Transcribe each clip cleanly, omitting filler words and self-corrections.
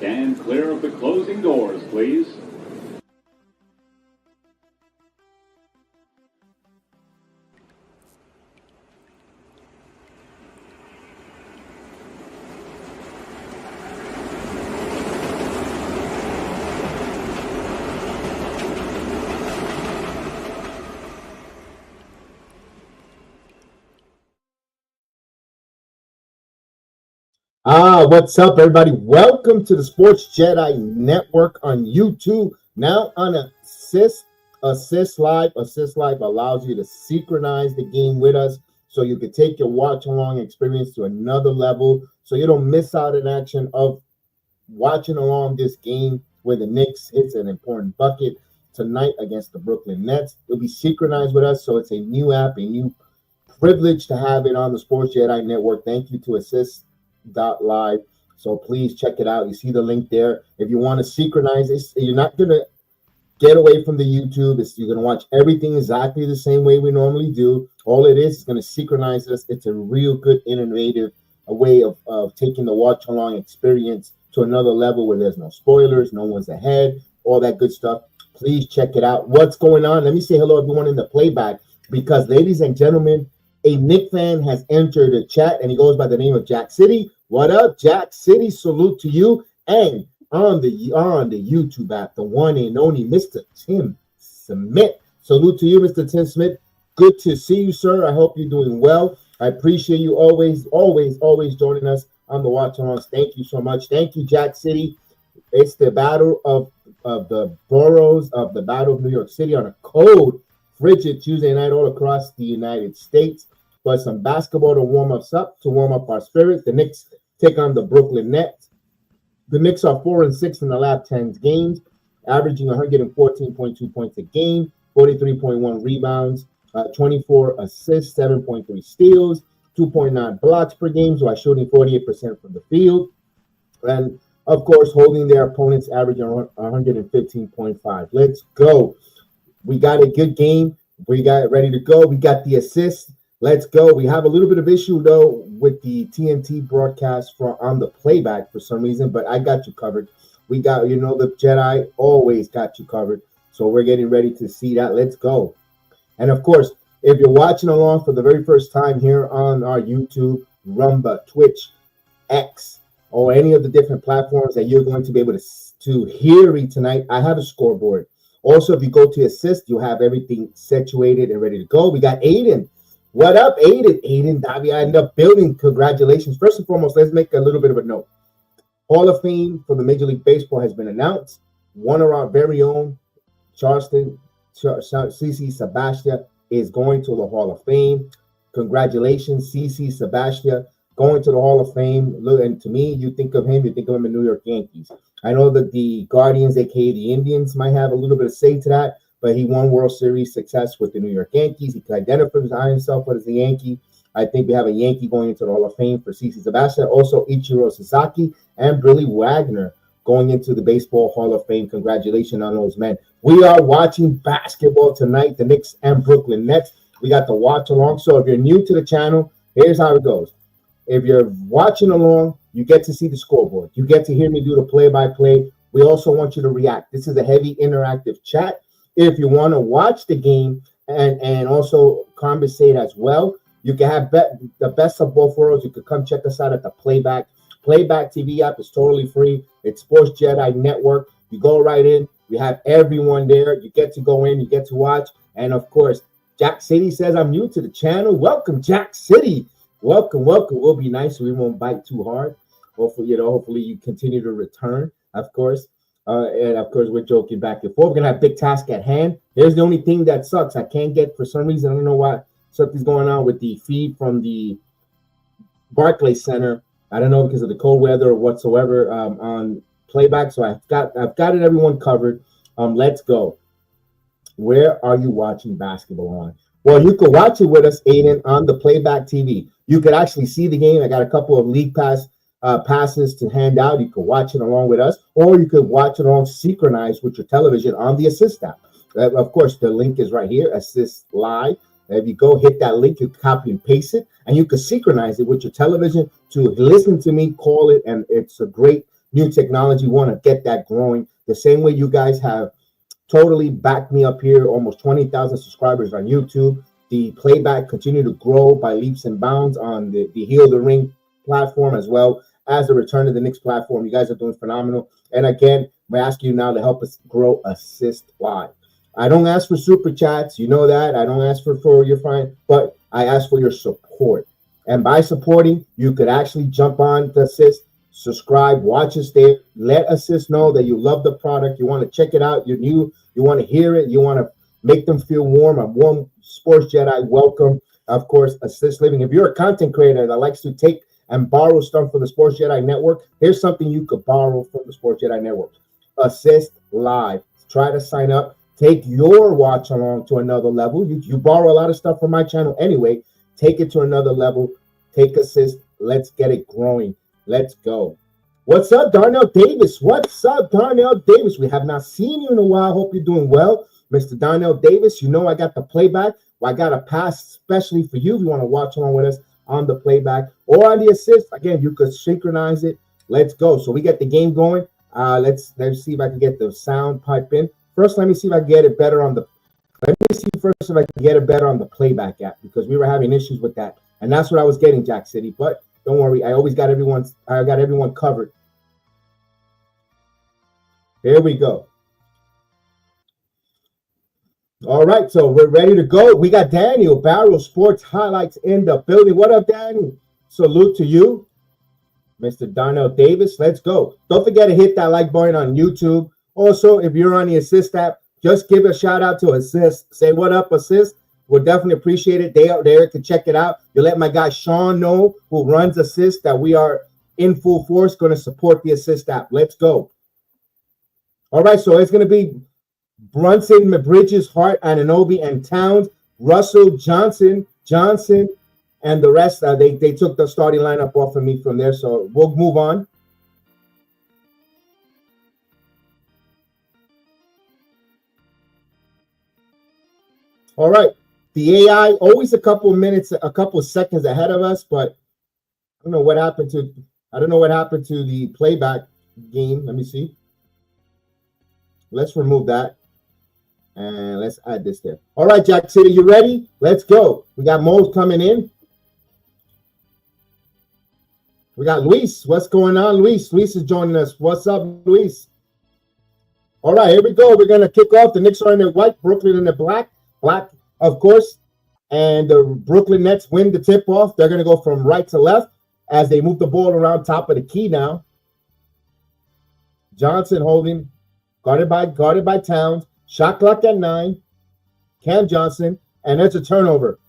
Stand clear of the closing doors, please. What's up, everybody? Welcome to the Sports JEDI Network on YouTube. Now on Assist Live. Assist Live allows you to synchronize the game with us so you can take your watch-along experience to another level so you don't miss out on action of watching along this game where the Knicks hits an important bucket tonight against the Brooklyn Nets. It'll be synchronized with us, so it's a new app, a new privilege to have it on the Sports JEDI Network. Thank you to Assist.live. So please check it out. You see the link there. If you want to synchronize this, you're not going to get away from the YouTube. You're going to watch everything exactly the same way we normally do. All it is going to synchronize us. It's a real good, innovative way of taking the watch-along experience to another level where there's no spoilers, no one's ahead, all that good stuff. Please check it out. What's going on? Let me say hello, everyone in the playback, because, ladies and gentlemen, a Knicks fan has entered the chat, and he goes by the name of Jack City. What up, Jack City? Salute to you. And on the YouTube app, the one and only Mr. Tim Smith. Salute to you, Mr. Tim Smith. Good to see you, sir. I hope you're doing well. I appreciate you always joining us on the watch-alongs. Thank you so much. Thank you, Jack City. It's the battle of the boroughs of the Battle of New York City on a cold, frigid Tuesday night all across the United States. But some basketball to warm up our spirits. The Knicks take on the Brooklyn Nets. The Knicks are 4-6 in the last 10 games, averaging 114.2 points a game, 43.1 rebounds, 24 assists, 7.3 steals, 2.9 blocks per game, while shooting 48% from the field. And, of course, holding their opponents averaging 115.5. Let's go. We got a good game. We got it ready to go. We got the assists. Let's go. We have a little bit of issue, though, with the TNT broadcast on the playback for some reason, but I got you covered. We got, the JEDI always got you covered. So we're getting ready to see that. Let's go. And, of course, if you're watching along for the very first time here on our YouTube, Rumba, Twitch, X, or any of the different platforms that you're going to be able to hear me tonight, I have a scoreboard. Also, if you go to Assist, you'll have everything situated and ready to go. We got Aiden. What up, Aiden? Aiden Davia in the building. Congratulations. First and foremost, let's make a little bit of a note. Hall of Fame for the Major League Baseball has been announced. One of our very own, CC Sabathia, is going to the Hall of Fame. Congratulations, CC Sabathia, going to the Hall of Fame. Look, and to me, you think of him in New York Yankees. I know that the Guardians, aka the Indians, might have a little bit of say to that, but he won World Series success with the New York Yankees. He could identify himself as a Yankee. I think we have a Yankee going into the Hall of Fame for CC Sabathia. Also, Ichiro Sasaki and Billy Wagner going into the Baseball Hall of Fame. Congratulations on those men. We are watching basketball tonight, the Knicks and Brooklyn Nets. We got to watch along. So if you're new to the channel, here's how it goes. If you're watching along, you get to see the scoreboard. You get to hear me do the play-by-play. We also want you to react. This is a heavy interactive chat. If you want to watch the game and also conversate as well, you can have the best of both worlds. You can come check us out at the Playback TV app. Is totally free. It's Sports JEDI Network. You go right in. We have everyone there. You get to go in. You get to watch. And, of course, Jack City says, I'm new to the channel. Welcome, Jack City. Welcome. We'll be nice so we won't bite too hard. Hopefully you continue to return, of course. And, of course, we're joking back and forth. We're going to have a big task at hand. Here's the only thing that sucks. I can't get, for some reason, I don't know why, something's going on with the feed from the Barclays Center. I don't know because of the cold weather or whatsoever on playback. So I've got it, everyone covered. Let's go. Where are you watching basketball on? Well, you could watch it with us, Aiden, on the Playback TV. You could actually see the game. I got a couple of league passes to hand out. You could watch it along with us, or you could watch it on synchronized with your television on the Assist app. Of course, the link is right here, Assist Live. If you go hit that link, you copy and paste it, and you can synchronize it with your television to listen to me, call it, and it's a great new technology. We want to get that growing the same way you guys have totally backed me up here. Almost 20,000 subscribers on YouTube. The playback continue to grow by leaps and bounds on the Heal the Ring platform, as well as the Return to the Knicks platform. You guys are doing phenomenal. And again, I ask you now to help us grow Assist Live. I don't ask for super chats. You know that. I don't ask for your fine, but I ask for your support. And by supporting, you could actually jump on the Assist, subscribe, watch us there. Let Assist know that you love the product. You want to check it out. You're new. You want to hear it. You want to make them feel warm. A warm Sports Jedi welcome. Of course, Assist Living. If you're a content creator that likes to take and borrow stuff from the Sports Jedi Network, here's something you could borrow from the Sports Jedi Network. Assist Live. Try to sign up. Take your watch along to another level. You borrow a lot of stuff from my channel anyway. Take it to another level. Take Assist. Let's get it growing. Let's go. What's up, Darnell Davis? What's up, Darnell Davis? We have not seen you in a while. Hope you're doing well. Mr. Darnell Davis, you know I got the playback. Well, I got a pass especially for you if you want to watch along with us on the playback or on the Assist. Again, you could synchronize it. Let's go. So we get the game going. Let's see if I can get the sound pipe in. First, let me see if I can get it better on the. Let me see first if I can get it better on the playback app, because we were having issues with that, and that's what I was getting, Jack City. But don't worry, I always got everyone. I got everyone covered. Here we go. All right, so we're ready to go. We got Daniel Barrel Sports Highlights in the building. What up, Daniel? Salute to you, Mr. Darnell Davis. Let's go. Don't forget to hit that like button on YouTube. Also, if you're on the Assist app, just give a shout out to Assist. Say what up, Assist. We'll definitely appreciate it. They out there can check it out. You let my guy Sean know, who runs Assist, that we are in full force going to support the Assist app. Let's go. All right, so it's going to be Brunson, Bridges, Hart, Anunoby, and Towns, Russell, Johnson, and the rest. They took the starting lineup off of me from there, so we'll move on. All right, the AI always a couple minutes, a couple seconds ahead of us, but I don't know what happened to the playback game. Let me see. Let's remove that. And let's add this there. All right, Jack City, you ready? Let's go. We got Moles coming in. We got Luis. What's going on, Luis? Luis is joining us. What's up, Luis? All right, here we go. We're going to kick off. The Knicks are in the white, Brooklyn in the black, of course. And the Brooklyn Nets win the tip-off. They're going to go from right to left as they move the ball around top of the key now. Johnson holding, guarded by Towns. Shot clock at 9. Cam Johnson, and there's a turnover.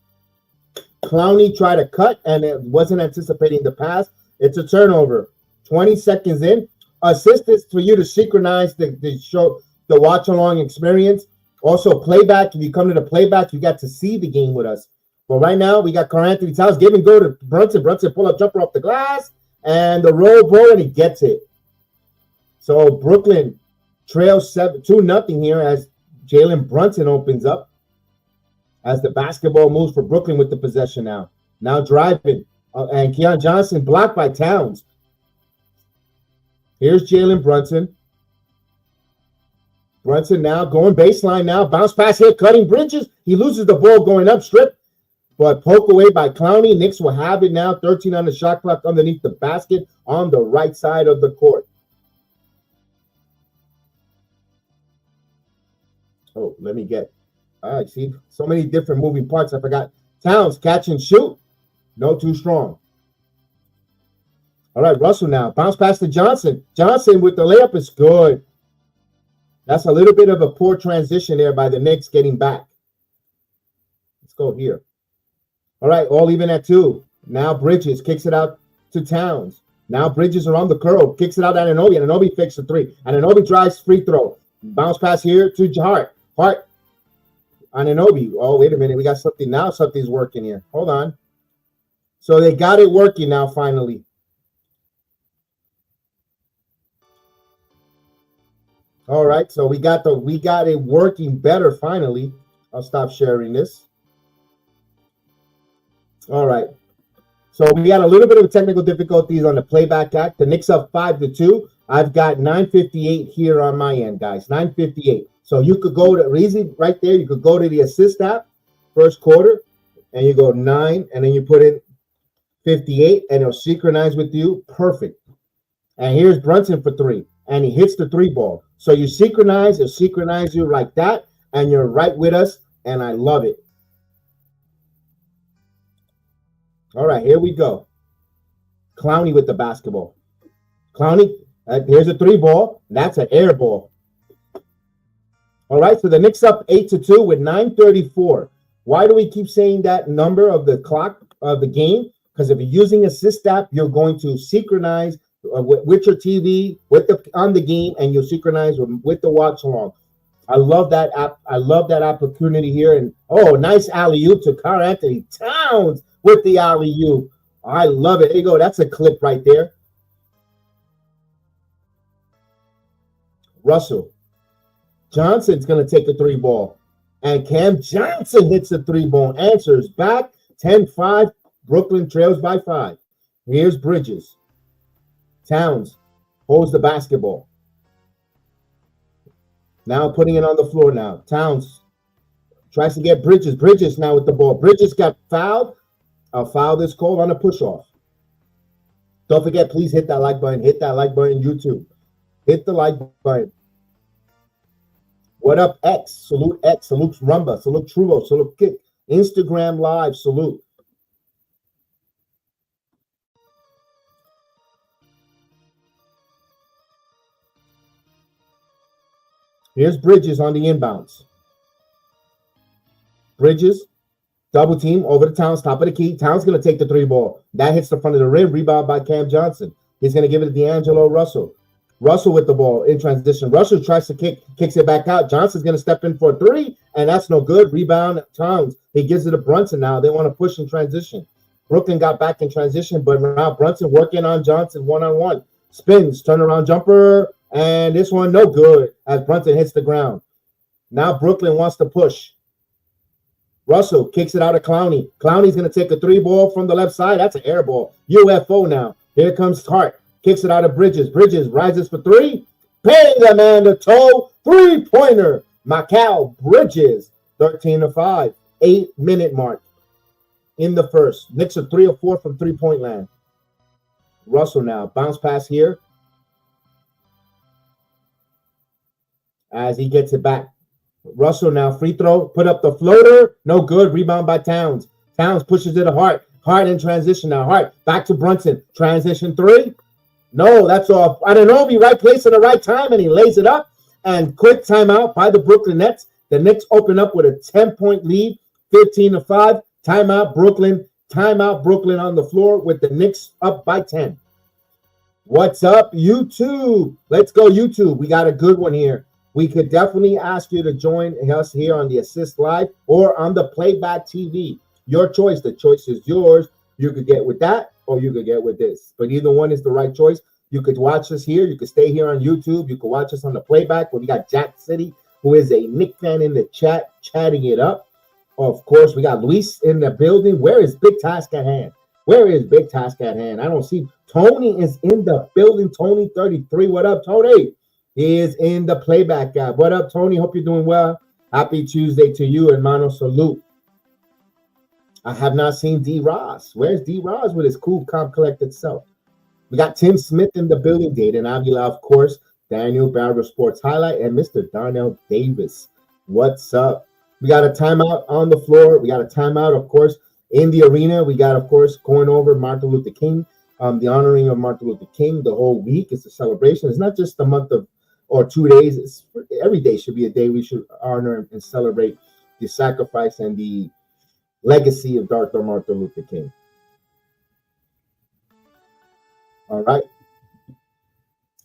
Clowney tried to cut, and it wasn't anticipating the pass. It's a turnover. 20 seconds in. Assistance for you to synchronize the watch along experience. Also, playback. If you come to the playback, you got to see the game with us. But right now, we got Karl-Anthony Towns. Give and go to Brunson. Brunson pull up jumper off the glass, and the roll ball, and he gets it. So Brooklyn trails 2-0 here as Jalen Brunson opens up as the basketball moves for Brooklyn with the possession now. Now driving. And Keon Johnson blocked by Towns. Here's Jalen Brunson. Brunson now going baseline now. Bounce pass here, cutting Bridges. He loses the ball going up strip. But poke away by Clowney. Knicks will have it now. 13 on the shot clock underneath the basket on the right side of the court. Oh, let me get. All right, see, so many different moving parts. I forgot. Towns, catch and shoot. No, too strong. All right, Russell now. Bounce pass to Johnson. Johnson with the layup is good. That's a little bit of a poor transition there by the Knicks getting back. Let's go here. All right, all even at 2. Now Bridges kicks it out to Towns. Now Bridges around the curl. Kicks it out to Anunoby. Anunoby fakes a 3. Anunoby drives free throw. Bounce pass here to Hart. Hart. Anunoby. Oh, wait a minute. We got something now. Something's working here. Hold on. So they got it working now finally. All right. So we got it working better finally. I'll stop sharing this. All right. So we got a little bit of technical difficulties on the playback act. The Knicks up 5-2. I've got 9:58 here on my end, guys. 9:58. So you could go to easy right there. You could go to the assist app, first quarter, and you go 9, and then you put in 58, and it'll synchronize with you. Perfect. And here's Brunson for 3, and he hits the 3 ball. So you synchronize, it'll synchronize you like that, and you're right with us, and I love it. All right, here we go. Clowney with the basketball. Clowney, here's a 3 ball. That's an air ball. All right, so the Knicks up 8-2 with 9:34. Why do we keep saying that number of the clock of the game? Because if you're using assist app, you're going to synchronize with your TV, on the game, and you'll synchronize with the watch along. I love that app. I love that opportunity here. And nice alley-oop to Karl-Anthony Towns with the alley-oop. I love it. There you go. That's a clip right there. Russell Johnson's going to take a 3 ball. And Cam Johnson hits a 3 ball. Answers back. 10-5. Brooklyn trails by 5. Here's Bridges. Towns holds the basketball. Now putting it on the floor now. Towns tries to get Bridges. Bridges now with the ball. Bridges got fouled. A foul is called on a push-off. Don't forget, please hit that like button. Hit that like button, YouTube. Hit the like button. What up, X? Salute X. Salute Rumba. Salute Truvo. Salute Kick. Instagram Live. Salute. Here's Bridges on the inbounds. Bridges, double team over the Towns, top of the key. Towns going to take the 3 ball. That hits the front of the rim. Rebound by Cam Johnson. He's going to give it to D'Angelo Russell. Russell with the ball in transition. Russell tries to kicks it back out. Johnson's going to step in for a 3, and that's no good. Rebound, Towns. He gives it to Brunson now. They want to push in transition. Brooklyn got back in transition, but now Brunson working on Johnson one-on-one. Spins, turnaround jumper. And this one, no good, as Brunson hits the ground. Now Brooklyn wants to push. Russell kicks it out of Clowney. Clowney's going to take a 3 ball from the left side. That's an air ball. UFO now. Here comes Hart. Kicks it out of Bridges. Bridges rises for 3. Paying the man the toe. 3-pointer. Mikal Bridges. 13-5. 8-minute mark in the first. Knicks are 3 of 4 from 3-point land. Russell now. Bounce pass here. As he gets it back. Russell now, free throw, put up the floater, no good, rebound by Towns. Towns pushes it to Hart. Hart in transition now. Hart back to Brunson. Transition 3. No, that's off. I don't know, be right place at the right time, and he lays it up. And quick timeout by the Brooklyn Nets. The Knicks open up with a 10-point lead, 15-5. Timeout Brooklyn. Timeout Brooklyn on the floor with the Knicks up by 10. What's up, YouTube? Let's go, YouTube. We got a good one here. We could definitely ask you to join us here on the Assist Live or on the Playback TV. Your choice. The choice is yours. You could get with that or you could get with this. But either one is the right choice. You could watch us here. You could stay here on YouTube. You could watch us on the Playback. We got Jack City, who is a Knick fan in the chat, chatting it up. Of course, we got Luis in the building. Where is Big Task at Hand? Where is Big Task at Hand? I don't see. Tony is in the building. Tony 33. What up, Tony? He is in the Playback app. What up, Tony? Hope you're doing well. Happy Tuesday to you, hermano. Salute. I have not seen D. Ross. Where's D. Ross with his cool, calm, collected self? We got Tim Smith in the building. Dayton Avila, of course. Daniel Barber Sports Highlight and Mr. Darnell Davis. What's up? We got a timeout on the floor. We got a timeout, of course, in the arena. We got, of course, going over Martin Luther King, the honoring of Martin Luther King the whole week. It's a celebration. It's not just a month of or 2 days. It's, every day should be a day we should honor and celebrate the sacrifice and the legacy of Dr. Martin Luther King. All right.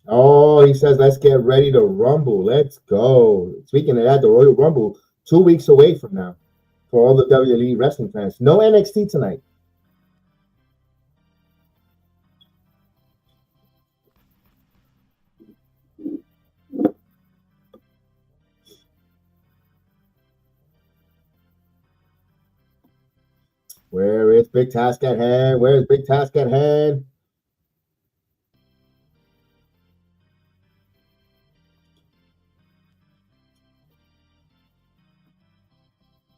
Oh, he says, let's get ready to rumble. Let's go. Speaking of that, the Royal Rumble, 2 weeks away from now for all the WWE wrestling fans. No NXT tonight. Where is big task at hand? Where is big task at hand?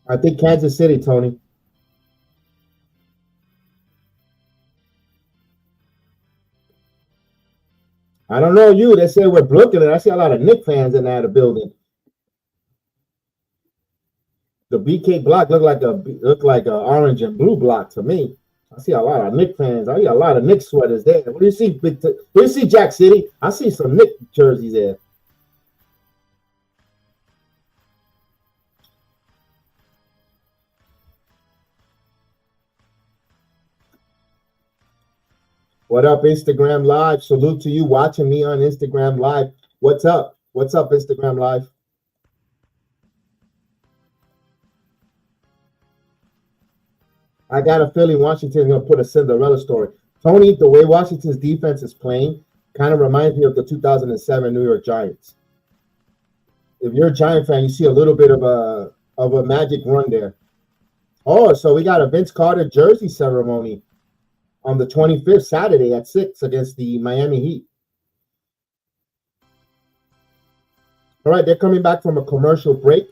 I think Kansas City, Tony. I don't know you. They say we're Brooklyn, and I see a lot of Knicks fans in that building. The BK block looked like a orange and blue block to me. I see a lot of Knicks fans. I see a lot of Knicks sweaters there. What do you see? What do you see, Jack City? I see some Knicks jerseys there. What up, Instagram Live? Salute to you watching me on Instagram Live. What's up? What's up, Instagram Live? I got a feeling Washington's going to put a Cinderella story. Tony, the way Washington's defense is playing kind of reminds me of the 2007 New York Giants. If you're a Giant fan, you see a little bit of a magic run there. Oh, so we got a Vince Carter jersey ceremony on the 25th, Saturday at 6 against the Miami Heat. All right, they're coming back from a commercial break.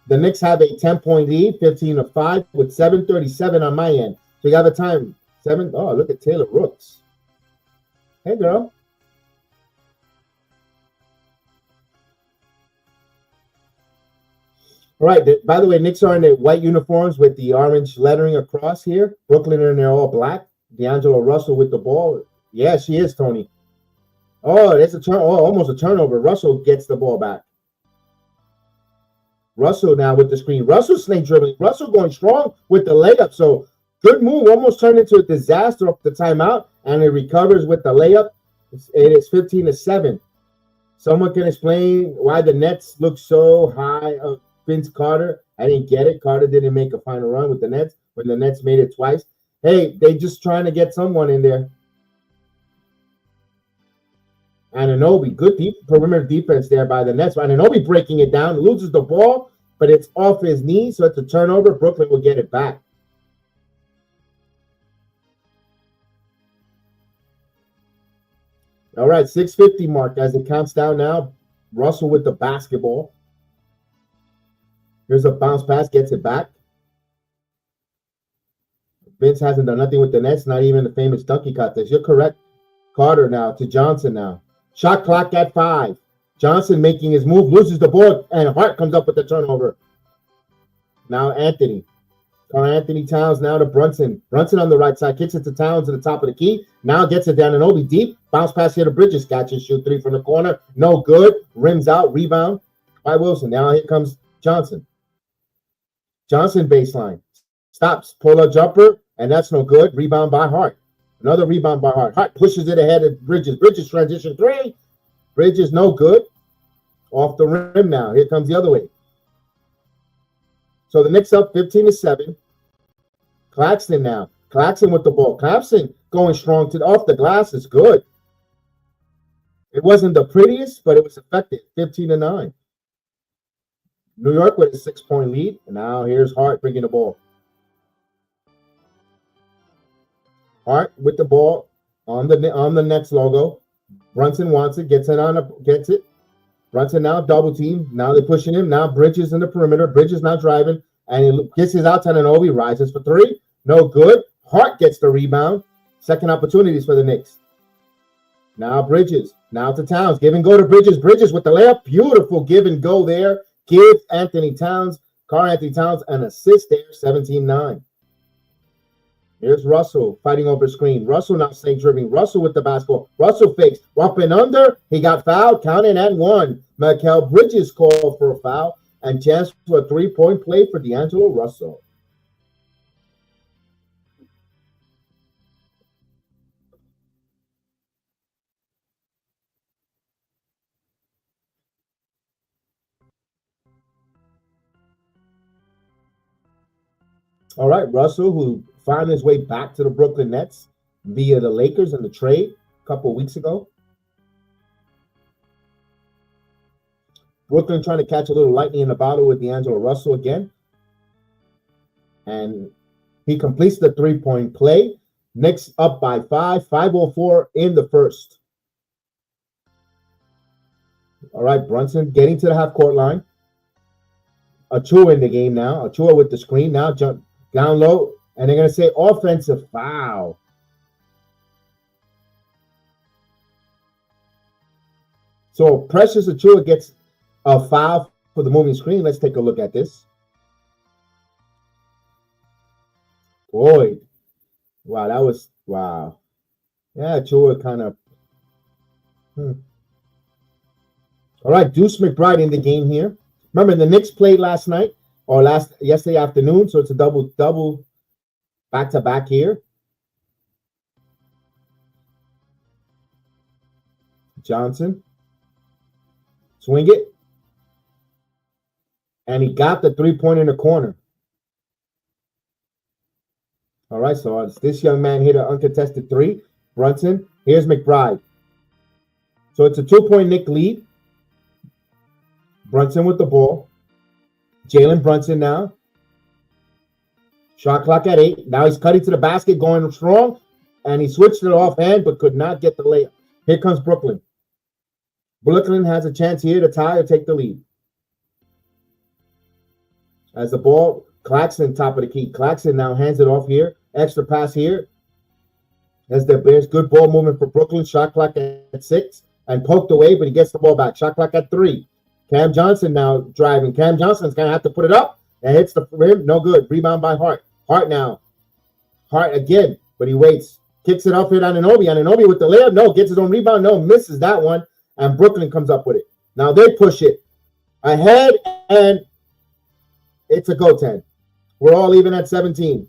The Knicks have a 10-point lead, 15-5, with 7:37 on my end. So you got the time. Oh, look at Taylor Rooks. Hey, girl. All right, by the way, Knicks are in their white uniforms with the orange lettering across here. Brooklyn are in their all black. D'Angelo Russell with the ball. Yeah, she is, Tony. Oh, there's a turn. Oh, almost a turnover. Russell gets the ball back. Russell now with the screen. Russell snake dribbling. Russell going strong with the layup. So good move. Almost turned into a disaster off the timeout, and it recovers with the layup. It is 15-7. Someone can explain why the Nets look so high of Vince Carter. I didn't get it. Carter didn't make a final run with the Nets when the Nets made it twice. Hey, they just trying to get someone in there. Anunoby, good perimeter defense there by the Nets. Anunoby breaking it down, loses the ball, but it's off his knee, so it's a turnover. Brooklyn will get it back. All right, 6:50 mark as it counts down now. Russell with the basketball. Here's a bounce pass, gets it back. Vince hasn't done nothing with the Nets, not even the famous donkey contest. You're correct. Carter now to Johnson now. Shot clock at 5. Johnson making his move, loses the ball, and Hart comes up with the turnover. Now Anthony. Anthony Towns now to Brunson. Brunson on the right side, kicks it to Towns at the top of the key. Now gets it down and Obi deep. Bounce pass here to Bridges. Catch and shoot 3 from the corner. No good. Rims out. Rebound by Wilson. Now here comes Johnson. Johnson baseline. Stops. Pull a jumper, and that's no good. Rebound by Hart. Another rebound by Hart. Hart pushes it ahead of Bridges. Bridges transition 3. Bridges no good. Off the rim now. Here comes the other way. So the Knicks up 15-7. Claxton now. Claxton with the ball. Claxton going strong off the glass is good. It wasn't the prettiest, but it was effective. 15-9. New York with a 6-point lead. And now here's Hart bringing the ball. Hart with the ball on the Nets logo. Brunson wants it, gets it. Brunson now double team. Now they're pushing him. Now Bridges in the perimeter. Bridges now driving, and he gets his out. Anunoby rises for 3. No good. Hart gets the rebound. Second opportunities for the Knicks. Now Bridges. Now to Towns. Give and go to Bridges. Bridges with the layup. Beautiful give and go there. Give Anthony Towns, Karl-Anthony Towns, an assist there. 17-9. Here's Russell fighting over screen. Russell now snake dribbling. Russell with the basketball. Russell fakes. Up and under. He got fouled. Counting at 1. Mikal Bridges called for a foul. And chance for a 3-point play for D'Angelo Russell. All right, Russell, who found his way back to the Brooklyn Nets via the Lakers in the trade a couple of weeks ago. Brooklyn trying to catch a little lightning in the bottle with D'Angelo Russell again. And He completes the three-point play. Knicks up by 5:04 in the first. All right, Brunson getting to the half-court line. Achua in the game now. Achua with the screen now. Jump down low. And they're going to say offensive foul. So Precious Achua gets a foul for the moving screen. Let's take a look at this. Boy. Wow, that was, wow. Yeah, Achua kind of. All right, Deuce McBride in the game here. Remember, the Knicks played last night or yesterday afternoon, so it's a double back-to-back here. Johnson. Swing it. And he got the three-point in the corner. All right, so this young man hit an uncontested three. Brunson. Here's McBride. So it's a 2-point Knick lead. Brunson with the ball. Jalen Brunson now. Shot clock at 8. Now he's cutting to the basket, going strong. And he switched it offhand, but could not get the layup. Here comes Brooklyn. Brooklyn has a chance here to tie or take the lead. As the ball, Claxton top of the key. Claxton now hands it off here. Extra pass here. As the Bears, good ball movement for Brooklyn. Shot clock at 6. And poked away, but he gets the ball back. Shot clock at 3. Cam Johnson now driving. Cam Johnson's going to have to put it up. And hits the rim. No good. Rebound by Hart. Hart now. Hart again. But he waits. Kicks it off here to Anunoby. Anunoby with the layup. No. Gets his own rebound. No. Misses that one. And Brooklyn comes up with it. Now they push it ahead. And it's a goaltend. We're all even at 17.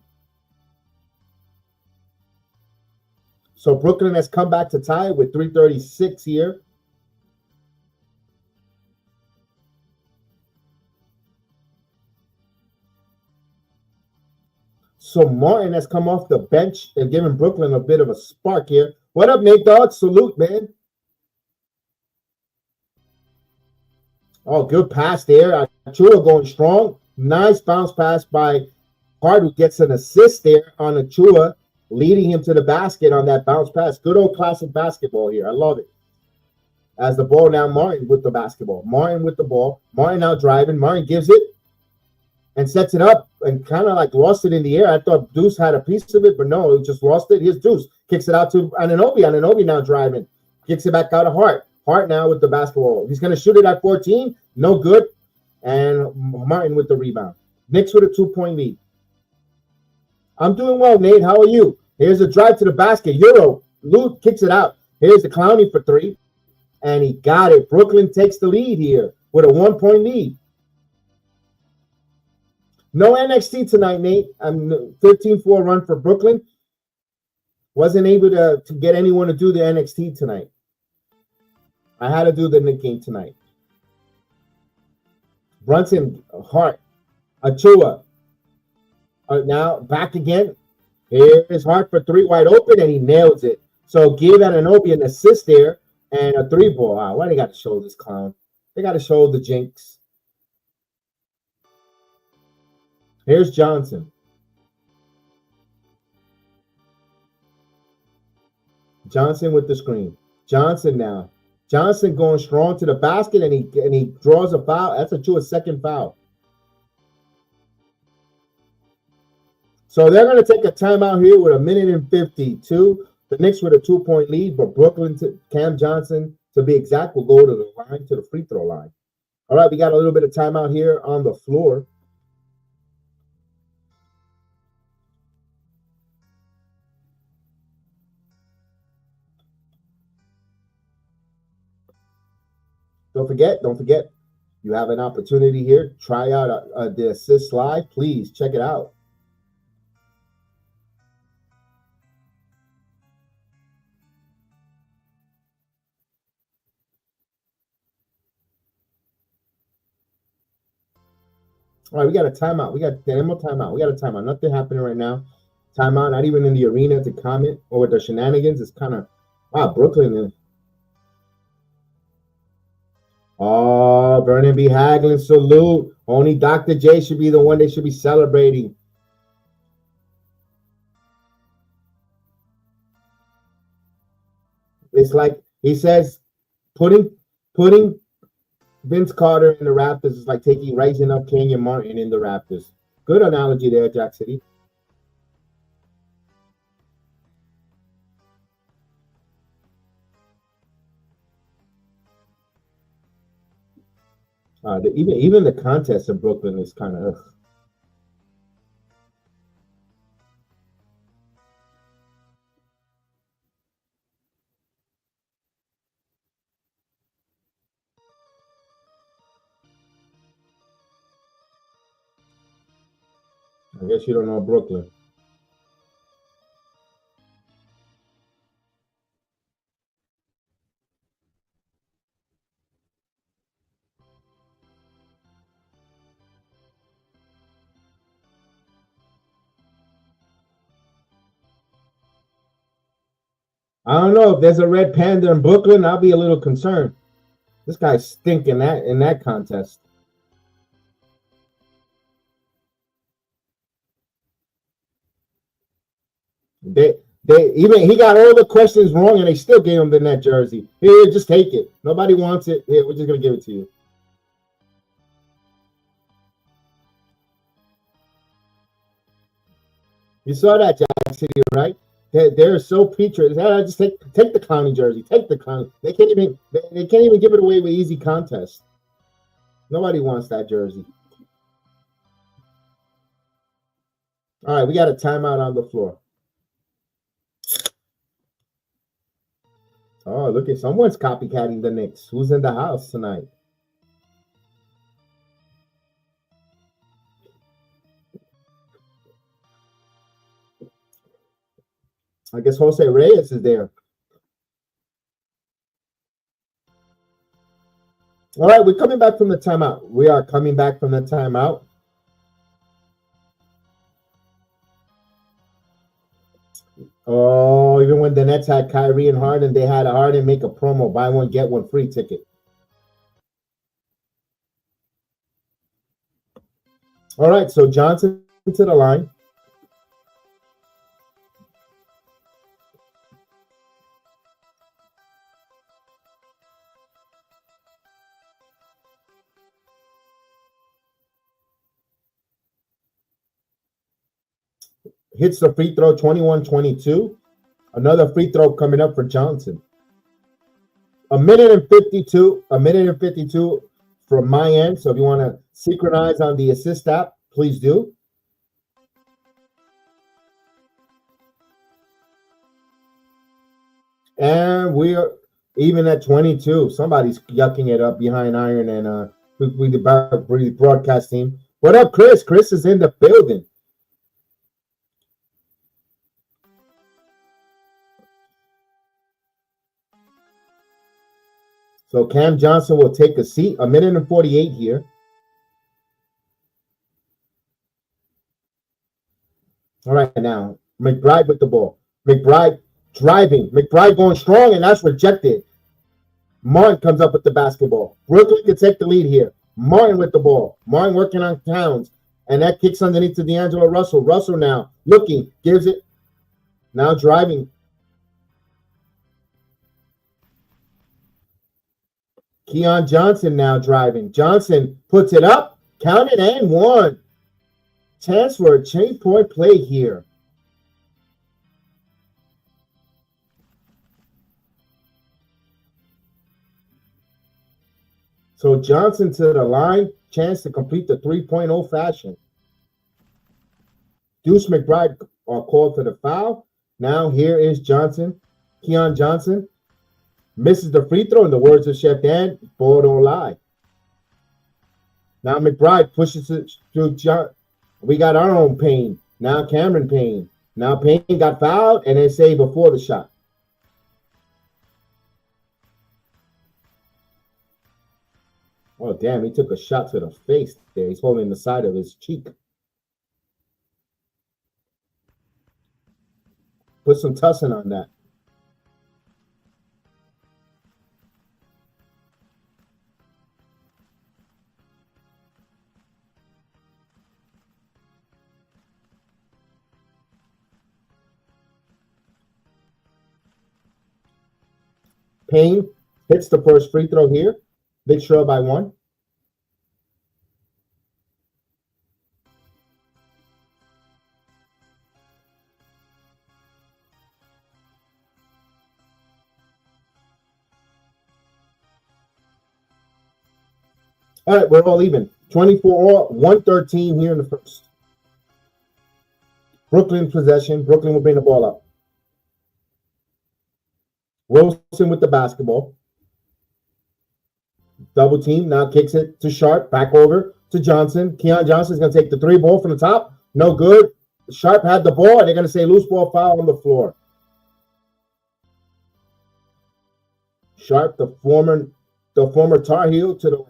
So Brooklyn has come back to tie with 3:36 here. So Martin has come off the bench and given Brooklyn a bit of a spark here. What up, Nate Dogg? Salute, man. Oh, good pass there. Achua going strong. Nice bounce pass by Hart, who gets an assist there on Achua, leading him to the basket on that bounce pass. Good old classic basketball here. I love it. As the ball now, Martin with the basketball. Martin with the ball. Martin now driving. Martin gives it and sets it up and kind of like lost it in the air. I thought Deuce had a piece of it, but no, he just lost it. Here's Deuce. Kicks it out to Anunoby. Anunoby now driving. Kicks it back out of Hart. Hart now with the basketball. He's going to shoot it at 14. No good. And Martin with the rebound. Knicks with a 2-point lead. I'm doing well, Nate. How are you? Here's a drive to the basket. Euro. Luke kicks it out. Here's the Clowney for 3. And he got it. Brooklyn takes the lead here with a 1-point lead. No NXT tonight, Nate. I'm 13-4 run for Brooklyn. Wasn't able to get anyone to do the NXT tonight. I had to do the Knick game tonight. Brunson, Hart, Achua. Now back again. Here's Hart for 3 wide open, and he nails it. So give Anunoby an assist there and a 3-ball. Wow, why they got to show this clown? They got to show the jinx. Here's Johnson. Johnson with the screen. Johnson now. Johnson going strong to the basket, and he draws a foul. That's Achua's second foul. So they're going to take a timeout here with 1:52. The Knicks with a 2-point lead, but Brooklyn, Cam Johnson, to be exact, will go to the line, to the free throw line. All right, we got a little bit of timeout here on the floor. Don't forget, you have an opportunity here. Try out the assist live. Please check it out. All right, we got a timeout. We got the more timeout. We got a timeout. Nothing happening right now. Timeout, not even in the arena to comment or with the shenanigans. It's kind of, wow, Brooklyn. Oh, Vernon B. Haglund, salute. Only Dr. J should be the one they should be celebrating. It's like he says, putting Vince Carter in the Raptors is like raising up Kenyon Martin in the Raptors. Good analogy there, Jack City. Even the contest in Brooklyn is kind of. I guess you don't know Brooklyn. I don't know if there's a red panda in Brooklyn. I'll be a little concerned. This guy's stinking in that contest. He got all the questions wrong and they still gave him the net jersey. Here, just take it. Nobody wants it. Here, we're just gonna give it to you. You saw that, Jack City, right? They're so patriotic. Just take the Clowney jersey. Take the Clowney. They can't even give it away with easy contests. Nobody wants that jersey. All right, we got a timeout on the floor. Oh, look at someone's copycatting the Knicks. Who's in the house tonight? I guess Jose Reyes is there. All right, we're coming back from the timeout. We are coming back from the timeout. Oh, even when the Nets had Kyrie and Harden, they had Harden make a promo, buy one, get one free ticket. All right, so Johnson to the line. Hits the free throw 21-22. Another free throw coming up for Johnson. A minute and 52 from my end. So if you want to synchronize on the assist app, please do. And we are even at 22. Somebody's yucking it up behind iron and we the broadcast team. What up, Chris? Chris is in the building. So Cam Johnson will take a seat. A minute and 48 here. All right, now McBride with the ball. McBride driving. McBride going strong, and that's rejected. Martin comes up with the basketball. Brooklyn can take the lead here. Martin with the ball. Martin working on Towns. And that kicks underneath to D'Angelo Russell. Russell now looking, gives it. Now driving. Keon Johnson now driving. Johnson puts it up, counted and one. Chance for a chain point play here. So Johnson to the line, chance to complete the 3.0 fashion. Deuce McBride called for the foul. Now here is Johnson. Keon Johnson misses the free throw. In the words of Chef Dan, ball don't lie. Now McBride pushes it through John. We got our own Payne. Now Cameron Payne. Now Payne got fouled and then saved before the shot. Oh, damn, he took a shot to the face there. He's holding the side of his cheek. Put some tussin on that. Payne hits the first free throw here. Big trail by 1. All right, we're all even. 24 all, 113 here in the first. Brooklyn possession. Brooklyn will bring the ball up. Wilson with the basketball. Double team. Now kicks it to Sharp. Back over to Johnson. Keon Johnson's going to take the 3 ball from the top. No good. Sharp had the ball, and they're going to say loose ball foul on the floor. Sharp, the former Tar Heel, to the line.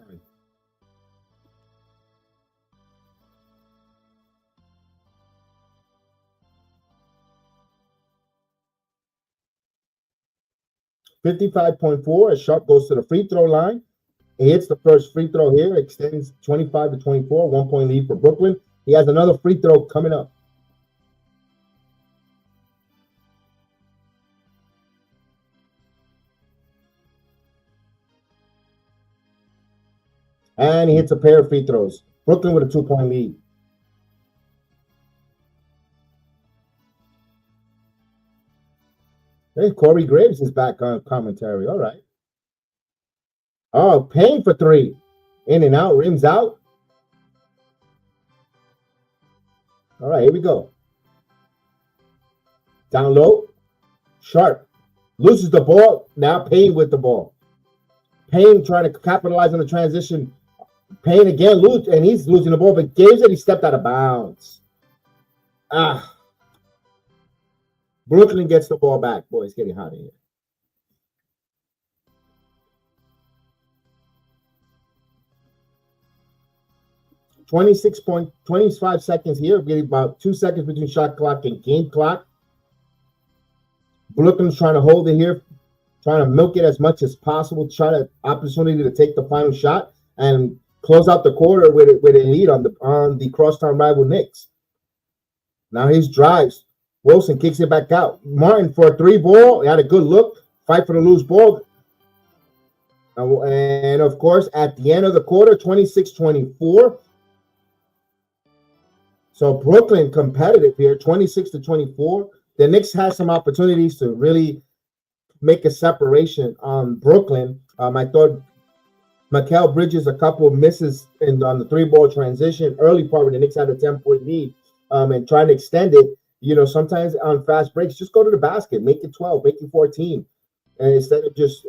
$55.4 as Sharp goes to the free throw line. He hits the first free throw here, extends 25-24, 1-point lead for Brooklyn. He has another free throw coming up. And he hits a pair of free throws. Brooklyn with a 2-point lead. Hey, Corey Graves is back on commentary. All right. Oh, Payne for 3. In and out, rims out. All right, here we go. Down low. Sharp loses the ball. Now Payne with the ball. Payne trying to capitalize on the transition. Payne again, and he's losing the ball, but Gabe said he stepped out of bounds. Brooklyn gets the ball back. Boy, it's getting hot in here. .25 seconds here. We're getting about 2 seconds between shot clock and game clock. Brooklyn's trying to hold it here, trying to milk it as much as possible, try to opportunity to take the final shot and close out the quarter with a lead on the crosstown rival Knicks. Now he's drives. Wilson kicks it back out. Martin for a 3 ball. He had a good look. Fight for the loose ball. And of course, at the end of the quarter, 26-24. So Brooklyn competitive here, 26-24. The Knicks had some opportunities to really make a separation on Brooklyn. I thought Mikal Bridges a couple of misses on the 3-ball transition early part when the Knicks had a 10-point lead and trying to extend it. You know, sometimes on fast breaks, just go to the basket, make it 12, make it 14. And instead of just,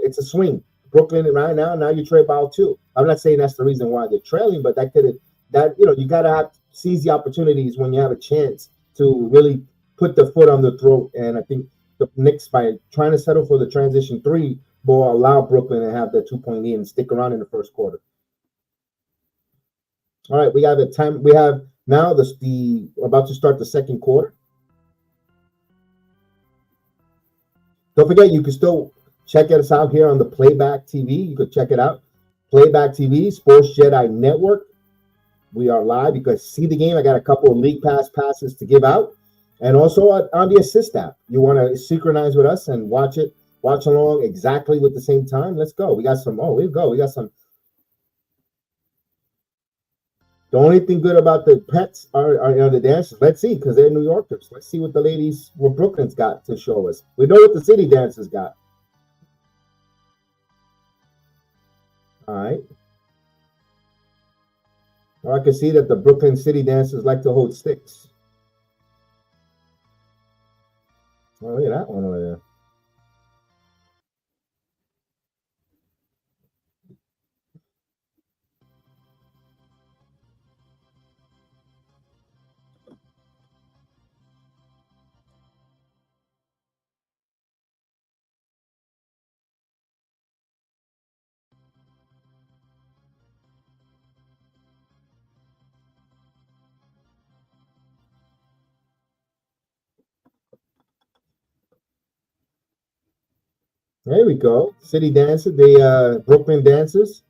it's a swing. Brooklyn right now you trade ball 2. I'm not saying that's the reason why they're trailing, but you got to seize the opportunities when you have a chance to really put the foot on the throat. And I think the Knicks, by trying to settle for the transition 3 ball, allow Brooklyn to have that 2-point lead and stick around in the first quarter. All right, we have now about to start the second quarter. Don't forget, you can still check us out here on the Playback TV. You could check it out. Playback TV, Sports JEDI Network. We are live. You can see the game. I got a couple of league pass passes to give out. And also on the Assist app. You want to synchronize with us and watch along exactly with the same time. Let's go. We got some. The only thing good about the pets are the dancers. Let's see, because they're New Yorkers. Let's see what Brooklyn's got to show us. We know what the city dancers got. All right. Well, I can see that the Brooklyn city dancers like to hold sticks. Oh, look at that one over there. There we go. City dancer, the Brooklyn dancers.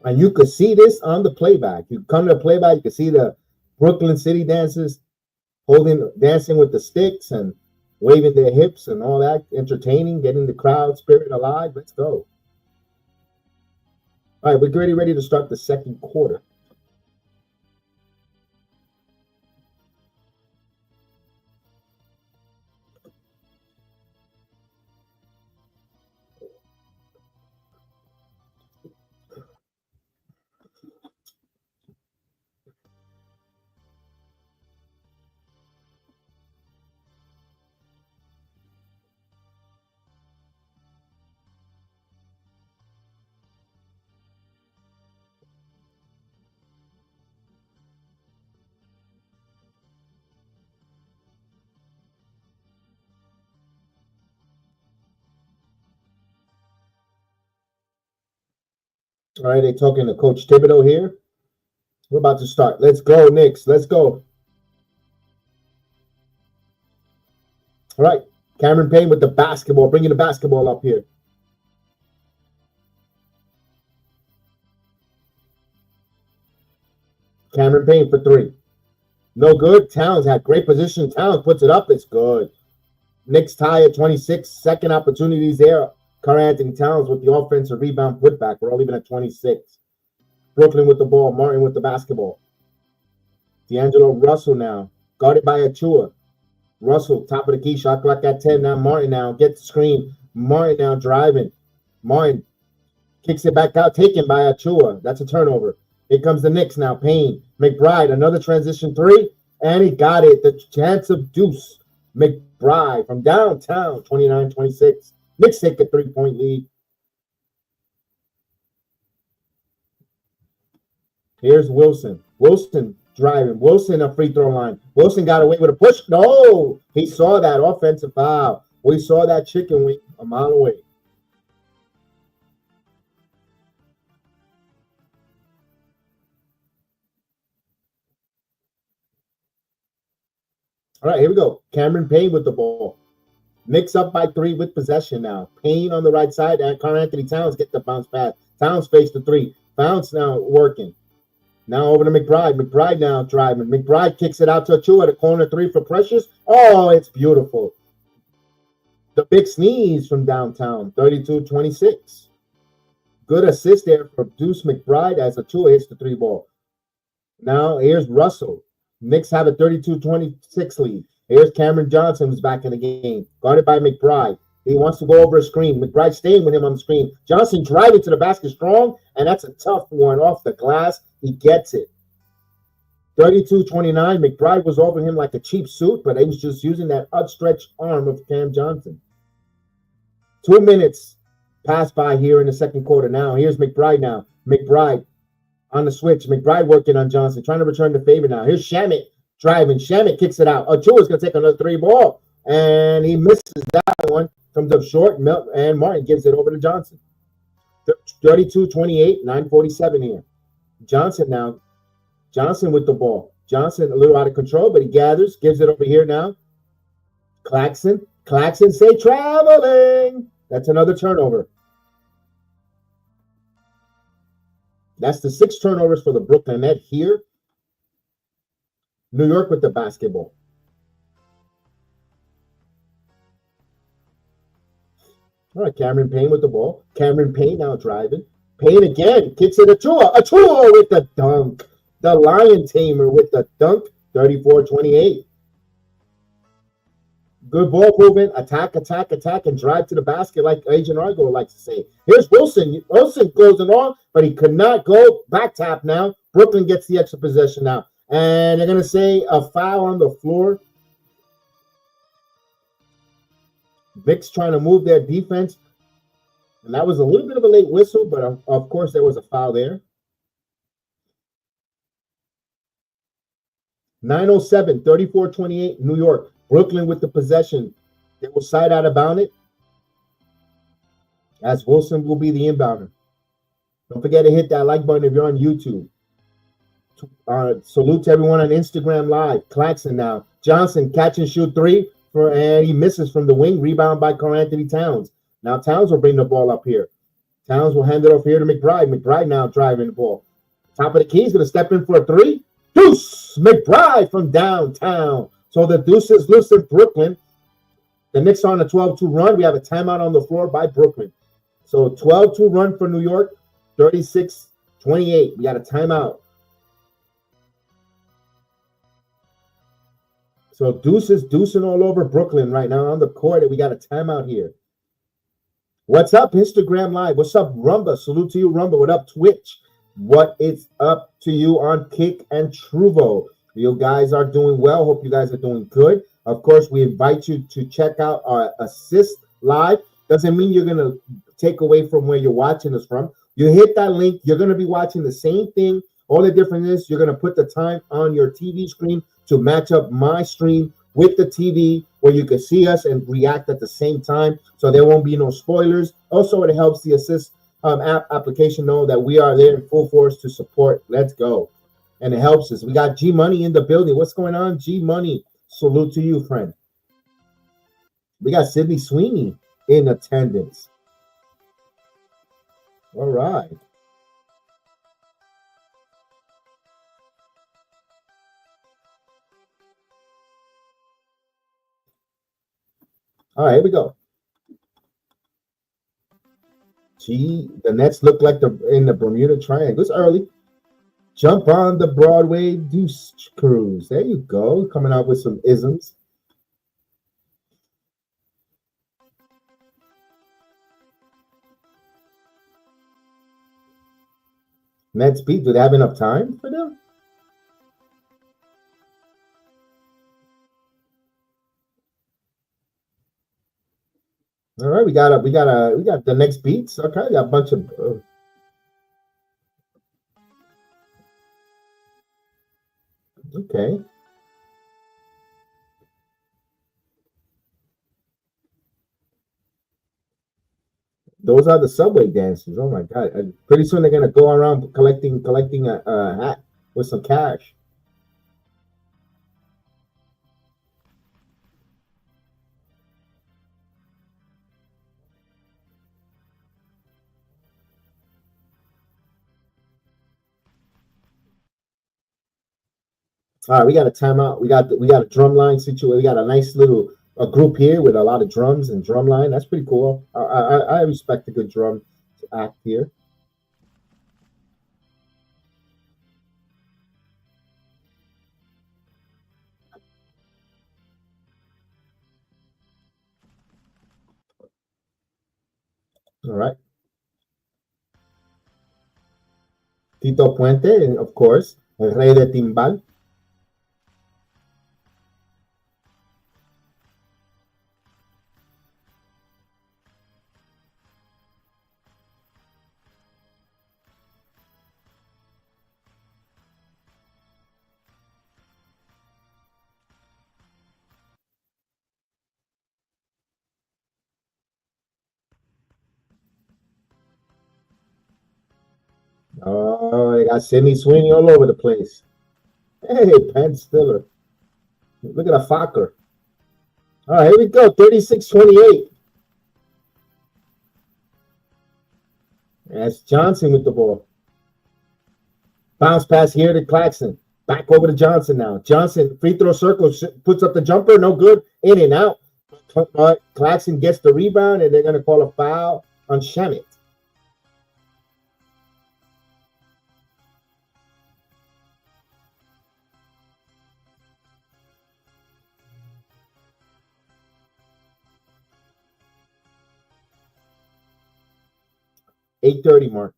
And you could see this on the playback. You come to the playback, you can see the Brooklyn City dancers dancing with the sticks and waving their hips and all that, entertaining, getting the crowd spirit alive. Let's go. All right, we're ready to start the second quarter. All right, they're talking to Coach Thibodeau here. We're about to start. Let's go, Knicks. Let's go. All right, Cameron Payne with the basketball, bringing the basketball up here. Cameron Payne for three. No good. Towns had great position. Towns puts it up. It's good. Knicks tie at 26. Second opportunities there. Karl-Anthony Towns with the offensive rebound putback. We're all even at 26. Brooklyn with the ball. Martin with the basketball. D'Angelo Russell now. Guarded by Achua. Russell, top of the key. Shot clock at 10. Now Martin now. Gets the screen. Martin now driving. Martin kicks it back out. Taken by Achua. That's a turnover. Here comes the Knicks now. Payne. McBride. Another transition three. And he got it. The chance of deuce. McBride from downtown. 29-26. Knicks take a 3-point lead. Here's Wilson. Wilson driving. Wilson a free throw line. Wilson got away with a push. No, he saw that offensive foul. We saw that chicken wing a mile away. All right, here we go. Cameron Payne with the ball. Knicks up by 3 with possession now. Payne on the right side, and Karl-Anthony Towns get the bounce pass. Towns face the 3. Bounce now working. Now over to McBride. McBride now driving. McBride kicks it out to Achua at a corner 3 for Precious. Oh, it's beautiful. The big sneeze from downtown, 32-26. Good assist there for Deuce McBride as Achua hits the 3 ball. Now here's Russell. Knicks have a 32-26 lead. Here's Cameron Johnson, who's back in the game, guarded by McBride. He wants to go over a screen. McBride staying with him on the screen. Johnson driving to the basket strong, and that's a tough one off the glass. He gets it. 32-29. McBride was over him like a cheap suit, but he was just using that outstretched arm of Cam Johnson. 2 minutes pass by here in the second quarter now. Here's McBride now. McBride on the switch. McBride working on Johnson, trying to return the favor now. Here's Shamet driving. Shamet kicks it out. Achua's going to take another 3 ball, and he misses that one. Comes up short, and Martin gives it over to Johnson. 32-28, 9:47 here. Johnson now. Johnson with the ball. Johnson a little out of control, but he gathers, gives it over here now. Claxton. Claxton say traveling. That's another turnover. That's the 6 turnovers for the Brooklyn Nets here. New York with the basketball. All right, Cameron Payne with the ball. Cameron Payne now driving. Payne again. Kicks it to Achua. Achua with the dunk. The Lion Tamer with the dunk. 34-28. Good ball movement. Attack, attack, attack, and drive to the basket like Agent Argo likes to say. Here's Wilson. Wilson goes it on, but he could not go. Back tap now. Brooklyn gets the extra possession now. And they're going to say a foul on the floor. Knicks trying to move their defense. And that was a little bit of a late whistle, but of course there was a foul there. 9:07, 34-28, New York. Brooklyn with the possession. They will side out about it, as Wilson will be the inbounder. Don't forget to hit that like button if you're on YouTube. Salute to everyone on Instagram Live. Claxton now. Johnson catch and shoot 3, and he misses from the wing. Rebound by Karl-Anthony Towns. Now Towns will bring the ball up here. Towns will hand it off here to McBride. McBride now driving the ball. Top of the key. He's going to step in for a three. Deuce! McBride from downtown. So the deuce is loose in Brooklyn. The Knicks are on a 12-2 run. We have a timeout on the floor by Brooklyn. So 12-2 run for New York. 36-28. We got a timeout. So Deuce is deucing all over Brooklyn right now on the court, and we got a timeout here. What's up, Instagram Live? What's up, Rumba? Salute to you, Rumba. What up, Twitch? What is up to you on Kick and Truvo? You guys are doing well. Hope you guys are doing good. Of course, we invite you to check out our assist live. Doesn't mean you're going to take away from where you're watching us from. You hit that link, you're going to be watching the same thing. All the difference is you're going to put the time on your TV screen to match up my stream with the TV where you can see us and react at the same time. So there won't be no spoilers. Also, it helps the assist application know that we are there in full force to support. Let's go. And it helps us. We got G Money in the building. What's going on, G Money? Salute to you, friend. We got Sydney Sweeney in attendance. All right. All right, here we go. Gee, the Nets look like they're in the Bermuda Triangle. It's early. Jump on the Broadway Deuce Cruise. There you go. Coming out with some isms. Nets beat. Do they have enough time for them? All right, we got the next beats. Okay, we got a bunch of okay. Those are the subway dances. Oh my god! Pretty soon they're gonna go around collecting a hat with some cash. All right, we got a timeout. We got a drum line situation. We got a nice little group here with a lot of drums and drum line. That's pretty cool. I respect a good drum act here. All right. Tito Puente, of course, el rey de timbal. Oh, they got Sydney Sweeney all over the place. Hey, Penn Stiller. Look at a Fokker. All right, here we go. 36-28. That's Johnson with the ball. Bounce pass here to Claxton. Back over to Johnson now. Johnson, free throw circle, puts up the jumper. No good. In and out. Claxton gets the rebound, and they're going to call a foul on Shamit. .830 mark.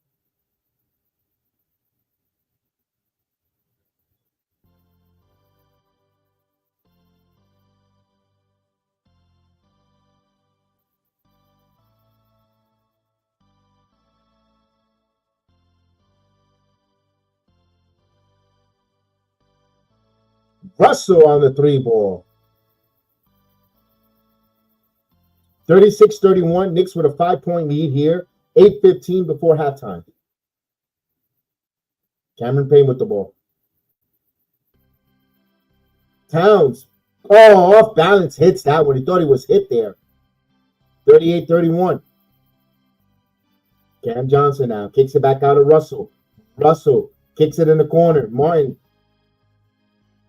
Russell on the three ball. 36-31. Knicks with a 5-point lead here. 8:15 before halftime. Cameron Payne with the ball. Towns. Oh, off balance hits that one. He thought he was hit there. 38-31. Cam Johnson now kicks it back out of Russell. Russell kicks it in the corner. Martin.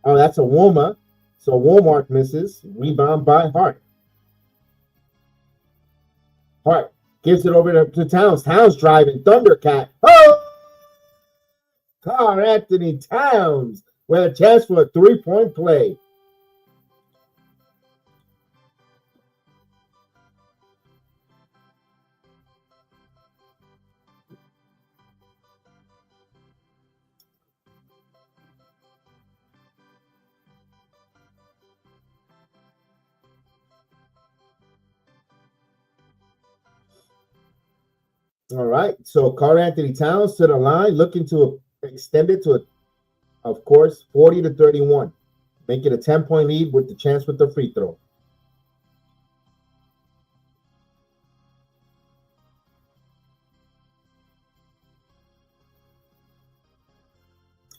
Oh, that's a Woma. So Walmart misses. Rebound by Hart. Hart gives it over to Towns. Towns driving. Thundercat. Oh! Carl Anthony Towns with a chance for a three-point play. All right, so Carl Anthony Towns to the line, looking to extend it to, of course, 40-31. Make it a 10-point lead with the chance with the free throw.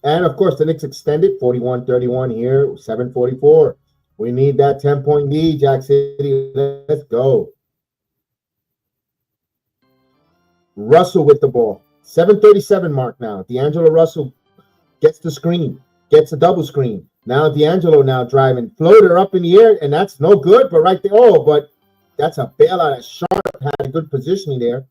And, of course, the Knicks extended 41-31 here, 7:44. We need that 10-point lead, Jack City. Let's go. Russell with the ball. 7:37 mark now. D'Angelo Russell gets the screen, gets a double screen. Now D'Angelo now driving. Floater up in the air, and that's no good, but right there. Oh, but that's a bailout. Sharp had a good positioning there.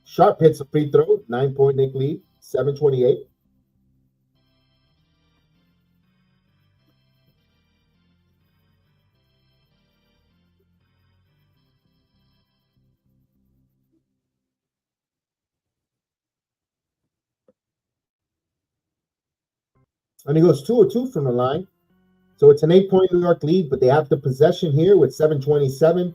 Sharp hits a free throw, 9-point Knick lead, 7:28. And he goes 2-2 from the line. So it's an 8-point New York lead, but they have the possession here with 7:27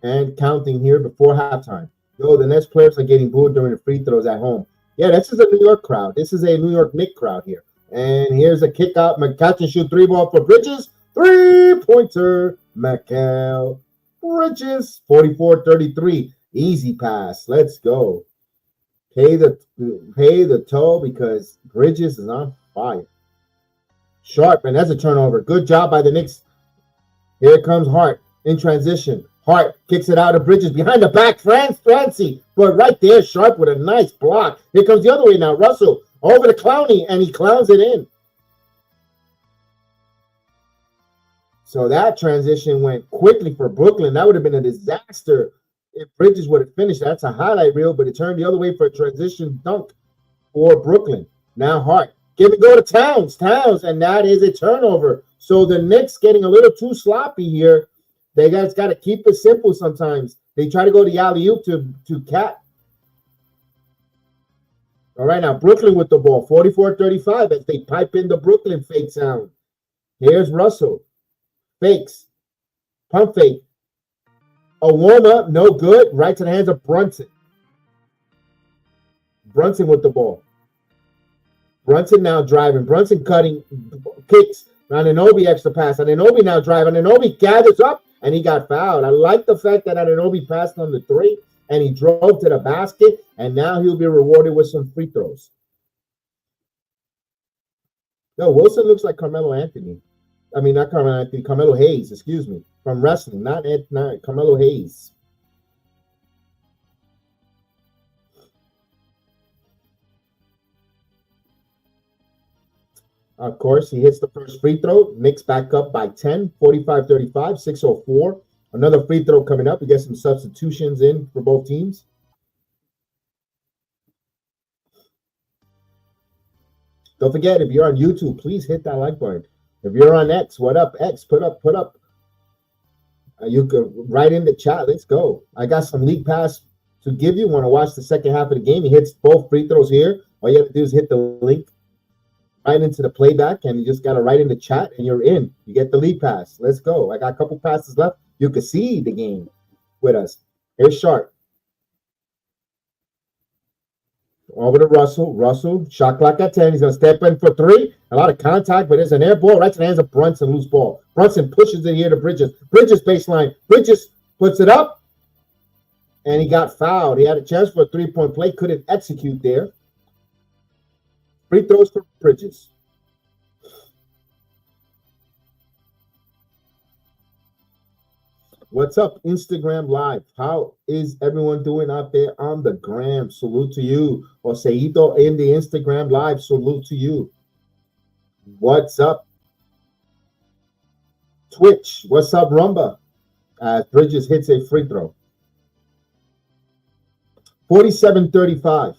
and counting here before halftime. Yo, the Nets players are getting booed during the free throws at home. Yeah, this is a New York crowd. This is a New York Knicks crowd here. And here's a kick out. Catch and shoot three ball for Bridges. Three-pointer. Mikal Bridges. 44-33. Easy pass. Let's go. Pay the toll because Bridges is on fire. Sharp, and that's a turnover. Good job by the Knicks. Here comes Hart in transition. Hart kicks it out of Bridges behind the back. Fancy, but right there, Sharp with a nice block. Here comes the other way now. Russell over to Clowney, and he clowns it in. So that transition went quickly for Brooklyn. That would have been a disaster if Bridges would have finished. That's a highlight reel, but it turned the other way for a transition dunk for Brooklyn. Now Hart. Give it go to Towns, and that is a turnover. So the Knicks getting a little too sloppy here. They guys got to keep it simple sometimes. They try to go to alley-oop to Cat. All right, now Brooklyn with the ball, 44-35 as they pipe in the Brooklyn fake sound. Here's Russell. Fakes. Pump fake. A warm-up, no good. Right to the hands of Brunson. Brunson with the ball. Brunson now driving. Brunson cutting, kicks. Anunoby extra pass. Anunoby now driving. Anunoby gathers up, and he got fouled. I like the fact that Anunoby passed on the three, and he drove to the basket, and now he'll be rewarded with some free throws. No, Wilson looks like Carmelo Anthony. I mean, not Carmelo Anthony, Carmelo Hayes, excuse me, from wrestling, not Carmelo Hayes. Of course, he hits the first free throw. Knicks back up by 10, 45-35, 6:04. Another free throw coming up. We get some substitutions in for both teams. Don't forget, if you're on YouTube, please hit that like button. If you're on X, what up? X, put up. You could write in the chat. Let's go. I got some league pass to give you. Want to watch the second half of the game? He hits both free throws here. All you have to do is hit the link right into the playback, and you just got to write in the chat, and you're in. You get the lead pass. Let's go. I got a couple passes left. You can see the game with us. Here's Sharp. Over to Russell. Russell, shot clock at 10. He's going to step in for three. A lot of contact, but there's an air ball right to the hands of Brunson. Loose ball. Brunson pushes it here to Bridges. Bridges baseline. Bridges puts it up, and he got fouled. He had a chance for a three-point play. Couldn't execute there. Free throws for Bridges. What's up, Instagram Live? How is everyone doing out there on the gram? Salute to you. Joseito in the Instagram Live. Salute to you. What's up, Twitch? What's up, Rumba? As Bridges hits a free throw. 47-35.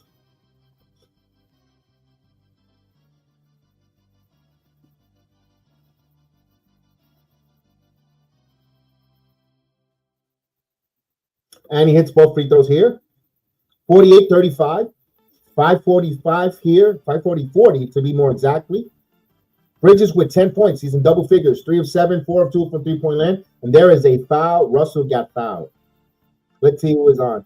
And he hits both free throws here. 48-35. 5:45 here. 5:40 to be more exactly. Bridges with 10 points. He's in double figures. 3 of 7, 4 of 2 from three-point land. And there is a foul. Russell got fouled. Let's see who is on.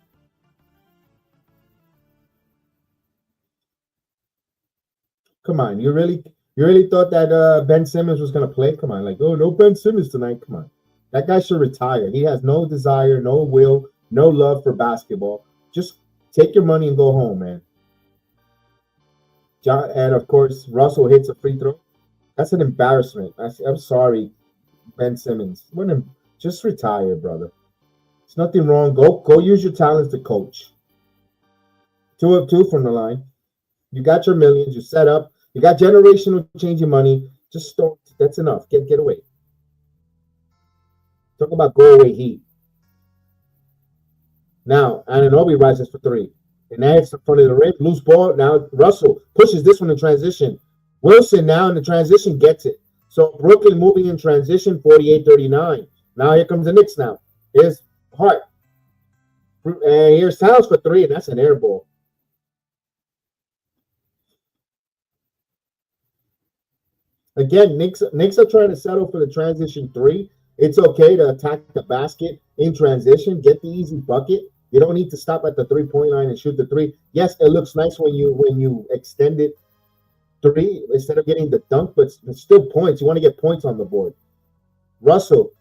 Come on. You really thought that Ben Simmons was going to play? Come on. Like, oh, no Ben Simmons tonight. Come on. That guy should retire. He has no desire, no will, no love for basketball. Just take your money and go home, man. And, of course, Russell hits a free throw. That's an embarrassment. I'm sorry, Ben Simmons. Just retire, brother. There's nothing wrong. Go use your talents to coach. 2 of 2 from the line. You got your millions. You set up. You got generational changing money. Just don't. That's enough. Get away. Talk about go away heat. Now, Anunoby rises for 3. And now it's in front of the rim. Loose ball. Now Russell pushes this one in transition. Wilson now in the transition gets it. So Brooklyn moving in transition, 48-39. Now here comes the Knicks now. Here's Hart. And here's Towns for 3, and that's an air ball. Again, Knicks are trying to settle for the transition 3. It's okay to attack the basket in transition, get the easy bucket. You don't need to stop at the three-point line and shoot the 3. Yes, it looks nice when you extend it 3 instead of getting the dunk, but it's still points. You want to get points on the board. Russell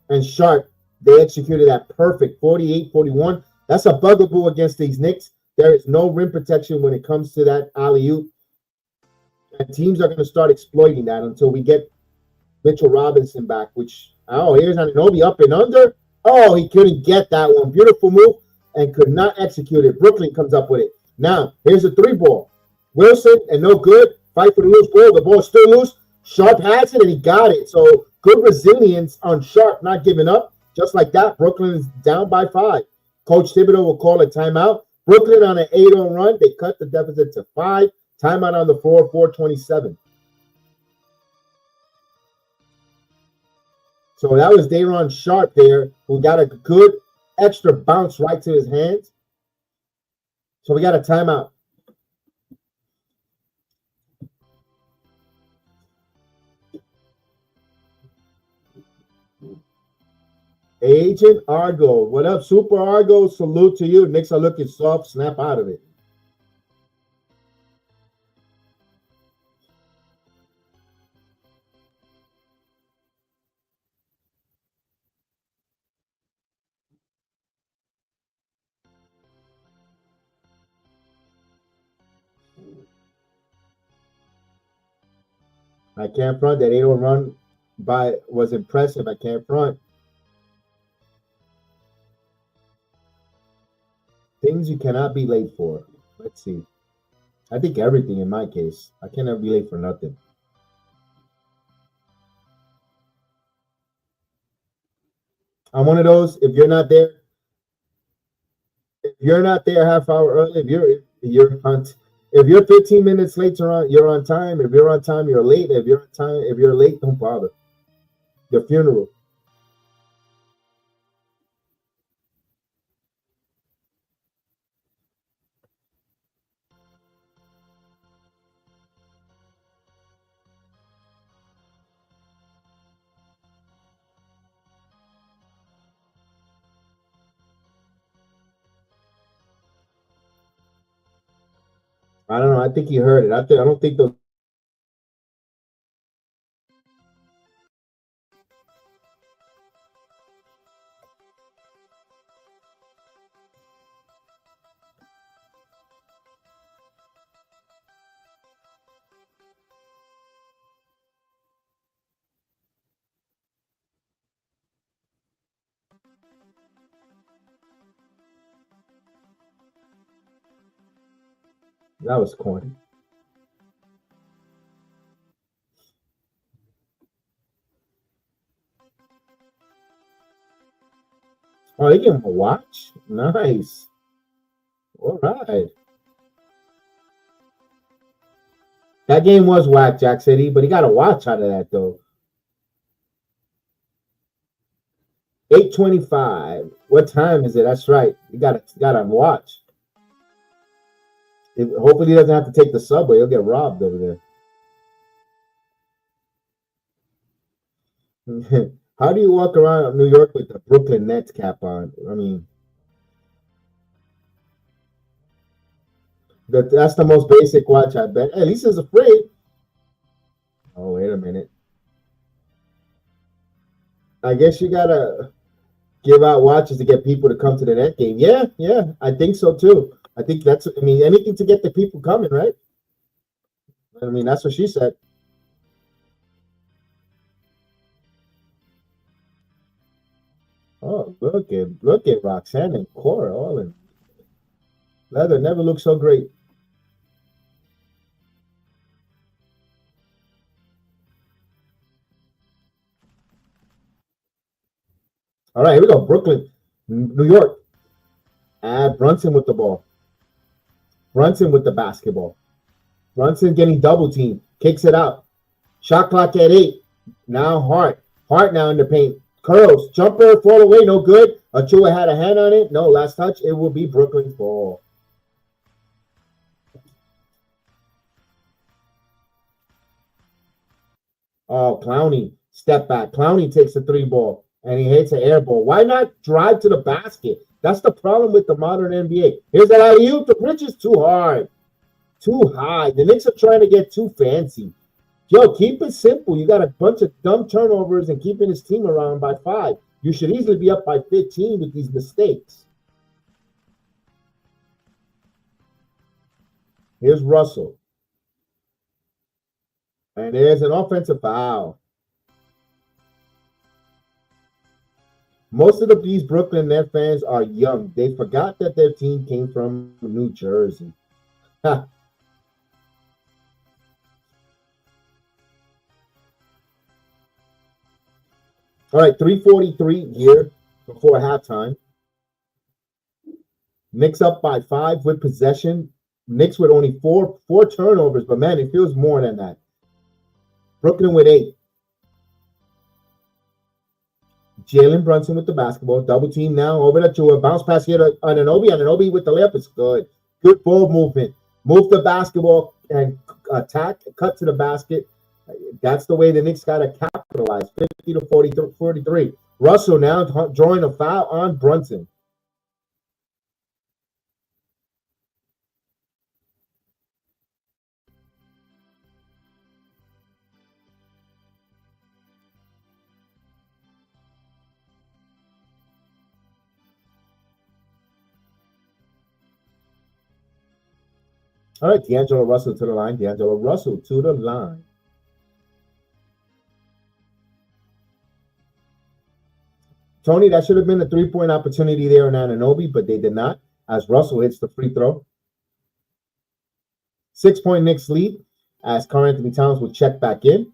and Sharp, they executed that perfect 48-41. That's a bugaboo against these Knicks. There is no rim protection when it comes to that alley-oop. And teams are going to start exploiting that until we get Mitchell Robinson back, which, here's Anunoby up and under. Oh, he couldn't get that one. Beautiful move and could not execute it. Brooklyn comes up with it. Now, here's a 3-ball. Wilson, and no good. Fight for the loose ball. The ball's still loose. Sharp has it, and he got it. So good resilience on Sharp, not giving up. Just like that, Brooklyn is down by 5. Coach Thibodeau will call a timeout. Brooklyn on an 8-0 run. They cut the deficit to 5. Timeout on the floor, 4:27. So that was Day'Ron Sharp there, who got a good extra bounce right to his hands. So we got a timeout. Agent Argo. What up, Super Argo? Salute to you. Knicks are looking soft. Snap out of it. I can't front. That 8-0 run was impressive. I can't front. Things you cannot be late for. Let's see. I think everything in my case. I cannot be late for nothing. I'm one of those. If you're not there half hour early, if you're 15 minutes late, you're on time. If you're on time, you're late. If you're late, don't bother. Your funeral. I don't know. I think he heard it. I don't think those. That was corny. Oh, they give him a watch? Nice. All right. That game was whack, Jack City, but he got a watch out of that, though. 8:25. What time is it? That's right. You got to watch. Hopefully he doesn't have to take the subway. He'll get robbed over there. How do you walk around New York with the Brooklyn Nets cap on? I mean, that's the most basic watch, I bet. At least he's afraid. Oh, wait a minute. I guess you gotta give out watches to get people to come to the net game. Yeah, I think so too. I think I mean, anything to get the people coming, right? I mean, that's what she said. Oh, look at Roxanne and Cora all in leather. Never looked so great. All right, here we go. Brooklyn, New York. Brunson with the ball. Brunson with the basketball. Brunson getting double teamed. Kicks it out. Shot clock at 8. Now Hart. Hart now in the paint. Curls. Jumper. Fall away. No good. Achua had a hand on it. No. Last touch. It will be Brooklyn's ball. Oh, Clowney. Step back. Clowney takes a 3 ball. And he hits an air ball. Why not drive to the basket? That's the problem with the modern NBA. Here's that alley-oop. The bridge is too hard. Too high. The Knicks are trying to get too fancy. Yo, keep it simple. You got a bunch of dumb turnovers and keeping his team around by 5. You should easily be up by 15 with these mistakes. Here's Russell. And there's an offensive foul. Most of these Brooklyn Nets fans are young. They forgot that their team came from New Jersey. Ha. All right, 3:43 here before halftime. Knicks up by 5 with possession. Knicks with only four turnovers, but man, it feels more than that. Brooklyn with 8. Jalen Brunson with the basketball. Double team now over to Chua. Bounce pass here to Anunoby. Anunoby with the layup is good. Good ball movement. Move the basketball and attack. Cut to the basket. That's the way the Knicks got to capitalize. 50 to 43. Russell now drawing a foul on Brunson. All right, D'Angelo Russell to the line. D'Angelo Russell to the line. Tony, that should have been a 3-point opportunity there in Anunoby, but they did not, as Russell hits the free throw. 6-point Knicks lead, as Karl-Anthony Towns will check back in.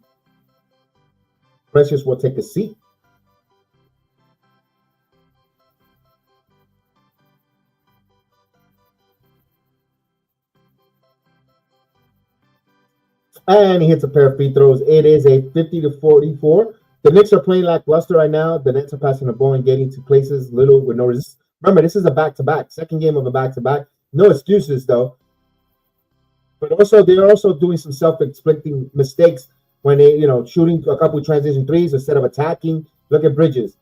Precious will take a seat. And he hits a pair of free throws. It is a 50 to 44. The Knicks are playing lackluster right now. The Nets are passing the ball and getting to places little with no resistance. Remember, this is a back-to-back. Second game of a back-to-back. No excuses, though. But also, they're also doing some self-inflicting mistakes when they, shooting a couple of transition threes instead of attacking. Look at Bridges.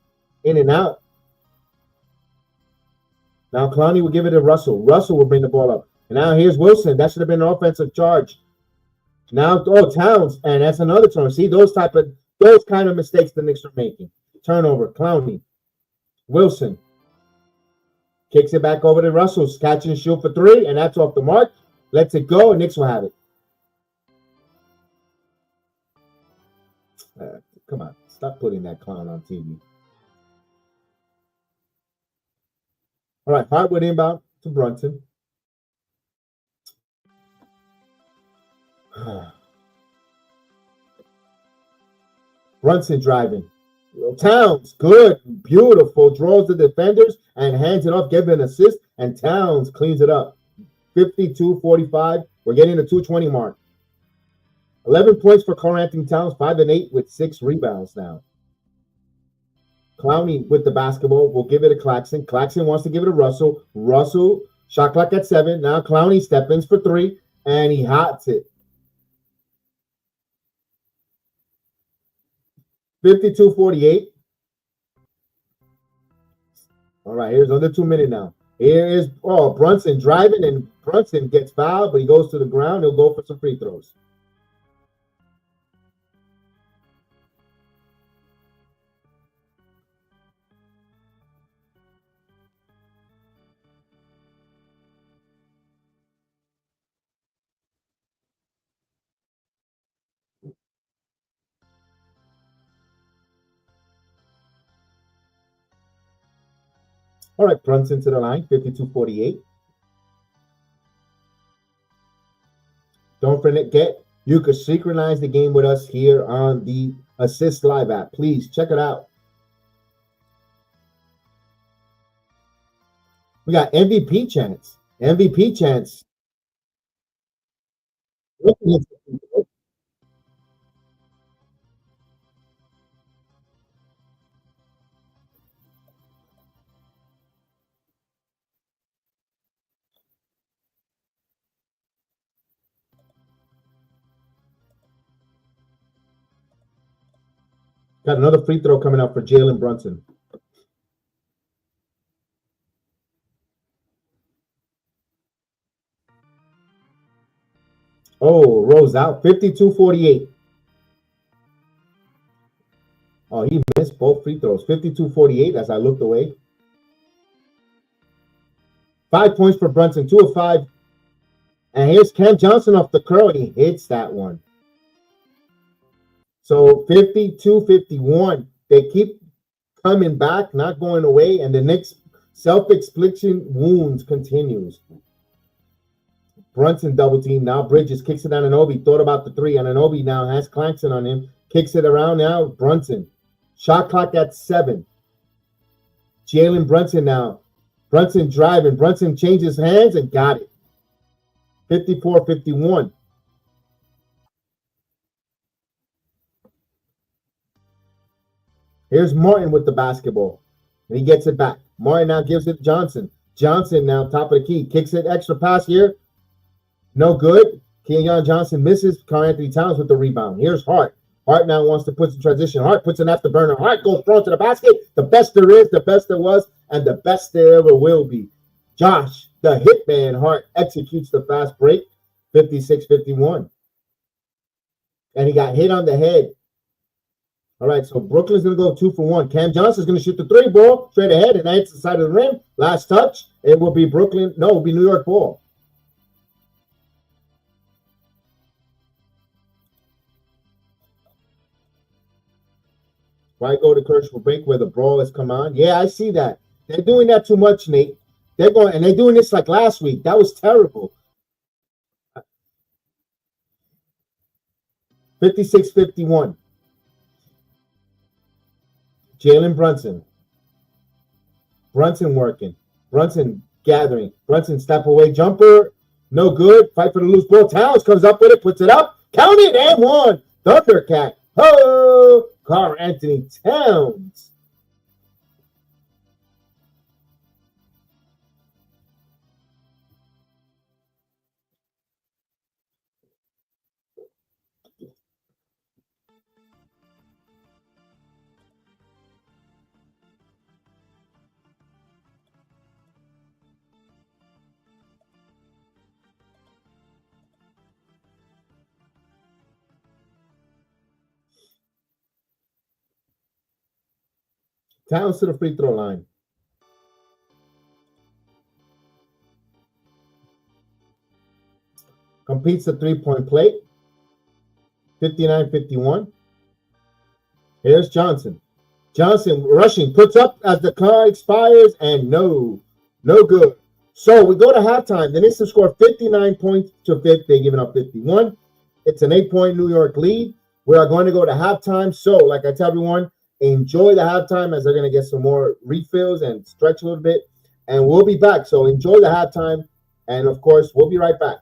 In and out. Now, Clowney will give it to Russell. Russell will bring the ball up. And now here's Wilson. That should have been an offensive charge. Now, oh, Towns, and that's another turn. See, those kind of mistakes the Knicks are making. Turnover, Clowney. Wilson kicks it back over to Russell. Catch and shoot for three, and that's off the mark. Lets it go, and Knicks will have it. Come on, stop putting that clown on TV. All right, Hartwood inbound to Brunson. Brunson driving. Towns, good, beautiful, draws the defenders and hands it off, giving an assist, and Towns cleans it up. 52-45. We're getting the 220 mark. 11 points for Karl-Anthony Towns, 5 and 8 with 6 rebounds now. Clowney with the basketball will give it to Claxton. Claxton wants to give it to Russell. Russell, shot clock at 7. Now Clowney step-ins for 3, and he hots it. 52-48. All right, here's under 2 minutes now. Here is Brunson driving, and Brunson gets fouled, but he goes to the ground. He'll go for some free throws. All right, Brunson to the line, 52-48. Don't forget, you can synchronize the game with us here on the Assist Live app. Please check it out. We got MVP chance. MVP chance. Got another free throw coming up for Jalen Brunson. Oh, Rose out. 52-48. Oh, he missed both free throws. 52-48 as I looked away. 5 points for Brunson. 2 of 5. And here's Cam Johnson off the curl. He hits that one. So 52-51. They keep coming back, not going away. And the Knicks self-infliction wounds continues. Brunson double team. Now Bridges kicks it on Anunoby. Thought about the 3. Anunoby now has Claxton on him. Kicks it around now. Brunson. Shot clock at 7. Jalen Brunson now. Brunson driving. Brunson changes hands and got it. 54-51. Here's Martin with the basketball. And he gets it back. Martin now gives it to Johnson. Johnson now top of the key. Kicks it. Extra pass here. No good. Keon Johnson misses. Karl-Anthony Towns with the rebound. Here's Hart. Hart now wants to put some transition. Hart puts an afterburner. Hart goes thrown to the basket. The best there is, the best there was, and the best there ever will be. Josh, the hitman Hart, executes the fast break. 56-51. And he got hit on the head. All right, so Brooklyn's going to go 2 for 1. Cam Johnson's going to shoot the 3 ball straight ahead, and that hits the side of the rim. Last touch. It will be Brooklyn. No, it will be New York ball. Why go to commercial break where the brawl has come on? Yeah, I see that. They're doing that too much, Nate. They're doing this like last week. That was terrible. 56-51. Jalen Brunson. Brunson working. Brunson gathering. Brunson step away jumper. No good. Fight for the loose ball. Towns comes up with it, puts it up. Count it and 1. Thundercat. Oh, Karl-Anthony Towns. Towns to the free throw line. Completes the three-point plate. 59-51. Here's Johnson. Johnson rushing, puts up as the clock expires, and no good. So we go to halftime. The Knicks have scored 59 points to 50. They're giving up 51. It's an 8-point New York lead. We are going to go to halftime. So, like I tell everyone, enjoy the halftime as they're going to get some more refills and stretch a little bit. And we'll be back. So enjoy the halftime. And, of course, we'll be right back.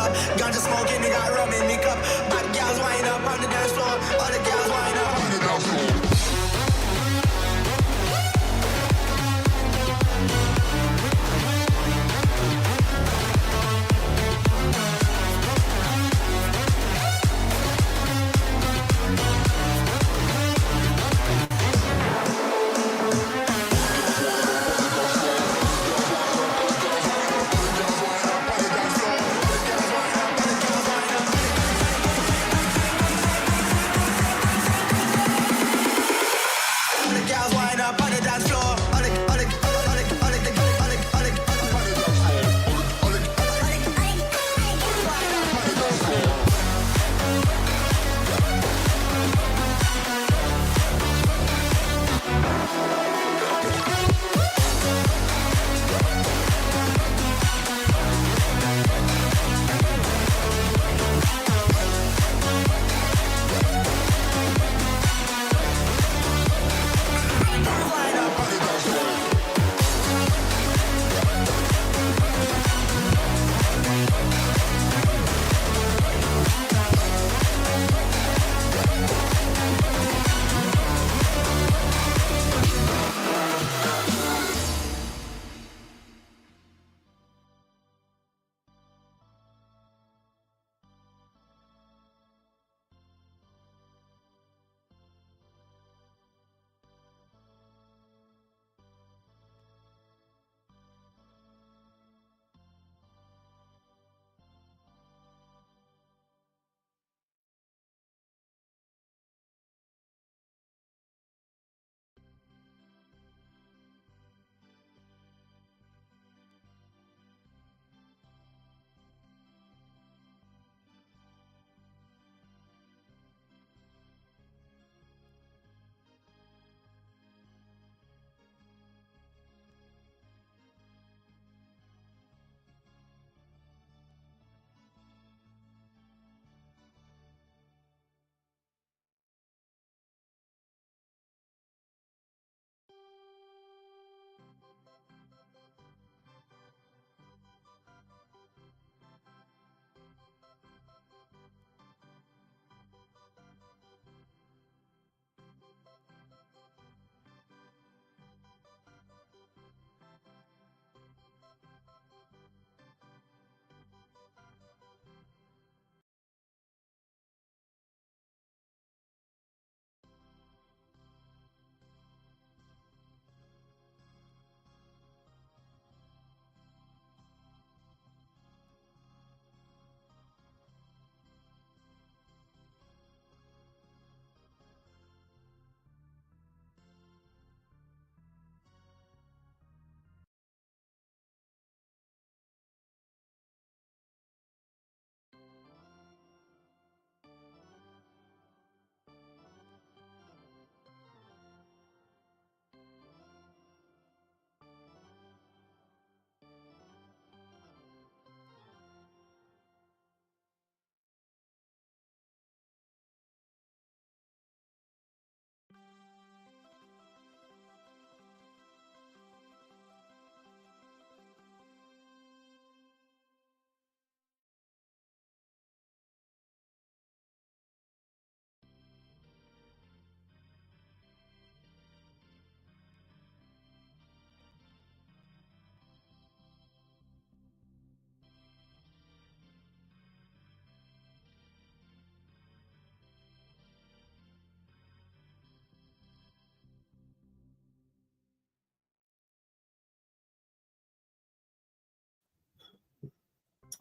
up. Ganja smoking, they got rum in me cup. Bad girls wind up on the dance floor. All the girls wind up on the dance floor.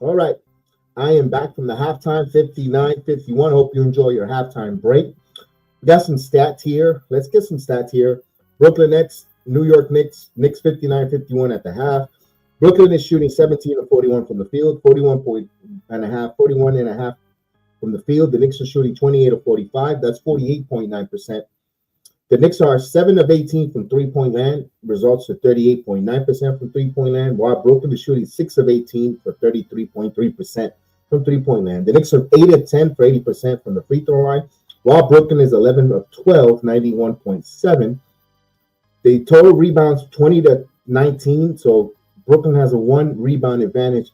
All right. I am back from the halftime, 59-51. Hope you enjoy your halftime break. We got some stats here. Let's get some stats here. Brooklyn Nets, New York Knicks, Knicks 59-51 at the half. Brooklyn is shooting 17 of 41 from the field, 41 and a half from the field. The Knicks are shooting 28 of 45. That's 48.9%. The Knicks are 7 of 18 from three-point land, results to 38.9% from three-point land, while Brooklyn is shooting 6 of 18 for 33.3% from three-point land. The Knicks are 8 of 10 for 80% from the free throw line, while Brooklyn is 11 of 12, 91.7. The total rebounds 20 to 19, so Brooklyn has a 1 rebound advantage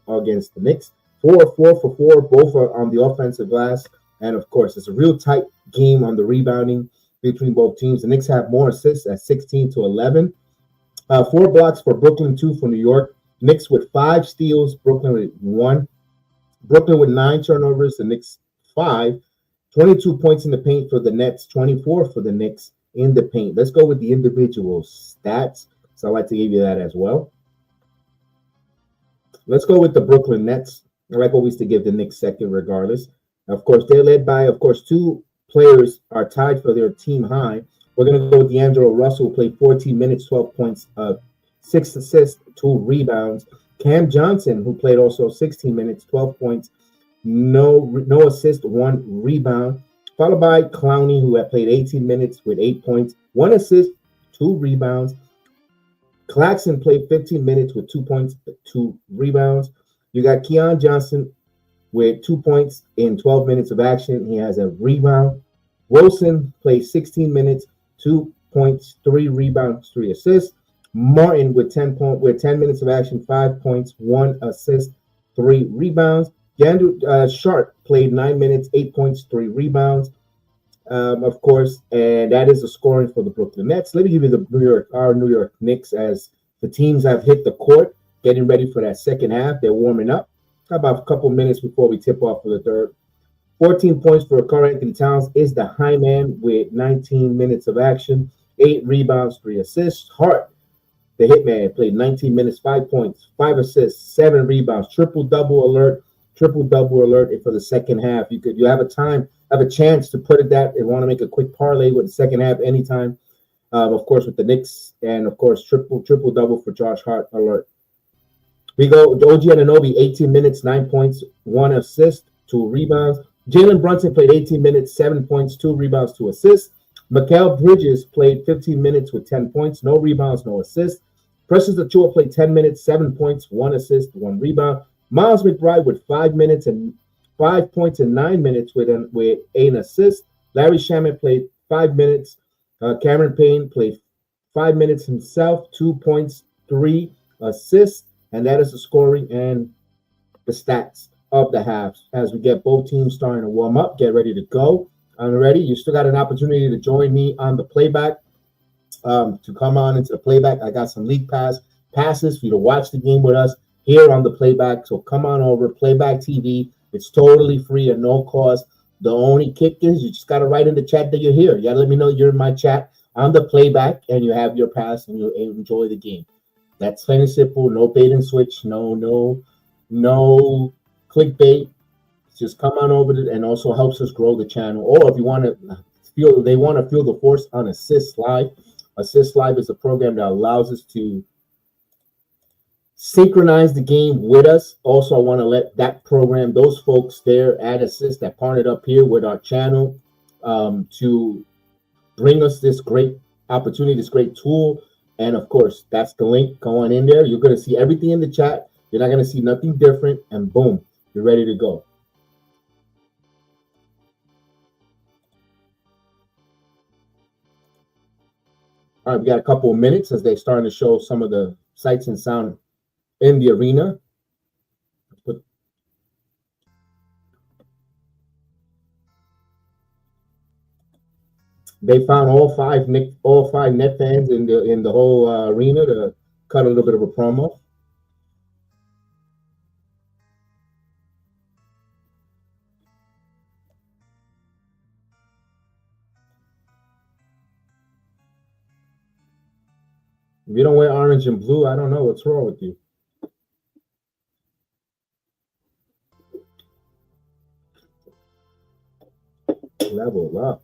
against the Knicks. 4 for 4, both are on the offensive glass. And of course, it's a real tight game on the rebounding between both teams. The Knicks have more assists at 16-11. 4 blocks for Brooklyn, 2 for New York. Knicks with 5 steals, Brooklyn with 1. Brooklyn with 9 turnovers, the Knicks 5. 22 points in the paint for the Nets, 24 for the Knicks in the paint. Let's go with the individual stats. So I like to give you that as well. Let's go with the Brooklyn Nets. I like always to give the Knicks second regardless. Of course, they're led by, 2 players are tied for their team high. We're going to go with D'Angelo Russell, who played 14 minutes, 12 points, 6 assists, 2 rebounds. Cam Johnson, who played also 16 minutes, 12 points, no assist, 1 rebound. Followed by Clowney, who had played 18 minutes with 8 points, 1 assist, 2 rebounds. Claxton played 15 minutes with 2 points, 2 rebounds. You got Keon Johnson with 2 points in 12 minutes of action. He has a rebound. Wilson played 16 minutes, 2 points, 3 rebounds, 3 assists. Martin with 10 minutes of action, 5 points, 1 assist, 3 rebounds. Andrew Sharp played 9 minutes, 8 points, 3 rebounds. Of course, and that is the scoring for the Brooklyn Nets. Let me give you our New York Knicks as the teams have hit the court, getting ready for that second half. They're warming up. About a couple minutes before we tip off for the third. 14 points for Karl-Anthony Towns is the high man with 19 minutes of action, 8 rebounds, 3 assists. Hart, the hitman, played 19 minutes, 5 points, 5 assists, 7 rebounds, triple-double alert for the second half. You have a chance to put it that and want to make a quick parlay with the second half anytime. Of course, with the Knicks, and of course, triple-double for Josh Hart alert. We go OG Anunoby, 18 minutes, 9 points, 1 assist, 2 rebounds. Jalen Brunson played 18 minutes, 7 points, 2 rebounds, 2 assists. Mikal Bridges played 15 minutes with 10 points, no rebounds, no assists. Precious Achiuwa played 10 minutes, 7 points, 1 assist, 1 rebound. Miles McBride with 5 minutes and 5 points and 9 minutes with an assist. Larry Shamet played 5 minutes. Cameron Payne played 5 minutes himself, 2 points, 3 assists. And that is the scoring and the stats of the halves as we get both teams starting to warm up, get ready to go. I'm ready. You still got an opportunity to join me on the playback, to come on into the playback. I got some league passes for you to watch the game with us here on the playback. So come on over, Playback TV. It's totally free at no cost. The only kick is you just got to write in the chat that you're here. You got to let me know you're in my chat on the playback and you have your pass and you enjoy the game. That's plain and simple. No bait and switch. No clickbait. Just come on over and also helps us grow the channel. Or if you want to feel the force on Assist Live. Assist Live is a program that allows us to synchronize the game with us. Also, I want to let that program, those folks there at Assist that partnered up here with our channel, to bring us this great opportunity, this great tool. And of course, that's the link. Go on in there. You're going to see everything in the chat. You're not going to see nothing different. And boom, you're ready to go. All right, we got a couple of minutes as they're starting to show some of the sights and sound in the arena. They found all five net fans in the whole arena to cut a little bit of a promo. If you don't wear orange and blue, I don't know what's wrong with you. Level up.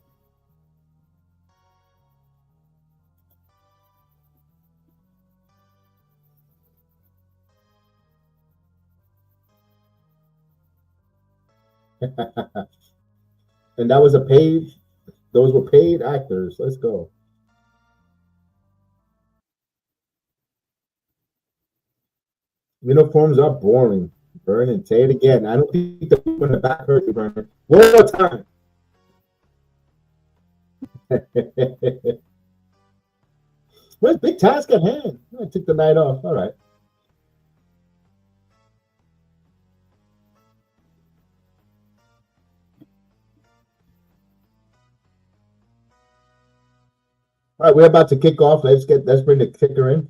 And that was those were paid actors. Let's go. Uniforms are boring. Vernon, say it again. I don't think the people in the back heard you, Vernon. One more time. Where's big task at hand? I took the night off. All right. All right, we're about to kick off. Let's bring the kicker in.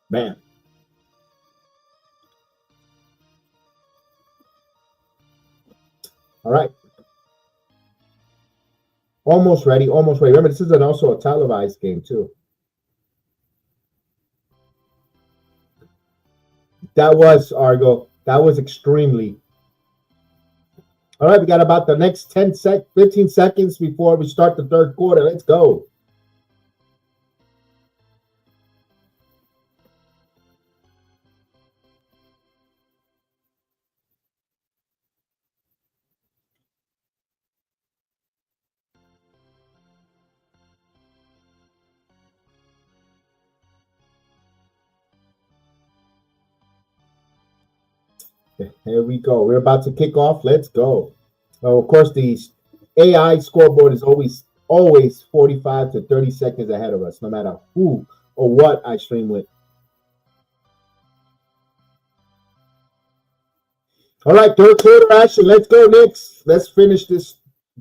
Man. All right. Almost ready. Remember, this is also a televised game, too. That was, Argo. That was extremely. All right, we got about the next 15 seconds before we start the third quarter. Let's go. Here we go. We're about to kick off. Let's go. Of course, the AI scoreboard is always 45 to 30 seconds ahead of us, no matter who or what I stream with. All right, third quarter action. Let's go, Knicks. Let's finish this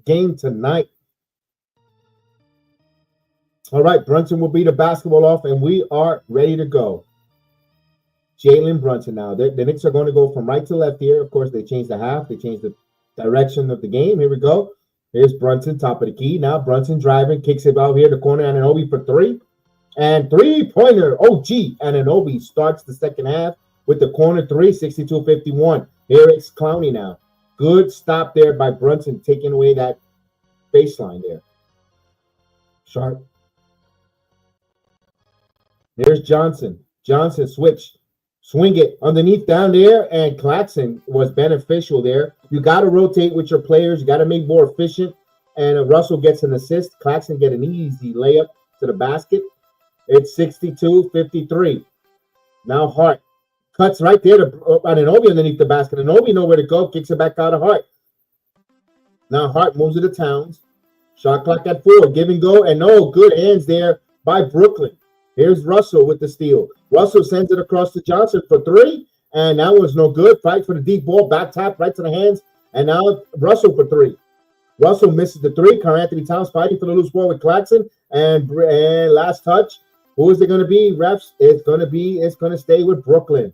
game tonight. All right, Brunson will beat the basketball off, and we are ready to go. Jalen Brunson now. The Knicks are going to go from right to left here. Of course, they changed the half. They changed the direction of the game. Here we go. Here's Brunson, top of the key. Now Brunson driving, kicks it out here, the corner, Anunoby for three. And three-pointer, Anunoby starts the second half with the corner three, 62-51. Here it's Clowney now. Good stop there by Brunson, taking away that baseline there. Sharp. There's Johnson. Johnson switch. Swing it underneath down there, and Claxton was beneficial there. You got to rotate with your players. You got to make more efficient. And Russell gets an assist. Claxton get an easy layup to the basket. It's 62-53. Now Hart cuts right there to Anunoby underneath the basket. Anunoby nowhere to go. Kicks it back out of Hart. Now Hart moves it to Towns. Shot clock at 4. Give and go. And no good hands there by Brooklyn. Here's Russell with the steal. Russell sends it across to Johnson for three, and that was no good. Fight for the deep ball, back tap right to the hands, and now Russell for three. Russell misses the three. Karl-Anthony Towns fighting for the loose ball with Claxton, and last touch. Who is it going to be, refs? It's going to stay with Brooklyn.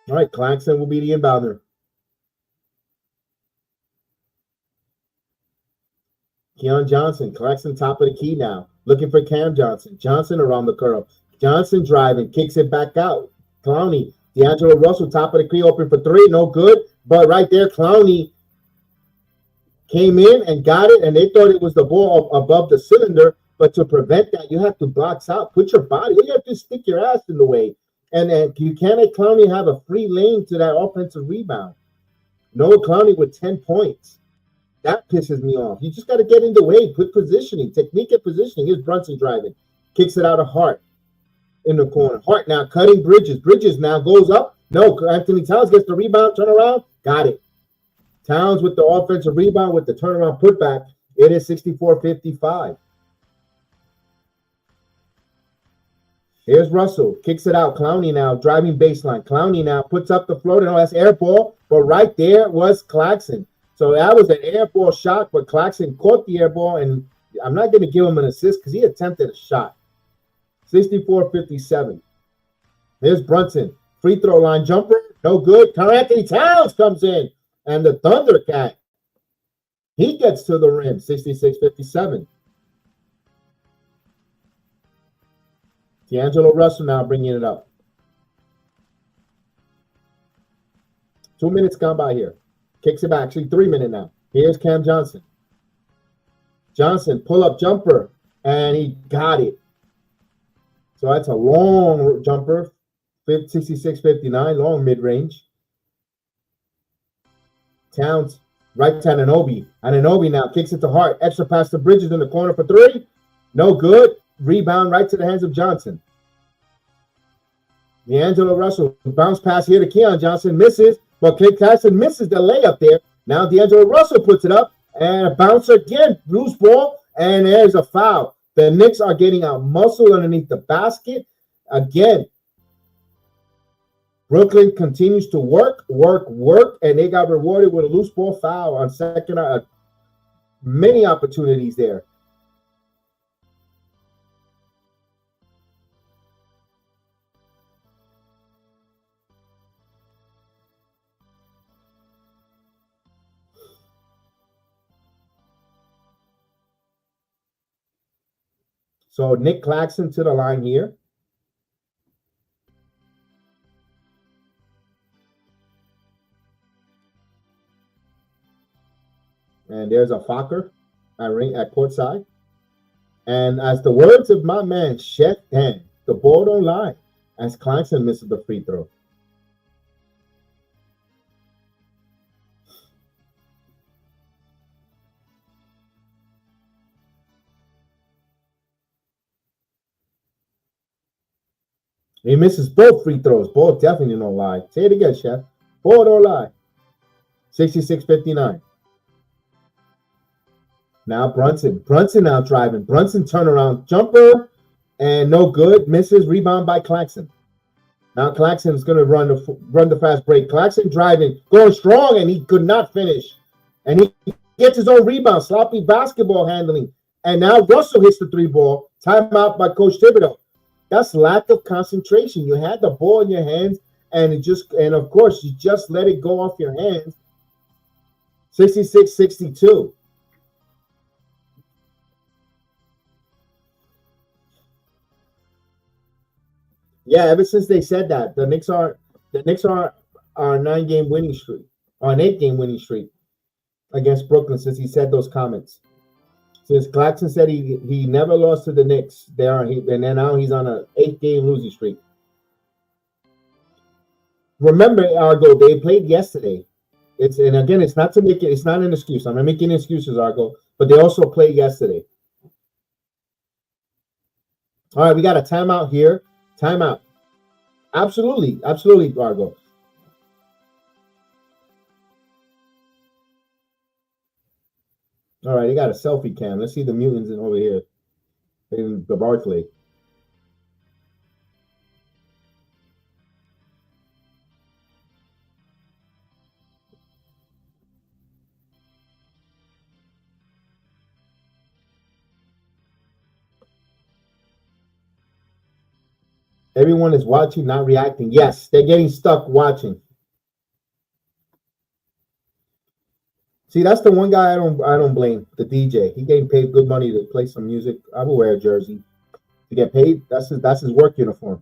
All right, Claxton will be the inbounder. Keon Johnson, Claxton top of the key now. Looking for Cam Johnson. Johnson around the curl. Johnson driving, kicks it back out. Clowney, D'Angelo Russell top of the key, open for three, no good. But right there, Clowney came in and got it, and they thought it was the ball above the cylinder. But to prevent that, you have to box out. Put your body. You have to stick your ass in the way. And you can't let Clowney have a free lane to that offensive rebound. Noah Clowney with 10 points. That pisses me off. You just got to get in the way, put positioning, technique and positioning. Here's Brunson driving. Kicks it out of Hart in the corner. Hart now cutting Bridges. Bridges now goes up. No, Anthony Towns gets the rebound, turn around. Got it. Towns with the offensive rebound with the turnaround putback. It is 64-55. Here's Russell, kicks it out. Clowney now driving baseline. Clowney now puts up the floater. No, that's air ball, but right there was Claxton. So that was an air ball shot, but Claxton caught the air ball, and I'm not going to give him an assist because he attempted a shot. 64-57. Here's Brunson, free throw line jumper, no good. Karl-Anthony Towns comes in, and the Thundercat, he gets to the rim. 66-57. D'Angelo Russell now bringing it up. 2 minutes gone by here. Kicks it back. Actually, 3 minutes now. Here's Cam Johnson. Johnson, pull-up jumper, and he got it. So that's a long jumper. 66-59, long mid-range. Towns, right to Anunoby. Anunoby now kicks it to Hart. Extra pass to Bridges in the corner for three. No good. Rebound right to the hands of Johnson. D'Angelo Russell, bounce pass here to Keon Johnson, misses, but Claxton misses the layup there. Now D'Angelo Russell puts it up, and a bouncer again, loose ball, And there's a foul. The Knicks are getting out muscle underneath the basket. Again, Brooklyn continues to work, and they got rewarded with a loose ball foul on second. Many opportunities there. So Nick Claxton to the line here. And there's a Fokker at courtside. And as the words of my man, Chef Dan, the ball don't lie, as Claxton misses the free throw. He misses both free throws. Ball definitely don't lie. Say it again, Chef. Ball don't lie. 66-59. Now Brunson now driving. Brunson turnaround jumper and no good. Misses. Rebound by Claxton. Now Claxton is going to run the fast break. Claxton driving, going strong, and he could not finish. And he gets his own rebound. Sloppy basketball handling. And now Russell hits the three ball. Timeout by Coach Thibodeau. That's lack of concentration. You had the ball in your hands, and of course you just let it go off your hands. 66-62. Yeah, ever since they said that, the Knicks are on an 8-game winning streak against Brooklyn since he said those comments. Since Claxton said he never lost to the Knicks, and then now he's on an 8-game losing streak. Remember, Argo, they played yesterday. It's not an excuse. I'm not making excuses, Argo, but they also played yesterday. All right, we got a timeout here. Timeout. Absolutely, Argo. All right, they got a selfie cam. Let's see the mutants over here in the Barclay. Everyone is watching, not reacting. Yes, they're getting stuck watching. See, that's the one guy I don't blame. The DJ. He getting paid good money to play some music. I will wear a jersey to get paid. That's his work uniform.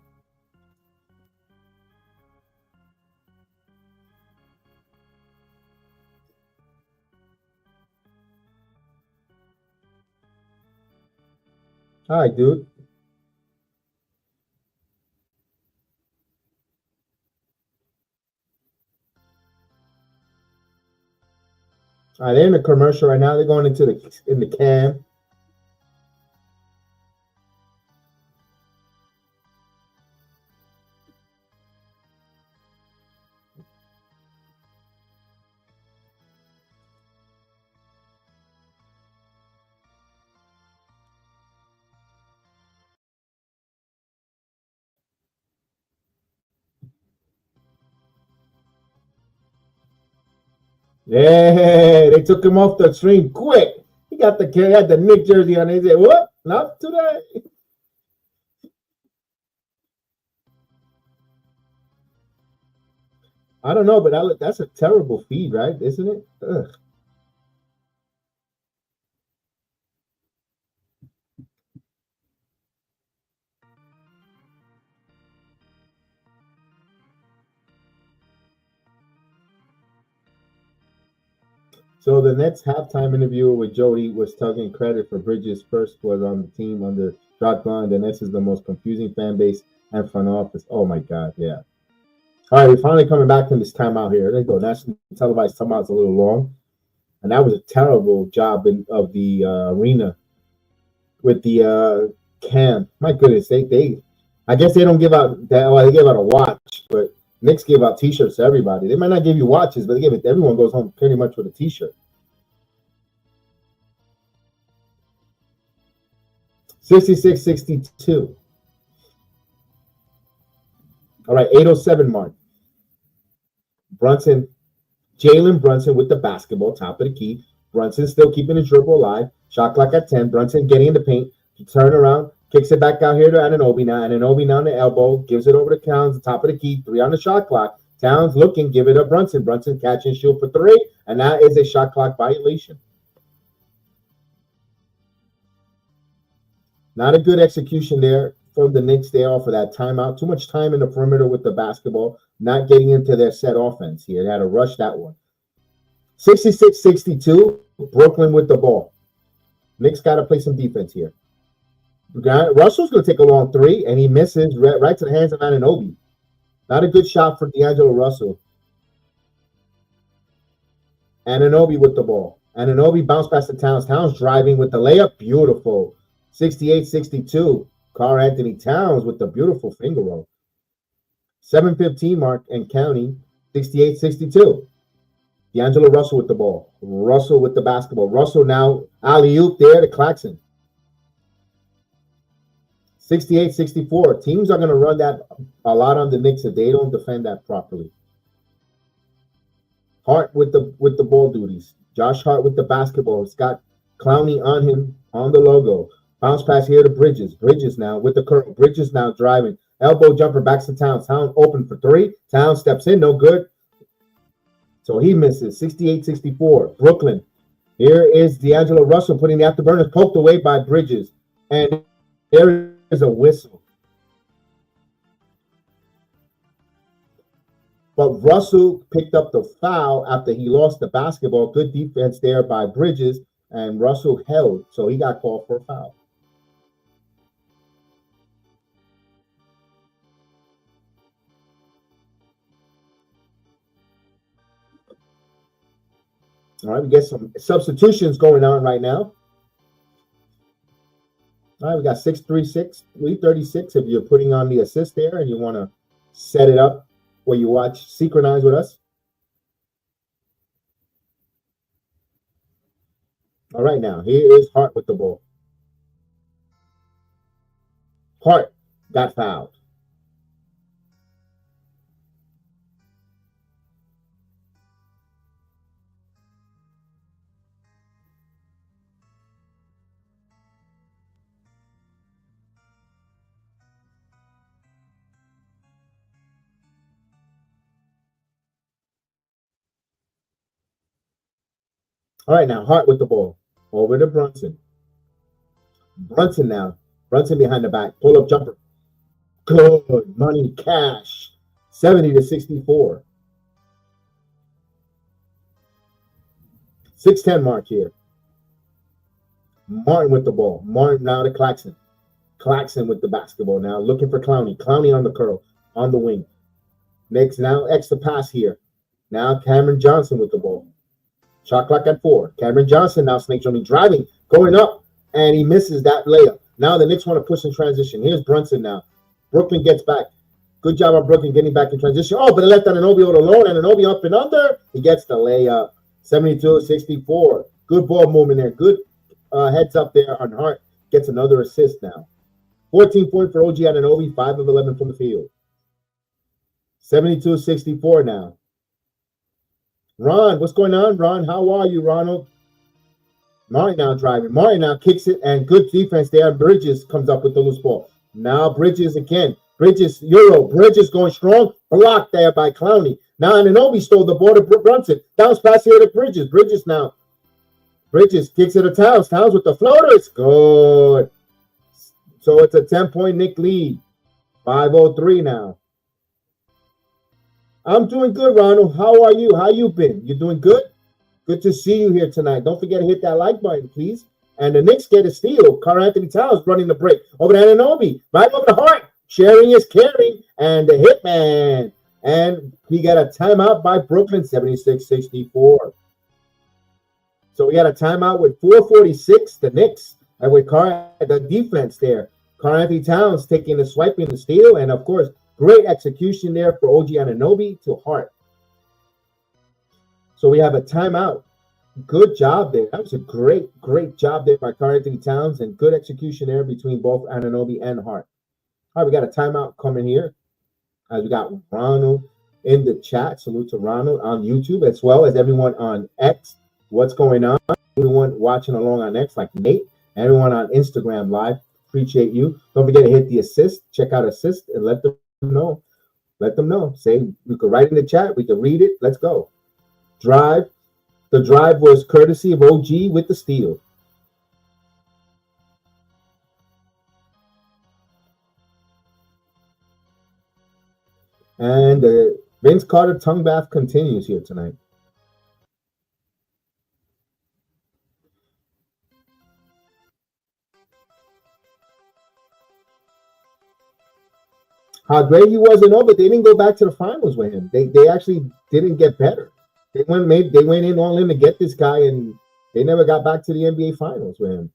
Hi, dude. All right, they're in the commercial right now. They're going into the cam. Yeah, they took him off the stream quick. He had the Nick jersey on. He said, "What? Not today." I don't know, but that's a terrible feed, right? Isn't it? Ugh. So the next halftime interview with Jody was taking credit for Bridges' first was on the team under Jacques Vaughn. The Nets is the most confusing fan base and front office. Oh my God, yeah. All right, we're finally coming back from this timeout here. There you go. National televised timeout's a little long, and that was a terrible job of the arena with the cam. My goodness, they I guess they don't give out that. Well, they give out a watch, but Knicks give out T-shirts to everybody. They might not give you watches, but they give it. Everyone goes home pretty much with a T-shirt. 66-62. All right, 8:07 mark. Brunson, Jalen Brunson with the basketball, top of the key. Brunson still keeping his dribble alive. Shot clock at 10. Brunson getting in the paint. Turn around, kicks it back out here to Anunoby now. Anunoby now on the elbow, gives it over to Towns, top of the key. 3 on the shot clock. Towns looking, give it up Brunson. Brunson catch and shoot for 3, and that is a shot clock violation. Not a good execution there from the Knicks there off of that timeout. Too much time in the perimeter with the basketball, not getting into their set offense here. They had to rush that one. 66-62, Brooklyn with the ball. Knicks got to play some defense here. Russell's going to take a long 3, and he misses right to the hands of Anunoby. Not a good shot for D'Angelo Russell. Anunoby with the ball. Anunoby bounced past the Towns. Towns driving with the layup. Beautiful. 68-62. Karl Anthony Towns with the beautiful finger roll. 7:15 mark and counting. 68-62. D'Angelo Russell with the ball. Russell with the basketball. Russell now alley-oop there to Claxton. 68-64. Teams are going to run that a lot on the Knicks if they don't defend that properly. Hart with the ball duties. Josh Hart with the basketball. It's got Clowney on him on the logo. Bounce pass here to Bridges. Bridges now with the curl. Bridges now driving. Elbow jumper backs to Towns. Towns open for 3. Towns steps in. No good. So he misses. 68-64. Brooklyn. Here is D'Angelo Russell putting the afterburners poked away by Bridges. And there is a whistle. But Russell picked up the foul after he lost the basketball. Good defense there by Bridges. And Russell held. So he got called for a foul. All right, we get some substitutions going on right now. All right, we got 336 if you're putting on the assist there and you want to set it up where you watch Synchronize with us. All right, now, here is Hart with the ball. Hart got fouled. All right, now, Hart with the ball. Over to Brunson. Brunson now. Brunson behind the back. Pull-up jumper. Good. Money, cash. 70-64. 6:10 mark here. Martin with the ball. Martin now to Claxton. Claxton with the basketball now. Looking for Clowney. Clowney on the curl. On the wing. Next, now extra pass here. Now Cameron Johnson with the ball. Shot clock at 4. Cameron Johnson now snakes on me driving, going up, and he misses that layup. Now the Knicks want to push in transition. Here's Brunson now. Brooklyn gets back. Good job on Brooklyn getting back in transition. Oh, but they left Anunoby all alone. Anunoby up and under. He gets the layup. 72-64. Good ball movement there. Good heads up there on Hart. Gets another assist now. 14 points for OG Anunoby. 5 of 11 from the field. 72-64 now. Ron, what's going on, Ron? How are you, Ronald? Martin now driving. Martin now kicks it, and good defense there. Bridges comes up with the loose ball. Now Bridges again. Bridges, Euro. Bridges going strong. Blocked there by Clowney. Now Anunoby stole the ball to Brunson. Bounce pass here to Bridges. Bridges now. Bridges kicks it to Towns. Towns with the floater. It's good. So it's a 10-point Knick lead. 5:03 now. I'm doing good, Ronald. How are you? How you been? You doing good? Good to see you here tonight. Don't forget to hit that like button, please. And the Knicks get a steal. Karl Anthony Towns running the break. Over to Anunoby. Right over to Hart. Sharing is caring. And the hitman. And we got a timeout by Brooklyn, 76-64. So we got a timeout with 4:46, the Knicks. And with the defense there. Karl Anthony Towns taking the swiping, the steal. And, of course, great execution there for OG Anunoby to Hart. So we have a timeout Good job there. That was a great job there by Karl Anthony Towns and good execution there between both Anunoby and Hart. All right, we got a timeout coming here. We got Ronald in the chat. Salute to Ronald on YouTube as well as everyone on X. What's going on? Everyone watching along on X, like Nate. Everyone on Instagram Live. Appreciate you. Don't forget to hit the assist. Check out assist and let them know. Let them know. Say we could write in the chat. We could read it. Let's go. Drive. The drive was courtesy of OG with the steal. And the Vince Carter tongue bath continues here tonight. How great he was and all, but they didn't go back to the finals with him. They actually didn't get better. They went in all in to get this guy, and they never got back to the NBA finals with him.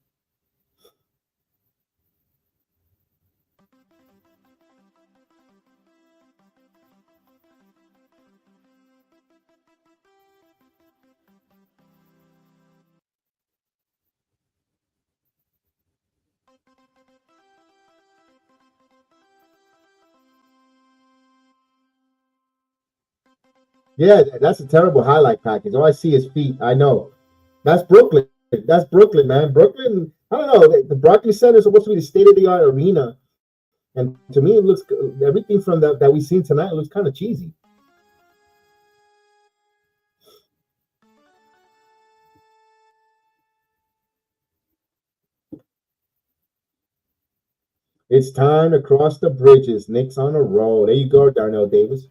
Yeah, that's a terrible highlight package. All I see is feet. I know. That's Brooklyn. That's Brooklyn, man. Brooklyn, I don't know. The Barclays Center is supposed to be the state of the art arena. And to me, it looks everything from that we've seen tonight looks kind of cheesy. It's time to cross the bridges. Knicks on a roll. There you go, Darnell Davis.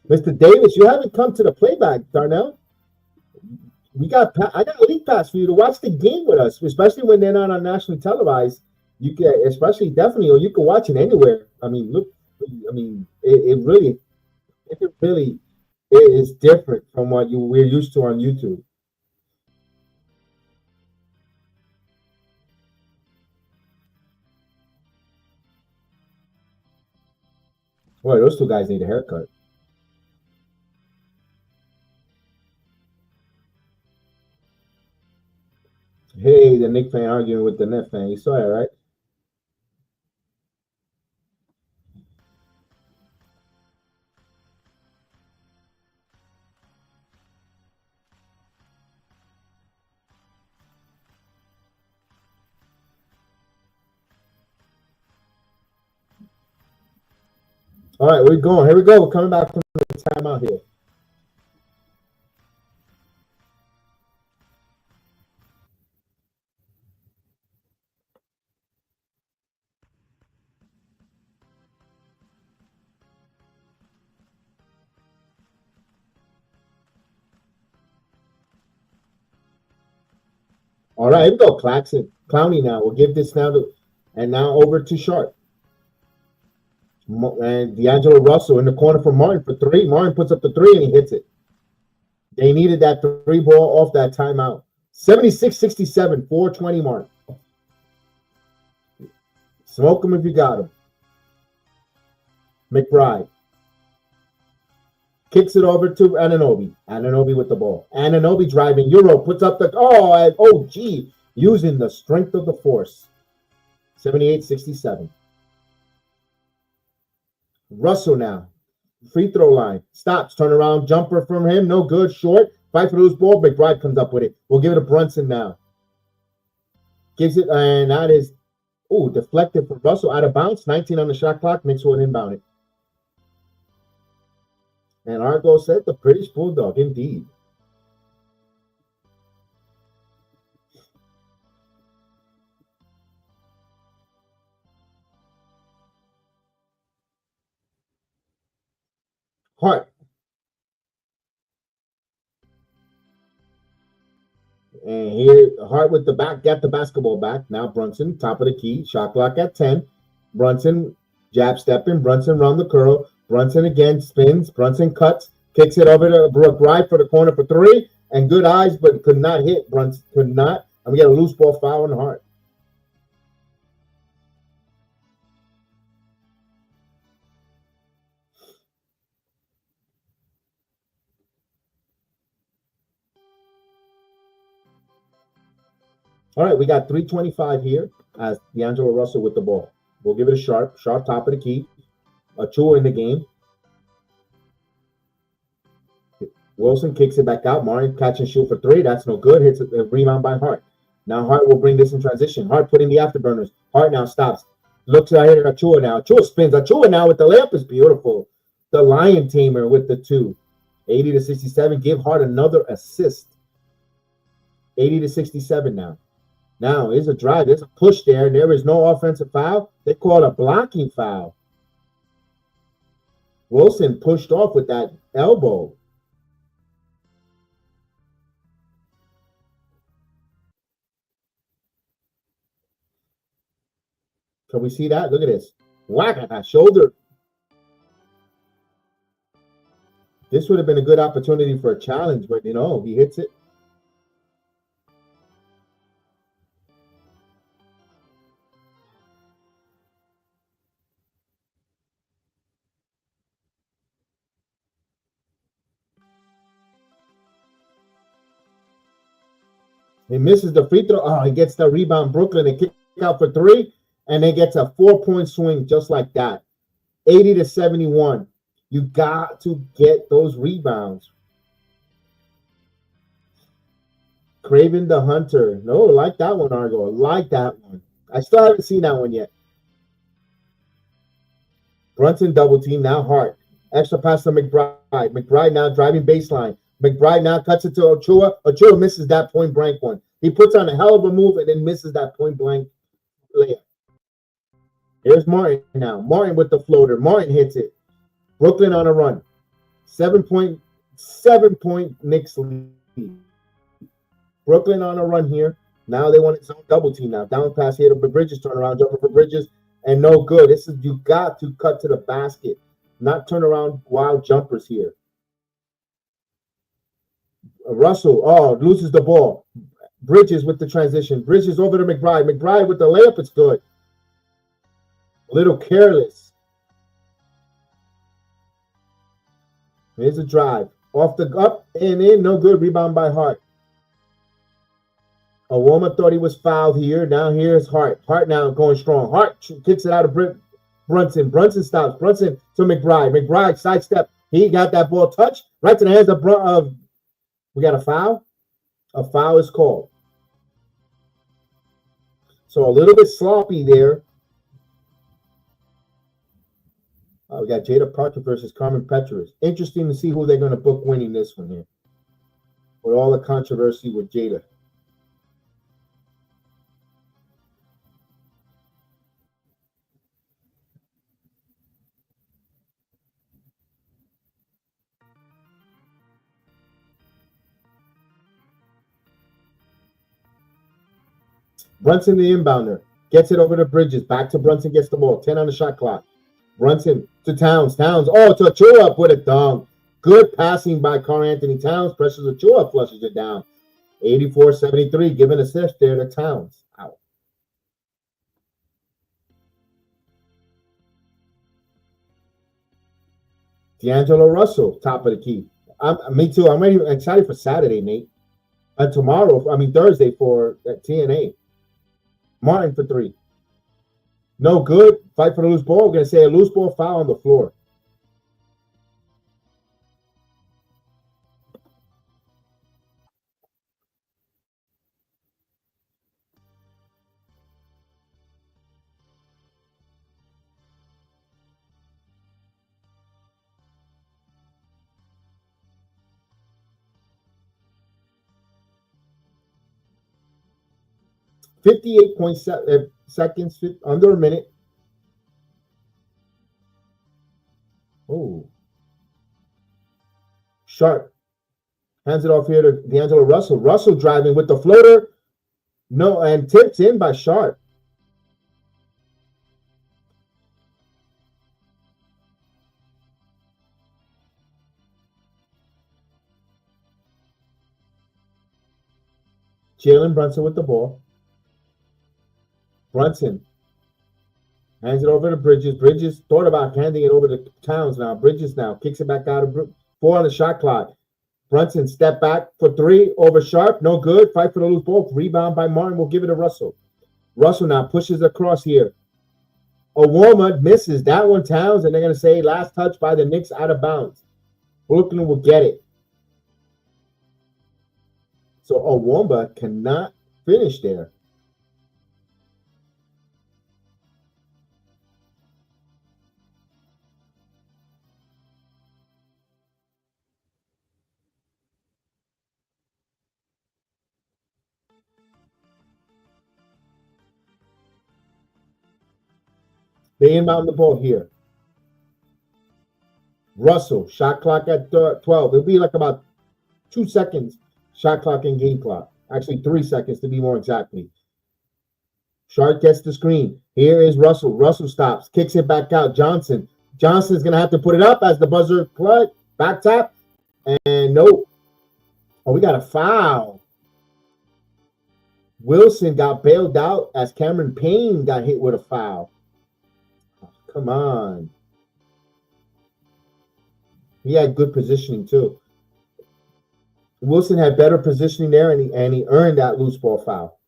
Mr. Davis, you haven't come to the playback, Darnell. I got a league pass for you to watch the game with us, especially when they're not on nationally televised. You can, especially definitely, or you can watch it anywhere. I mean, look, I mean, it really is different from what we're used to on YouTube. Boy, those two guys need a haircut. Hey, the Knicks fan arguing with the Net fan. You saw that, right? All right, we're going. Here we go. We're coming back from the timeout here. All right, here we go. Claxton, Clowney now. We'll give this now to, and now over to Sharp. And D'Angelo Russell in the corner for Martin for three. Martin puts up the three and he hits it. They needed that three ball off that timeout. 76-67, 420 Martin. Smoke him if you got him. McBride. Kicks it over to Anunoby. Anunoby with the ball. Anunoby driving. Euro puts up the OG using the strength of the force. 78-67. Russell now. Free throw line. Stops. Turn around. Jumper from him. No good. Short. Fight for loose ball. McBride comes up with it. We'll give it to Brunson now. Gives it, and that is, deflected for Russell. Out of bounds. 19 on the shot clock. Knicks will inbound it. And Argo said the British Bulldog, indeed. Hart. And here, Hart with the back, got the basketball back. Now Brunson, top of the key, shot clock at 10. Brunson, jab stepping. Brunson round the curl. Brunson again spins. Brunson cuts, kicks it over to McBride for the corner for three. And good eyes, but could not hit. Brunson could not. And we got a loose ball foul on Hart. All right, we got 325 here as D'Angelo Russell with the ball. We'll give it a sharp top of the key. Achua in the game. Wilson kicks it back out. Martin catch and shoot for three. That's no good. Hits a rebound by Hart. Now Hart will bring this in transition. Hart put in the afterburners. Hart now stops. Looks ahead at Achua now. Achua spins. Achua now with the layup is beautiful. The Lion Tamer with the 2. 80 to 67. Give Hart another assist. 80 to 67 now. Now, here's a drive. There's a push there. There is no offensive foul. They call it a blocking foul. Wilson pushed off with that elbow. Can we see that? Look at this. Whack at that shoulder. This would have been a good opportunity for a challenge, but, you know, he hits it. He misses the free throw. Oh, he gets the rebound. Brooklyn, they kick out for 3, and they gets a 4-point swing just like that. 80 to 71. You got to get those rebounds. Craven the Hunter. No, like that one, Argo. Like that one. I still haven't seen that one yet. Brunson double team. Now Hart. Extra pass to McBride. McBride now driving baseline. McBride now cuts it to Achua. Achua misses that point blank one. He puts on a hell of a move and then misses that point blank layup. Here's Martin now. Martin with the floater. Martin hits it. Brooklyn on a run. 7-point Knicks lead. Brooklyn on a run here. Now they want its own double team now. Down pass here to Bridges. Turn around. Jumper for Bridges. And no good. This is, you got to cut to the basket. Not turn around wild jumpers here. Russell, loses the ball. Bridges with the transition. Bridges over to McBride. McBride with the layup. It's good. A little careless. Here's a drive. Off the up and in. No good. Rebound by Hart. Awoma thought he was fouled here. Now here's Hart. Hart now going strong. Hart kicks it out of Brunson. Brunson stops. Brunson to McBride. McBride sidestep. He got that ball touched right to the hands of we got a foul. A foul is called. So a little bit sloppy there. We got Jada Parker versus Carmen Petras. Interesting to see who they're going to book winning this one here. With all the controversy with Jada. Brunson, the inbounder, gets it over to Bridges. Back to Brunson, gets the ball. 10 on the shot clock. Brunson to Towns. Towns, to Achua, put it down. Good passing by Karl Anthony Towns. Pressures Achua, flushes it down. 84-73, giving an assist there to Towns. Out. D'Angelo Russell, top of the key. Me too. I'm ready, excited for Saturday, Nate. And Thursday for TNA. Martin for 3. No good. Fight for the loose ball. We're going to say a loose ball foul on the floor. .7 seconds, under a minute. Oh. Sharp. Hands it off here to D'Angelo Russell. Russell driving with the floater. No, and tips in by Sharp. Jalen Brunson with the ball. Brunson hands it over to Bridges. Bridges thought about handing it over to Towns now. Bridges now kicks it back out of 4 on the shot clock. Brunson step back for three over Sharp. No good. Fight for the loose ball. Rebound by Martin. We'll give it to Russell. Russell now pushes across here. Awoma misses that one, Towns, and they're going to say last touch by the Knicks out of bounds. Brooklyn will get it. So Awoma cannot finish there. They inbound the ball here. Russell, shot clock at 12. It'll be like about 2 seconds. Shot clock and game clock. Actually, 3 seconds to be more exactly. Sharp gets the screen. Here is Russell. Russell stops, kicks it back out. Johnson. Johnson's going to have to put it up as the buzzer clutch. Back tap. And nope. Oh, we got a foul. Wilson got bailed out as Cameron Payne got hit with a foul. Come on. He had good positioning too. Wilson had better positioning there, and he earned that loose ball foul.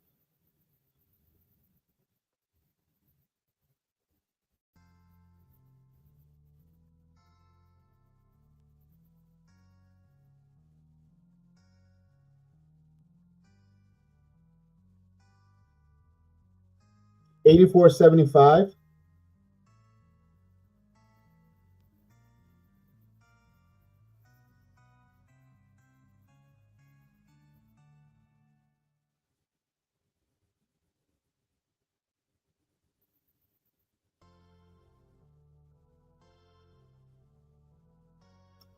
$84.75.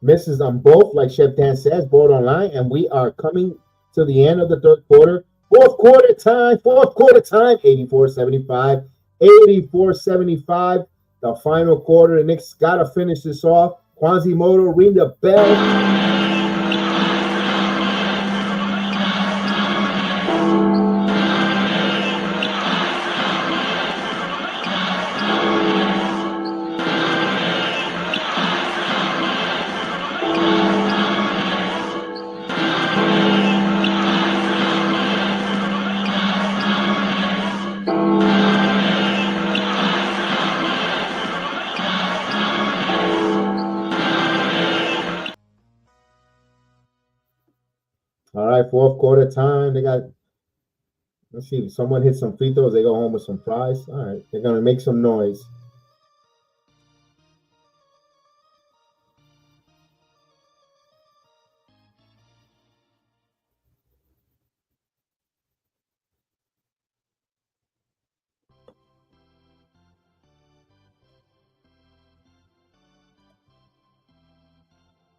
Misses on both, like Chef Dan says, board online, and we are coming to the end of the third quarter. Fourth quarter time, 84-75, 84-75. The final quarter, the Knicks got to finish this off. Quasimodo ring the bell. All right, fourth quarter time. They got, let's see, if someone hits some free throws, they go home with some prize. All right, they're going to make some noise.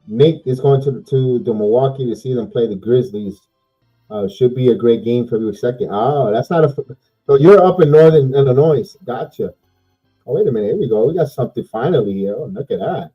Nick is going to the Milwaukee to see them play the Grizzlies. Should be a great game for you second. Oh, that's not a. So you're up in Northern Illinois. Gotcha. Oh, wait a minute. Here we go. We got something finally here. Oh, look at that.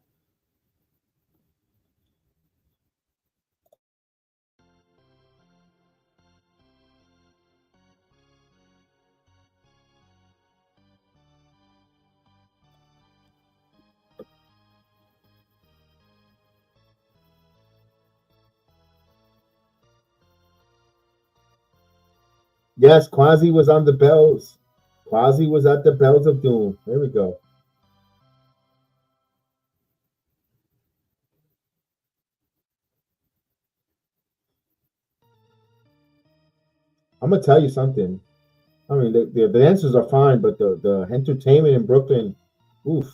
Yes, Quasi was on the bells. Quasi was at the bells of doom. There we go. I'm gonna tell you something. I mean, the dancers are fine, but the entertainment in Brooklyn, oof,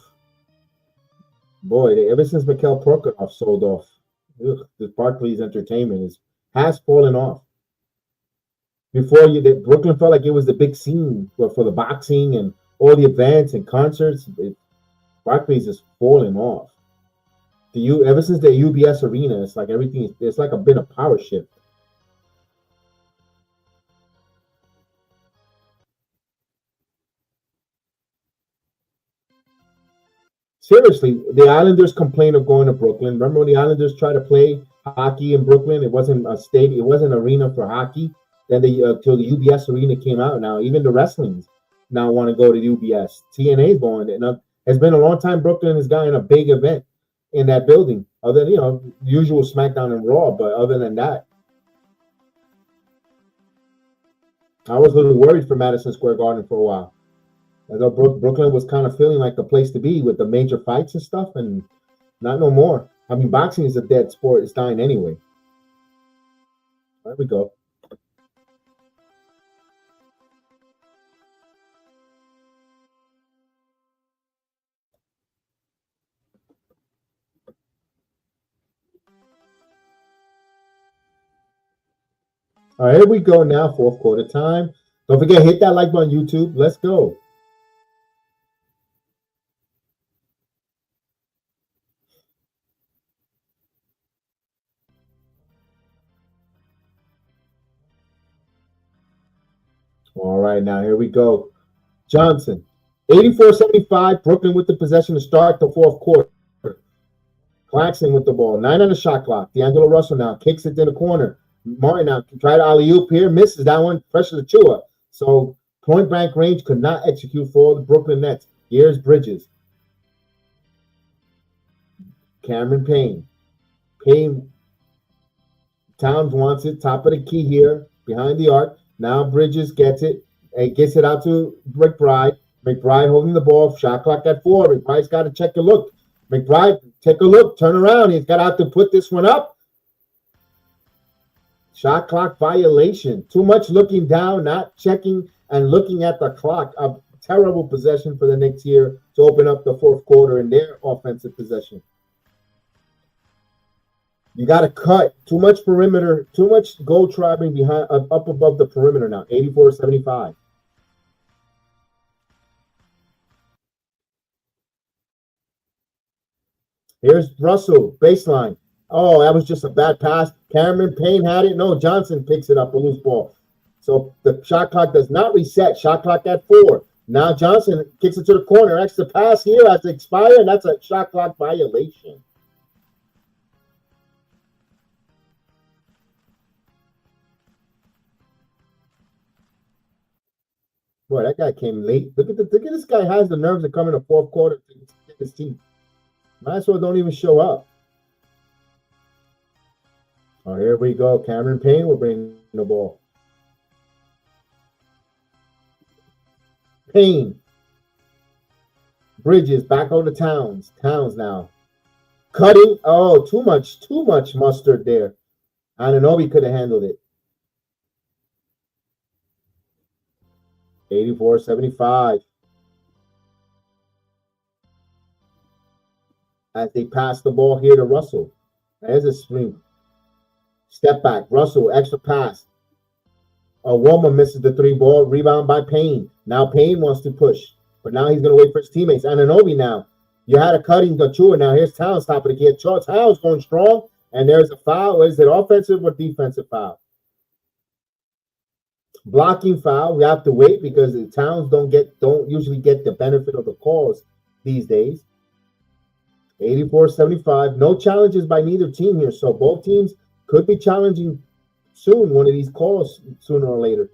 boy, ever since Mikhail Prokhorov sold off, the Barclays Entertainment has fallen off. Before Brooklyn felt like it was the big scene for the boxing and all the events and concerts. Barclays is falling off. Ever since the UBS Arena, it's like everything. It's like a bit of power shift. Seriously, the Islanders complain of going to Brooklyn. Remember when the Islanders tried to play hockey in Brooklyn? It wasn't a stadium. It wasn't an arena for hockey. Then till the UBS Arena came out. Now even the wrestlings now want to go to UBS. TNA's going. And it's been a long time Brooklyn has gotten a big event in that building. Other than, usual SmackDown and Raw, but other than that, I was a little worried for Madison Square Garden for a while. I thought Brooklyn was kind of feeling like the place to be with the major fights and stuff, and not no more. I mean, boxing is a dead sport. It's dying anyway. There we go. All right, here we go now, fourth quarter time. Don't forget, hit that like button on YouTube. Let's go. All right, now here we go. Johnson, 84-75. Brooklyn with the possession to start the fourth quarter. Claxton with the ball. 9 on the shot clock. D'Angelo Russell now kicks it to the corner. Martin now try to alley-oop here. Misses that one. Pressure to Chua. So point blank range could not execute for the Brooklyn Nets. Here's Bridges. Cameron Payne. Towns wants it. Top of the key here. Behind the arc. Now Bridges gets it. And gets it out to McBride. McBride holding the ball. Shot clock at 4. McBride's got to check a look. McBride, take a look. Turn around. He's got to have to put this one up. Shot clock violation. Too much looking down, not checking and looking at the clock. A terrible possession for the Knicks here to open up the fourth quarter in their offensive possession. You got to cut. Too much perimeter. Too much goal trapping behind, up above the perimeter now. 84-75. Here's Russell, baseline. Oh, that was just a bad pass. Cameron Payne had it. No, Johnson picks it up, a loose ball. So the shot clock does not reset. Shot clock at 4. Now Johnson kicks it to the corner. Extra pass here has to expire, and that's a shot clock violation. Boy, that guy came late. Look at this guy has the nerves to come in the fourth quarter to get his team. Might as well don't even show up. Oh, here we go. Cameron Payne will bring the ball. Payne. Bridges back over to Towns. Towns now. Cutting. Oh, too much mustard there. Anunoby could have handled it. 84-75. As they pass the ball here to Russell. There's a swing. Step back. Russell, extra pass. Awoma misses the 3 ball. Rebound by Payne. Now Payne wants to push. But now he's going to wait for his teammates. Anunoby now. You had a cutting Gachua. Now here's Towns top of the key. Towns going strong. And there's a foul. Is it offensive or defensive foul? Blocking foul. We have to wait because the Towns don't usually get the benefit of the calls these days. 84-75. No challenges by neither team here. So both teams could be challenging soon, one of these calls sooner or later.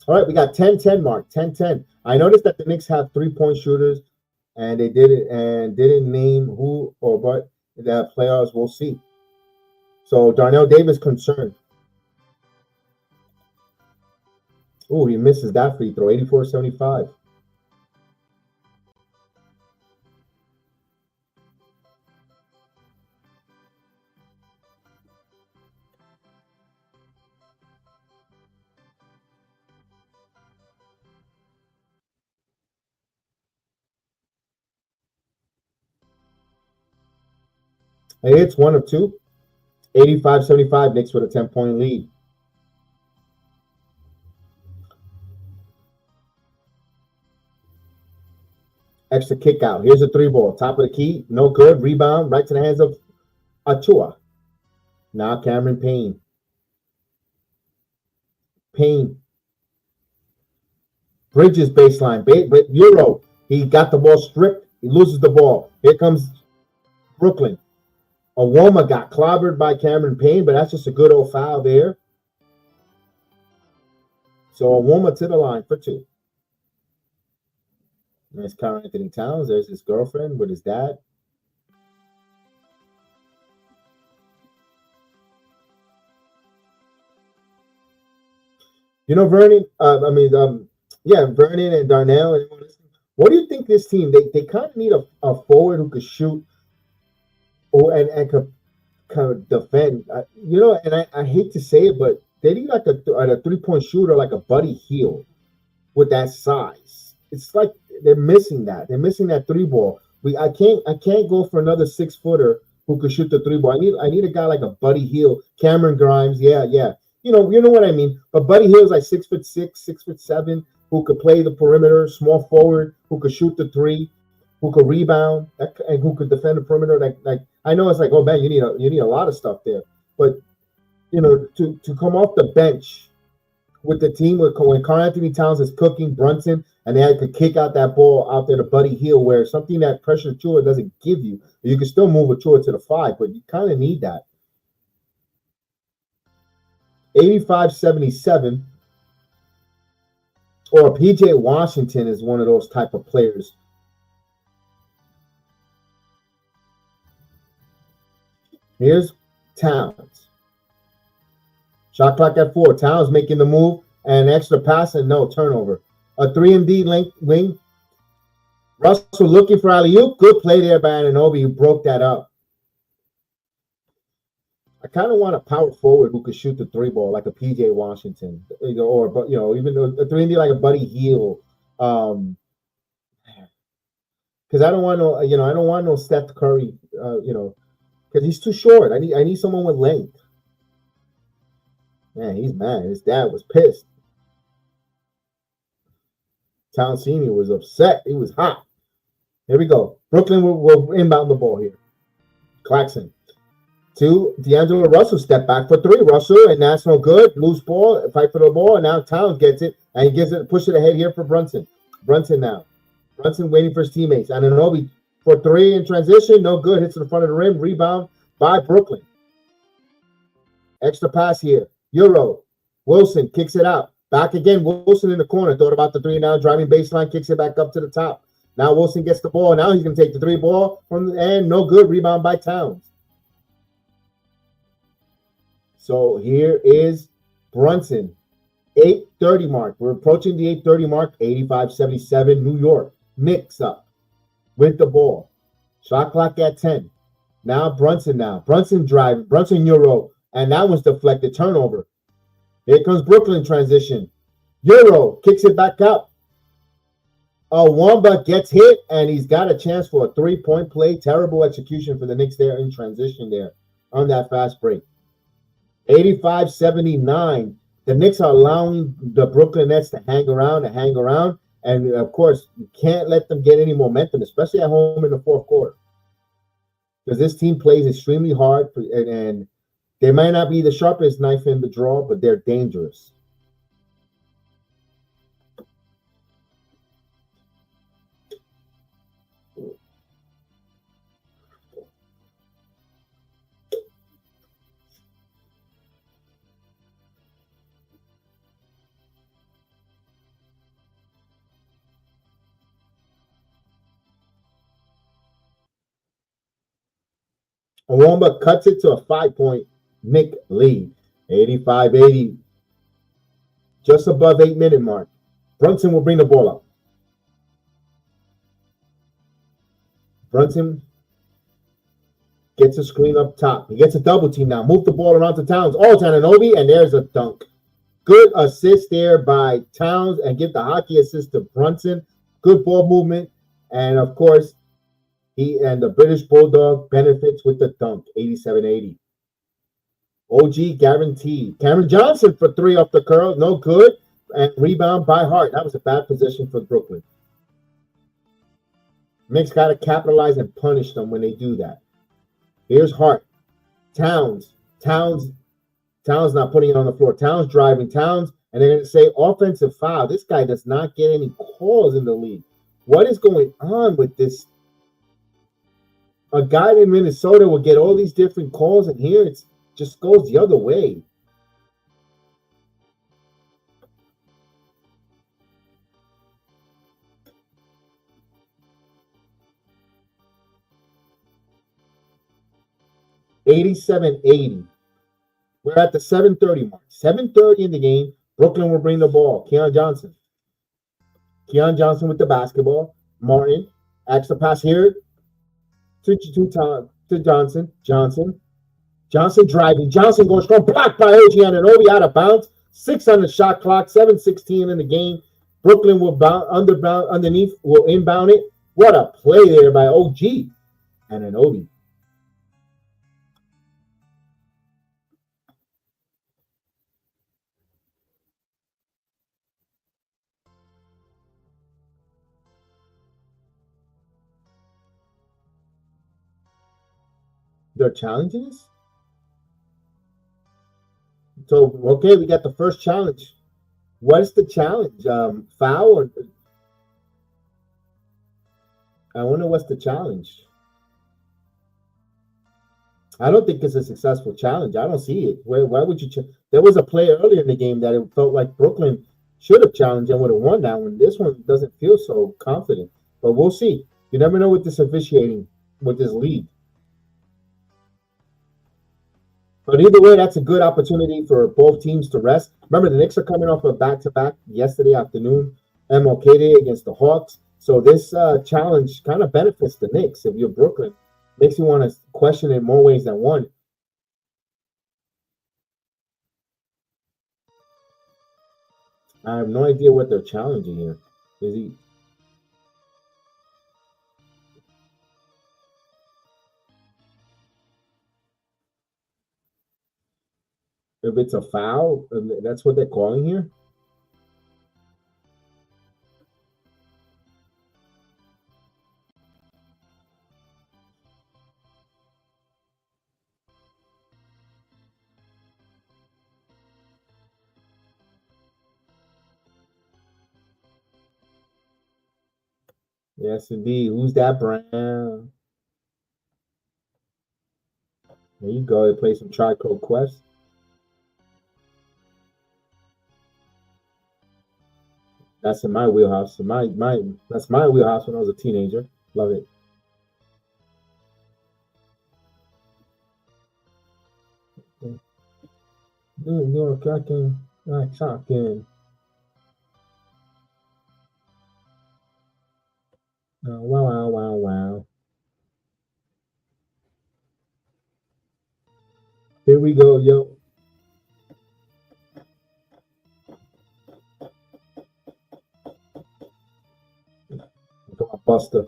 All right, we got 10-10 mark, 10-10. I noticed that the Knicks have 3-point shooters, and they did it and didn't name who or what the playoffs. We'll see. So Darnell Davis concerned. Oh, he misses that free throw, 84-75. Hey, it's 1 of 2. 85-75, Knicks with a 10-point lead. Extra kick out. Here's a 3 ball. Top of the key. No good. Rebound right to the hands of Achua. Now Cameron Payne. Payne. Bridges baseline. Euro. He got the ball stripped. He loses the ball. Here comes Brooklyn. Awoma got clobbered by Cameron Payne, but that's just a good old foul there. So Awoma to the line for 2. There's Karl Anthony Towns. There's his girlfriend with his dad. You know, Vernon. Vernon and Darnell. What do you think this team? They kind of need a forward who could shoot, and could kind of defend. I hate to say it, but they need like a 3-point shooter, like a Buddy Hield, with that size. It's like they're missing that. They're missing that 3-ball. I can't go for another 6-footer who could shoot the 3-ball. I need a guy like a Buddy Hield, Cameron Grimes. Yeah. You know what I mean. But Buddy Hield's like 6'6", 6'7", who could play the perimeter, small forward, who could shoot the 3, who could rebound, and who could defend the perimeter. Like I know it's like, oh man, you need a lot of stuff there. But to come off the bench with the team when Karl Anthony Towns is cooking, Brunson, and they could kick out that ball out there to Buddy Hield, where something that pressure Chua doesn't give you. You can still move a Chua to the 5, but you kind of need that. 85-77, or PJ Washington is one of those type of players. Here's Towns. Shot clock at 4. Towns making the move, and extra pass and no turnover. A 3-and-D length wing. Russell looking for alley-oop. Good play there by Anunoby, who broke that up. I kind of want a power forward who could shoot the 3-ball like a PJ Washington, or even a 3-and-D like a Buddy Hield. Because I don't want no Steph Curry, because he's too short. I need someone with length. Man, he's mad. His dad was pissed. Town Senior was upset. He was hot. Here we go. Brooklyn will inbound the ball here. Claxton. 2, D'Angelo Russell step back for 3. Russell, and that's no good. Loose ball, fight for the ball, and now Towns gets it, and he push it ahead here for Brunson. Brunson now. Brunson waiting for his teammates. Anunoby for 3 in transition, no good. Hits to the front of the rim. Rebound by Brooklyn. Extra pass here. Euro. Wilson kicks it out. Back again. Wilson in the corner. Thought about the 3 now. Driving baseline. Kicks it back up to the top. Now Wilson gets the ball. Now he's going to take the 3 ball from the end. No good. Rebound by Towns. So here is Brunson. 8:30 mark. We're approaching the 8:30 mark. 85-77. New York. Knicks up with the ball. Shot clock at 10. Now Brunson now. Brunson driving. Brunson Euro. And that was deflected. Turnover. Here comes Brooklyn transition. Euro kicks it back up. Wamba gets hit, and he's got a chance for a 3-point play. Terrible execution for the Knicks there in transition there on that fast break. 85-79. The Knicks are allowing the Brooklyn Nets to hang around. And, of course, you can't let them get any momentum, especially at home in the fourth quarter. Because this team plays extremely hard, and they might not be the sharpest knife in the drawer, but they're dangerous. Wamba cuts it to a 5-point Knick lead. 85-80. Just above 8-minute mark. Brunson will bring the ball up. Brunson gets a screen up top. He gets a double team now. Move the ball around to Towns. Oh, Anunoby, and there's a dunk. Good assist there by Towns, and give the hockey assist to Brunson. Good ball movement. And, of course, he and the British Bulldog benefits with the dunk. 87-80. OG guaranteed. Cameron Johnson for 3 off the curl. No good. And rebound by Hart. That was a bad position for Brooklyn. Knicks got to capitalize and punish them when they do that. Here's Hart. Towns not putting it on the floor. Towns driving. Towns, and they're going to say offensive foul. This guy does not get any calls in the league. What is going on with this? A guy in Minnesota will get all these different calls, and here it just goes the other way. 87-80. We're at the 7:30 mark. 7:30 in the game. Brooklyn will bring the ball. Keon Johnson. Keon Johnson with the basketball. Martin acts the pass here to Johnson. Johnson driving. Johnson goes strong. Blocked by OG Anunoby out of bounds. 6 on the shot clock. 7:16 in the game. Brooklyn will underneath. Will inbound it. What a play there by OG Anunoby. They're challenging us? So, okay, we got the first challenge. What's the challenge? Foul? Or I wonder what's the challenge. I don't think it's a successful challenge. I don't see it. Why would you? There was a play earlier in the game that it felt like Brooklyn should have challenged and would have won that one. This one doesn't feel so confident, but we'll see. You never know with this officiating, with this lead. But either way, that's a good opportunity for both teams to rest. Remember, the Knicks are coming off a back-to-back yesterday afternoon, MLK Day against the Hawks. So this challenge kind of benefits the Knicks. If you're Brooklyn, makes you want to question it in more ways than one. I have no idea what they're challenging here. Is he? If it's a foul, that's what they're calling here. Yes, indeed. Who's that, Brown? There you go. They play some Trico Quest. That's in my wheelhouse. So that's my wheelhouse when I was a teenager. Love it. You're talking. Wow. Here we go, yo. Come on, Buster.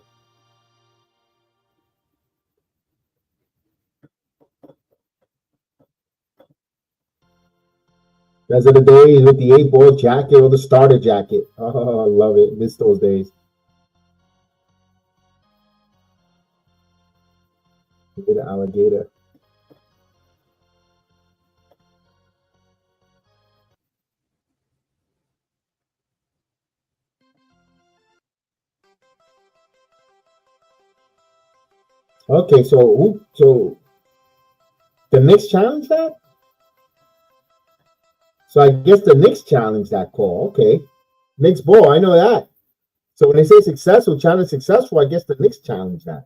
As of the day with the 8-ball jacket or the starter jacket. Oh, I love it. Miss those days. Look at the alligator. Okay, so the Knicks challenge that? So I guess the Knicks challenge that call. Okay. Knicks ball, I know that. So when they say successful, challenge successful, I guess the Knicks challenge that.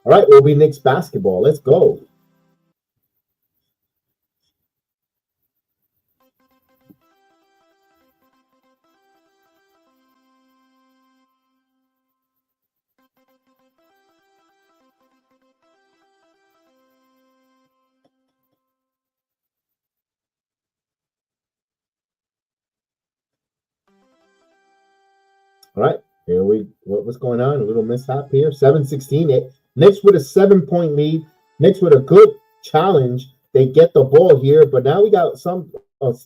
All right, we'll be Knicks basketball. Let's go. All right, here what's going on? A little mishap here. 7-16. Knicks with a 7-point lead. Knicks with a good challenge. They get the ball here, but now we got some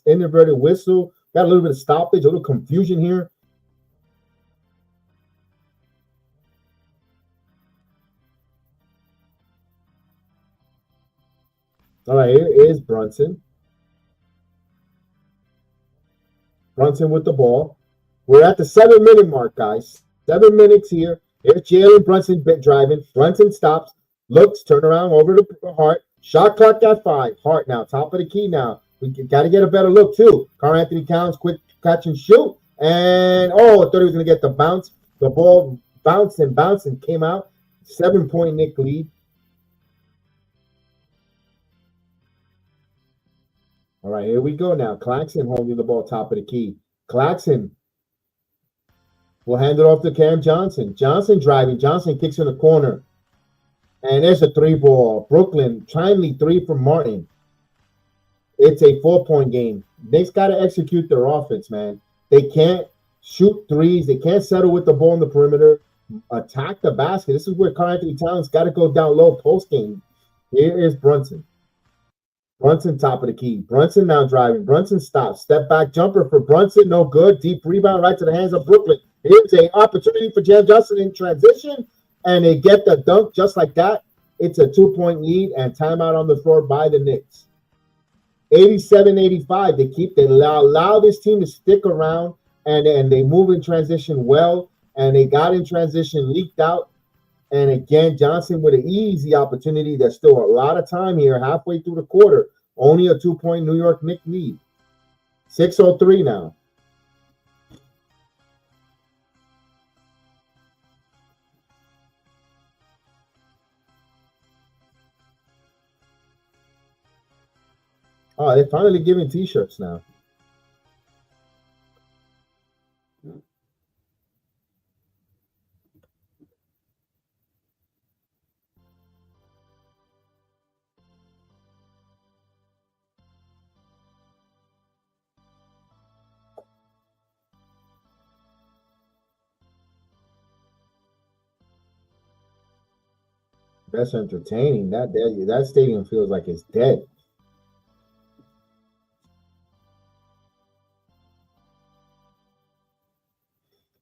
inverted whistle. Got a little bit of stoppage, a little confusion here. All right, here is Brunson. Brunson with the ball. We're at the 7-minute mark, guys. 7 minutes here. Here's Jalen Brunson driving. Brunson stops, looks, turn around over to Hart. Shot clock at 5. Hart now, top of the key now. We got to get a better look, too. Karl-Anthony Towns, quick catch and shoot. And, I thought he was going to get the bounce. The ball bouncing, came out. 7-point Knick lead. All right, here we go now. Claxton holding the ball top of the key. Claxton will hand it off to Cam Johnson. Johnson driving. Johnson kicks in the corner. And there's a 3-ball. Brooklyn, timely 3 from Martin. It's a 4-point game. Knicks got to execute their offense, man. They can't shoot threes. They can't settle with the ball in the perimeter. Attack the basket. This is where Karl-Anthony Towns got to go down low post game. Here is Brunson. Brunson top of the key. Brunson now driving. Brunson stops. Step back jumper for Brunson. No good. Deep rebound right to the hands of Brooklyn. Here's an opportunity for Cam Johnson in transition. And they get the dunk just like that. It's a 2-point lead and timeout on the floor by the Knicks. 87-85. They allow this team to stick around and they move in transition well. And they got in transition, leaked out. And again, Johnson with an easy opportunity. There's still a lot of time here, halfway through the quarter. Only a 2-point New York Knicks lead. 6:03 now. Oh, they're finally giving T-shirts now. That's entertaining. That stadium feels like it's dead.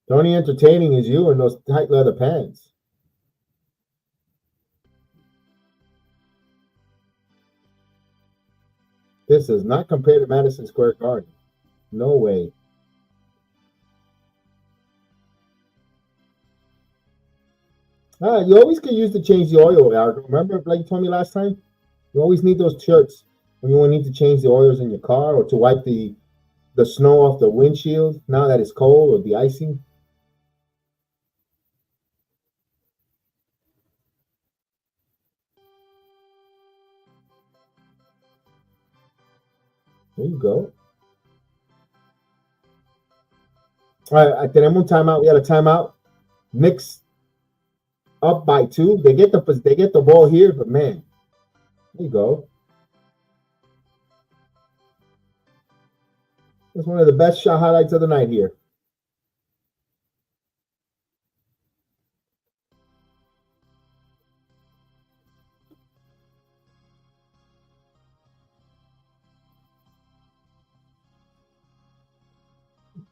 The only entertaining is you in those tight leather pants. This does not compare to Madison Square Garden. No way. You always can use to change the oil, Eric. Remember, like you told me last time? You always need those shirts when you need to change the oils in your car or to wipe the snow off the windshield now that it's cold or the icing. There you go. All right, tenemos un timeout. We had a timeout. Knicks up by 2. They get the ball here, but man, there you go. That's one of the best shot highlights of the night here.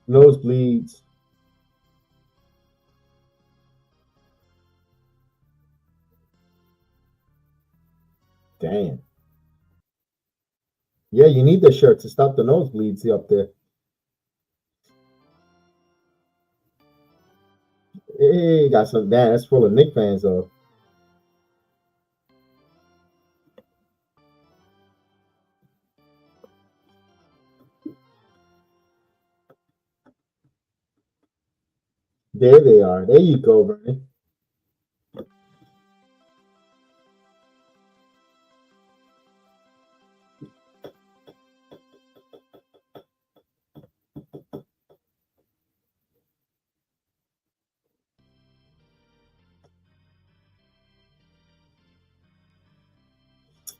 Nosebleeds. Damn. Yeah, you need the shirt to stop the nosebleeds up there. Hey, got some. Damn, that's full of Knicks fans though. There they are. There you go, Bernie.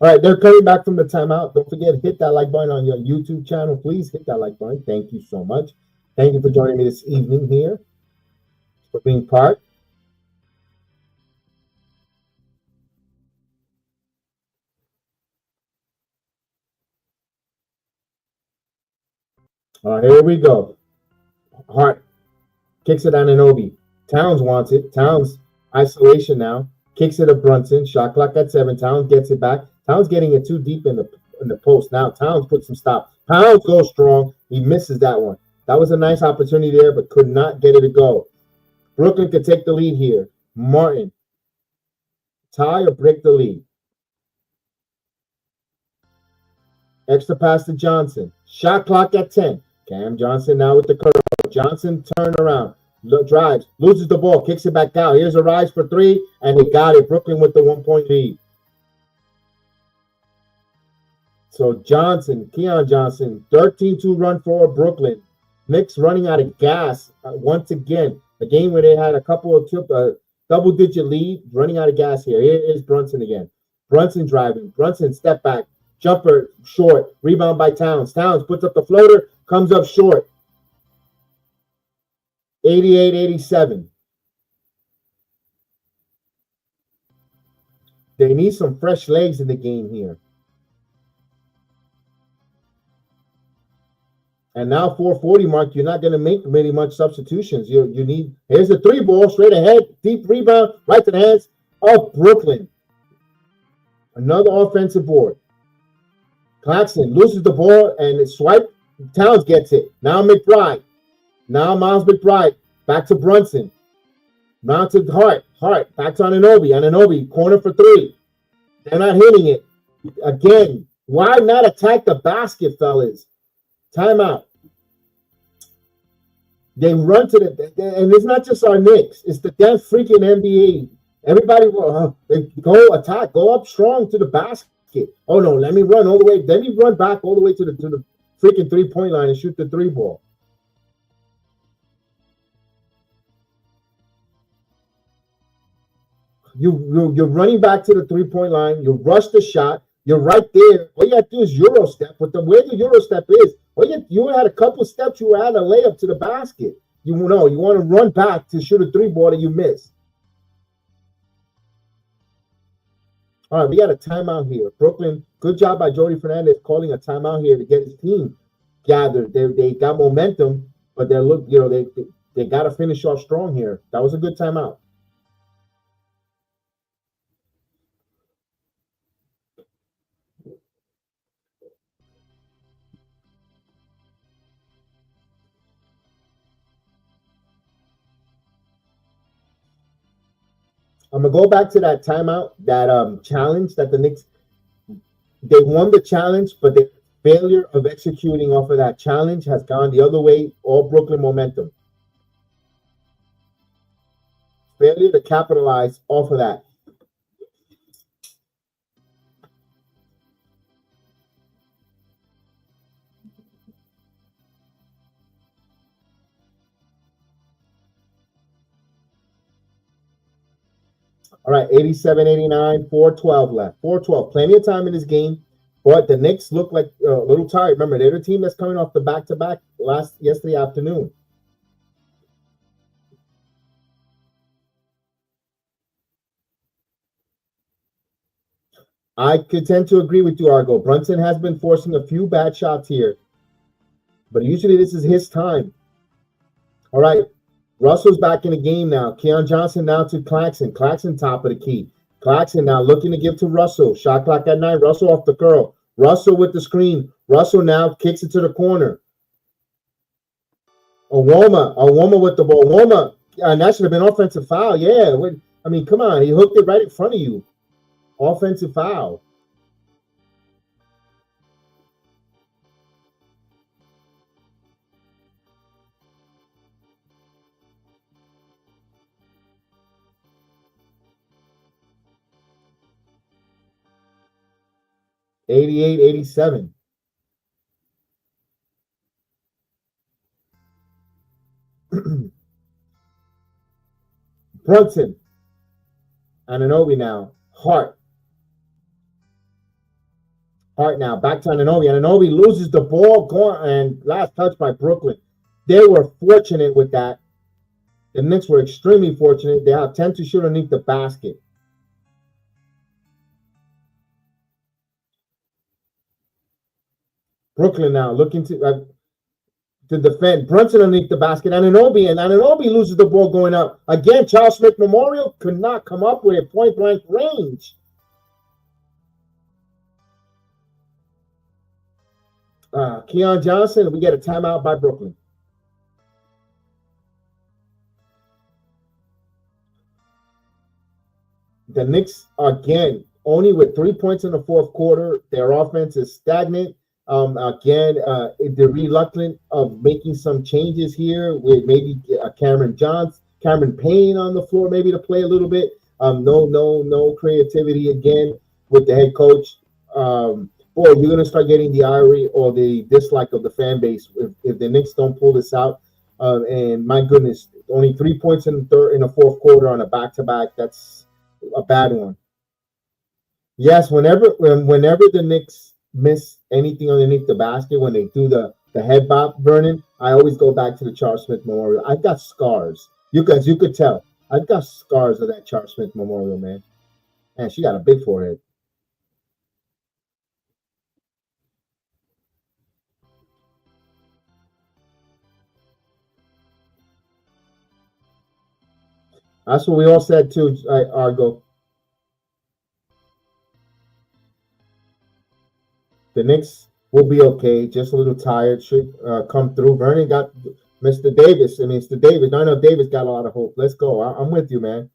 All right, they're coming back from the timeout. Don't forget, hit that like button on your YouTube channel. Please hit that like button. Thank you so much. Thank you for joining me this evening here, for being part. All right, here we go. Hart kicks it on Anunoby. Towns wants it. Towns isolation now. Kicks it to Brunson. Shot clock at 7. Towns gets it back. Towns getting it too deep in the post. Now Towns puts some stop. Towns goes strong. He misses that one. That was a nice opportunity there, but could not get it to go. Brooklyn could take the lead here. Martin. Tie or break the lead. Extra pass to Johnson. Shot clock at 10. Cam Johnson now with the curl. Johnson turn around. Drives, loses the ball, kicks it back out. Here's a rise for three, and he got it. Brooklyn with the 1-point lead. So Keon Johnson, 13-2 run for Brooklyn. Knicks running out of gas once again. A game where they had a couple of double-digit lead, running out of gas here. Here is Brunson again. Brunson driving. Brunson step back. Jumper short. Rebound by Towns. Towns puts up the floater. Comes up short. 88-87. They need some fresh legs in the game here. And now 440 mark, you're not going to make really much substitutions. You need, here's a three ball straight ahead, deep rebound, right to the hands of Brooklyn. Another offensive board. Claxton loses the ball and it swipe. Towns gets it. Now McBride. Now Miles McBride. Back to Brunson. Now to Hart. Hart. Back to Anunoby. Anunoby. Corner for three. They're not hitting it. Again, why not attack the basket, fellas? Timeout. They run to and it's not just our Knicks. It's the damn freaking NBA. Everybody will go attack, go up strong to the basket. Oh no, let me run all the way. Let me run back all the way to the freaking 3-point line and shoot the three ball. You're running back to the 3-point line. You rush the shot. You're right there. All you got to do is Euro step. But the way the Euro step is, you had a couple steps. You had a layup to the basket. You want to run back to shoot a three ball that you missed. All right, we got a timeout here. Brooklyn, good job by Jody Fernandez calling a timeout here to get his team gathered. They got momentum, but they got to finish off strong here. That was a good timeout. I'm going to go back to that timeout, that challenge that the Knicks, they won the challenge, but the failure of executing off of that challenge has gone the other way, all Brooklyn momentum. Failure to capitalize off of that. All right, 87-89, 4:12 left. 4:12, plenty of time in this game, but the Knicks look like a little tired. Remember, they're the team that's coming off the back-to-back yesterday afternoon. I could tend to agree with you, Argo. Brunson has been forcing a few bad shots here, but usually this is his time. All right. Russell's back in the game now. Keon Johnson now to Claxton. Claxton top of the key. Claxton now looking to give to Russell. Shot clock at 9. Russell off the curl. Russell with the screen. Russell now kicks it to the corner. Awoma with the ball. Awoma, and that should have been offensive foul. Yeah, I mean, come on. He hooked it right in front of you. Offensive foul. $88-87. Brunson. Anunoby now. Hart now. Back to Anunoby. Anunoby loses the ball. And last touch by Brooklyn. They were fortunate with that. The Knicks were extremely fortunate. They have 10 to shoot underneath the basket. Brooklyn now looking to defend. Brunson underneath the basket. Anunoby loses the ball going up. Again, Charles Smith Memorial could not come up with a point-blank range. Keon Johnson, we get a timeout by Brooklyn. The Knicks, again, only with 3 points in the fourth quarter. Their offense is stagnant. Again, they're reluctant of making some changes here with maybe Cameron Payne on the floor, maybe to play a little bit. No creativity again with the head coach. Boy, you're gonna start getting the ire or the dislike of the fan base if the Knicks don't pull this out. And my goodness, only 3 points in the fourth quarter on a back-to-back. That's a bad one. Yes, whenever the Knicks miss anything underneath the basket, when they do the head bop, Vernon, I always go back to the Charles Smith Memorial. I've got scars. You could tell. I've got scars of that Charles Smith Memorial, man. And she got a big forehead. That's what we all said too, Argo. The Knicks will be okay. Just a little tired. Should come through. Vernon got Mr. Davis. I mean, Mr. Davis. I know Davis got a lot of hope. Let's go. I'm with you, man.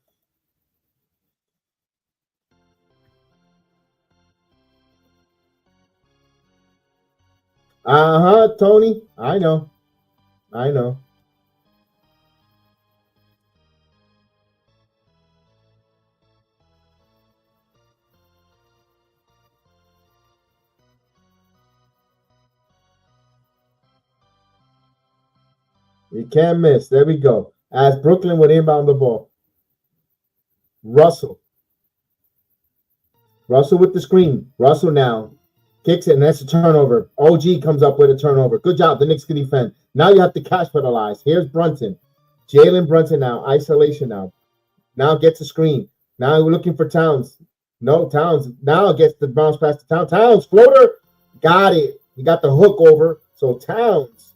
Tony. I know. I know. You can't miss. There we go. As Brooklyn would inbound the ball. Russell. Russell with the screen. Russell now kicks it, and that's a turnover. OG comes up with a turnover. Good job. The Knicks can defend. Now you have to capitalize. Here's Brunson. Jalen Brunson now. Isolation now. Now gets a screen. Now we're looking for Towns. No, Towns now gets the bounce pass to Towns. Towns, floater. Got it. He got the hook over. So Towns,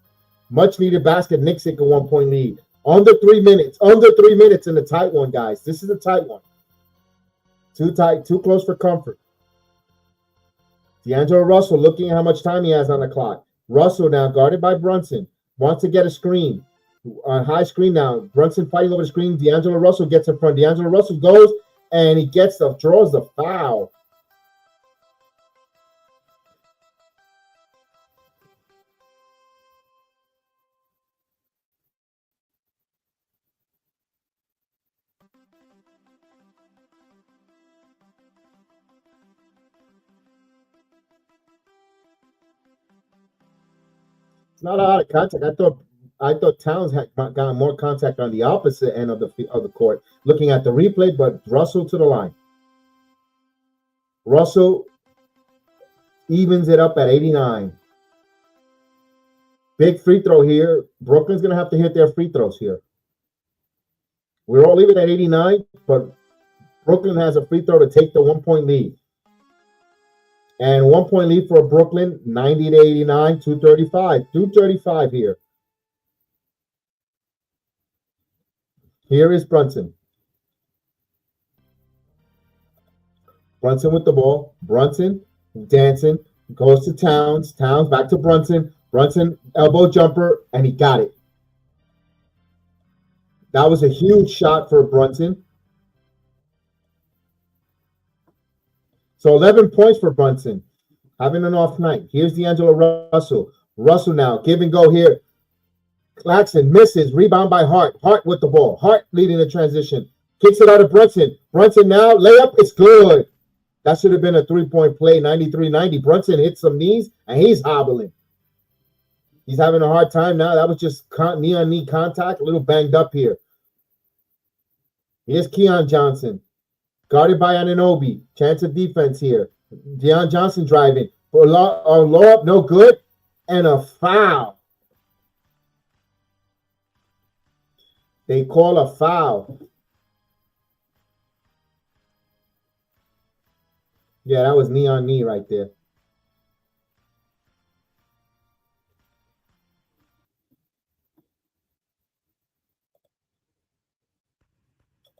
much needed basket. Knicks take a 1 point lead. Under 3 minutes. Under 3 minutes in the tight one, guys. This is a tight one. Too tight, too close for comfort. D'Angelo Russell looking at how much time he has on the clock. Russell now guarded by Brunson. Wants to get a screen. High screen now. Brunson fighting over the screen. D'Angelo Russell gets in front. D'Angelo Russell goes and he draws the foul. It's not a lot of contact. I thought Towns had gotten more contact on the opposite end of the court. Looking at the replay, but Russell to the line. Russell evens it up at 89. Big free throw here. Brooklyn's going to have to hit their free throws here. We're all leaving at 89, but Brooklyn has a free throw to take the 1 point lead. And 1 point lead for Brooklyn, 90 to 89, 235. 235 here. Here is Brunson. Brunson with the ball. Brunson dancing. Goes to Towns. Towns back to Brunson. Brunson elbow jumper, and he got it. That was a huge shot for Brunson. So 11 points for Brunson. Having an off night. Here's D'Angelo Russell. Russell now. Give and go here. Claxton misses. Rebound by Hart. Hart with the ball. Hart leading the transition. Kicks it out of Brunson. Brunson now. Layup. It's good. That should have been a 3-point play. 93-90. Brunson hits some knees, and he's hobbling. He's having a hard time now. That was just knee-on-knee contact. A little banged up here. Here's Keon Johnson. Guarded by Anunoby. Chance of defense here. Deion Johnson driving. Low up, no good. And a foul. They call a foul. Yeah, that was knee on knee right there.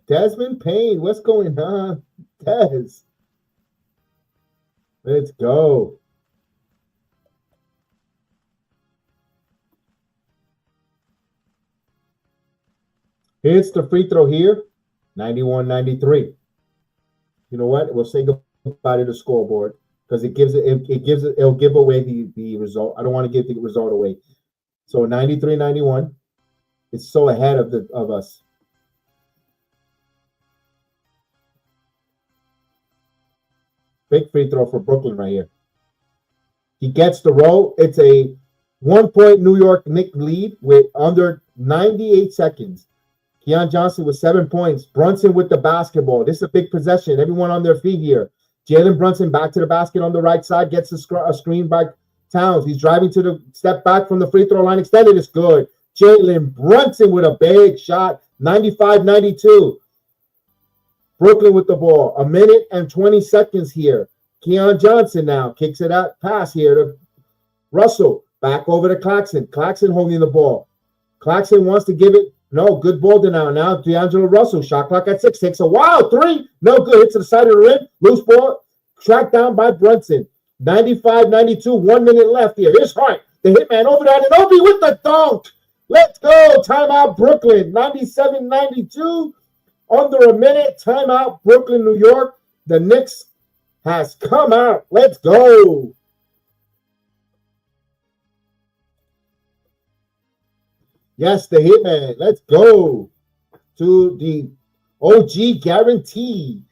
Desmond Payne, what's going on? Des. Let's go. Here's the free throw here. 91-93. You know what? We'll say goodbye to the scoreboard because it'll give away the result. I don't want to give the result away. So 93-91. It's so ahead of us. Big free throw for Brooklyn right here. He gets the roll. It's a 1-point New York Knicks lead with under 98 seconds. Keon Johnson with 7 points. Brunson with the basketball. This is a big possession. Everyone on their feet here. Jalen Brunson back to the basket on the right side. Gets a screen by Towns. He's driving to the step back from the free throw line. Extended. It's good. Jalen Brunson with a big shot. 95-92. Brooklyn with the ball. 1 minute and 20 seconds here. Keon Johnson now kicks it out. Pass here to Russell. Back over to Claxton. Claxton holding the ball. Claxton wants to give it. No, good ball denial. Now D'Angelo Russell. Shot clock at 6. Takes a wild 3. No good. Hits to the side of the rim. Loose ball. Tracked down by Brunson. 95-92. 1 minute left here. Here's Hart. The hitman over there. And Obi with the dunk. Let's go. Timeout Brooklyn. 97-92. Under a minute. Timeout Brooklyn, New York. The Knicks has come out. Let's go. Yes, the hitman. Let's go to the OG guarantee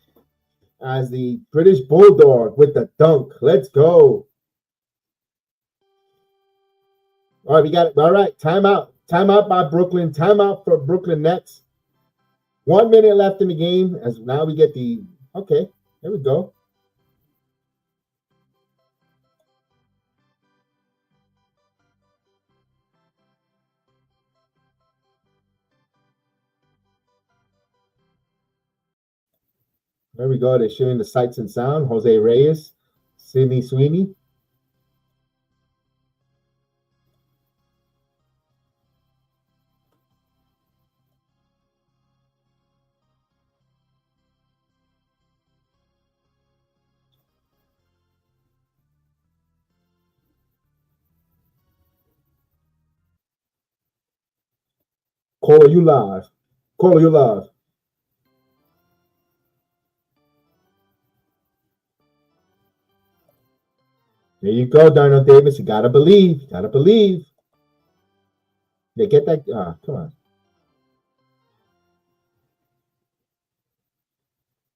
as the British Bulldog with the dunk. Let's go. All right, we got it. All right, timeout. Timeout by Brooklyn. Timeout for Brooklyn Nets. 1 minute left in the game. As now we get the okay. There we go. There we go. They're showing the sights and sound. Jose Reyes, Sidney Sweeney. Caller, you live. Caller, you live. There you go, Darnell Davis. You gotta believe. Gotta believe. They get that. Come on.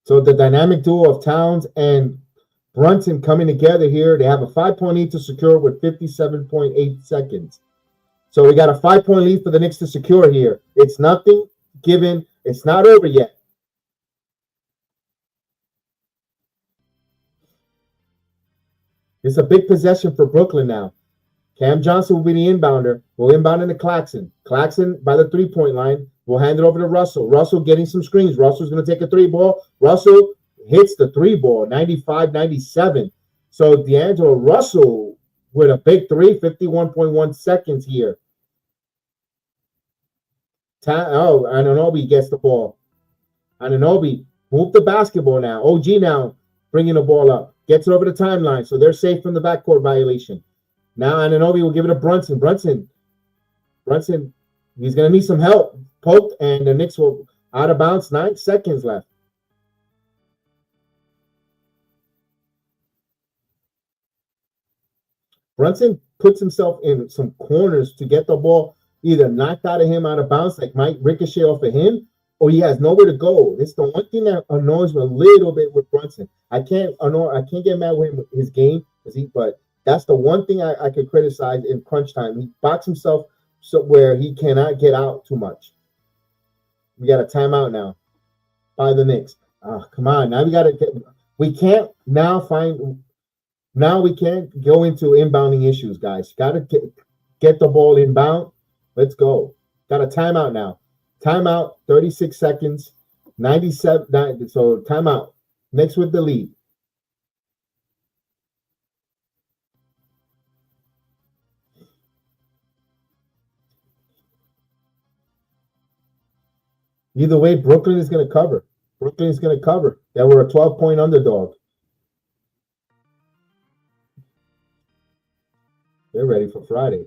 So the dynamic duo of Towns and Brunson coming together here. They have a 5-point lead to secure with 57.8 seconds. So we got a 5-point lead for the Knicks to secure here. It's nothing given. It's not over yet. It's a big possession for Brooklyn now. Cam Johnson will be the inbounder. We'll inbound into Claxton. Claxton by the 3-point line. We'll hand it over to Russell. Russell getting some screens. Russell's going to take a 3 ball. Russell hits the 3 ball, 95-97. So D'Angelo Russell with a big 3, 51.1 seconds here. Anunoby gets the ball. Anunoby move the basketball now. OG now bringing the ball up. Gets it over the timeline, so they're safe from the backcourt violation. Now Anunoby will give it to Brunson. Brunson, he's going to need some help. Poked, and the Knicks will out of bounds. 9 seconds left. Brunson puts himself in some corners to get the ball either knocked out of him out of bounds, like might ricochet off of him, or he has nowhere to go. It's the one thing that annoys me a little bit with Brunson. I can't get mad with him with his game, but that's the one thing I could criticize in crunch time. He boxes himself so where he cannot get out too much. We got a timeout now by the Knicks. Come on. Now we can't go into inbounding issues, guys. Got to get the ball inbound. Let's go. Got a timeout now. Timeout, 36 seconds, 97. So timeout. Knicks with the lead. Either way, Brooklyn is going to cover. Brooklyn is going to cover. They were a 12-point underdog. They're ready for Friday.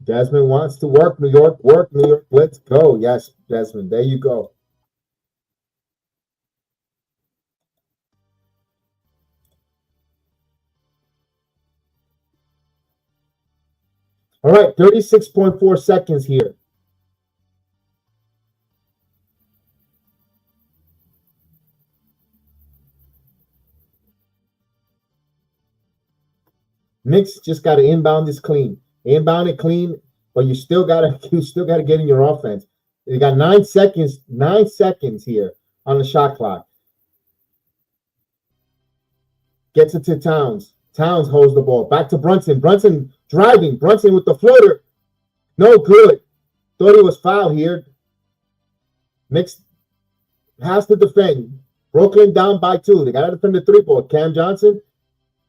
Desmond wants to work New York, work New York. Let's go. Yes, Desmond. There you go. All right, 36.4 seconds here. Knicks just got to inbound this clean. Inbound it clean, but you still gotta get in your offense. You got 9 seconds, 9 seconds here on the shot clock. Gets it to Towns. Towns holds the ball. Back to Brunson. Brunson driving. Brunson with the floater. No good. Thought he was fouled here. Knicks has to defend. Brooklyn down by 2. They got to defend the 3-ball. Cam Johnson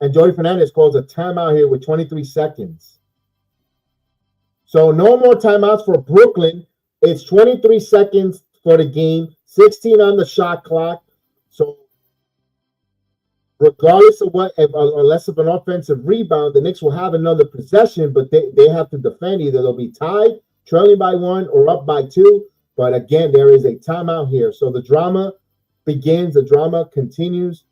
and Jody Fernandez calls a timeout here with 23 seconds. So no more timeouts for Brooklyn. It's 23 seconds for the game. 16 on the shot clock. So regardless of what, unless of an offensive rebound, the Knicks will have another possession, but they have to defend. Either they'll be tied, trailing by 1, or up by 2. But again, there is a timeout here. So the drama begins, the drama continues.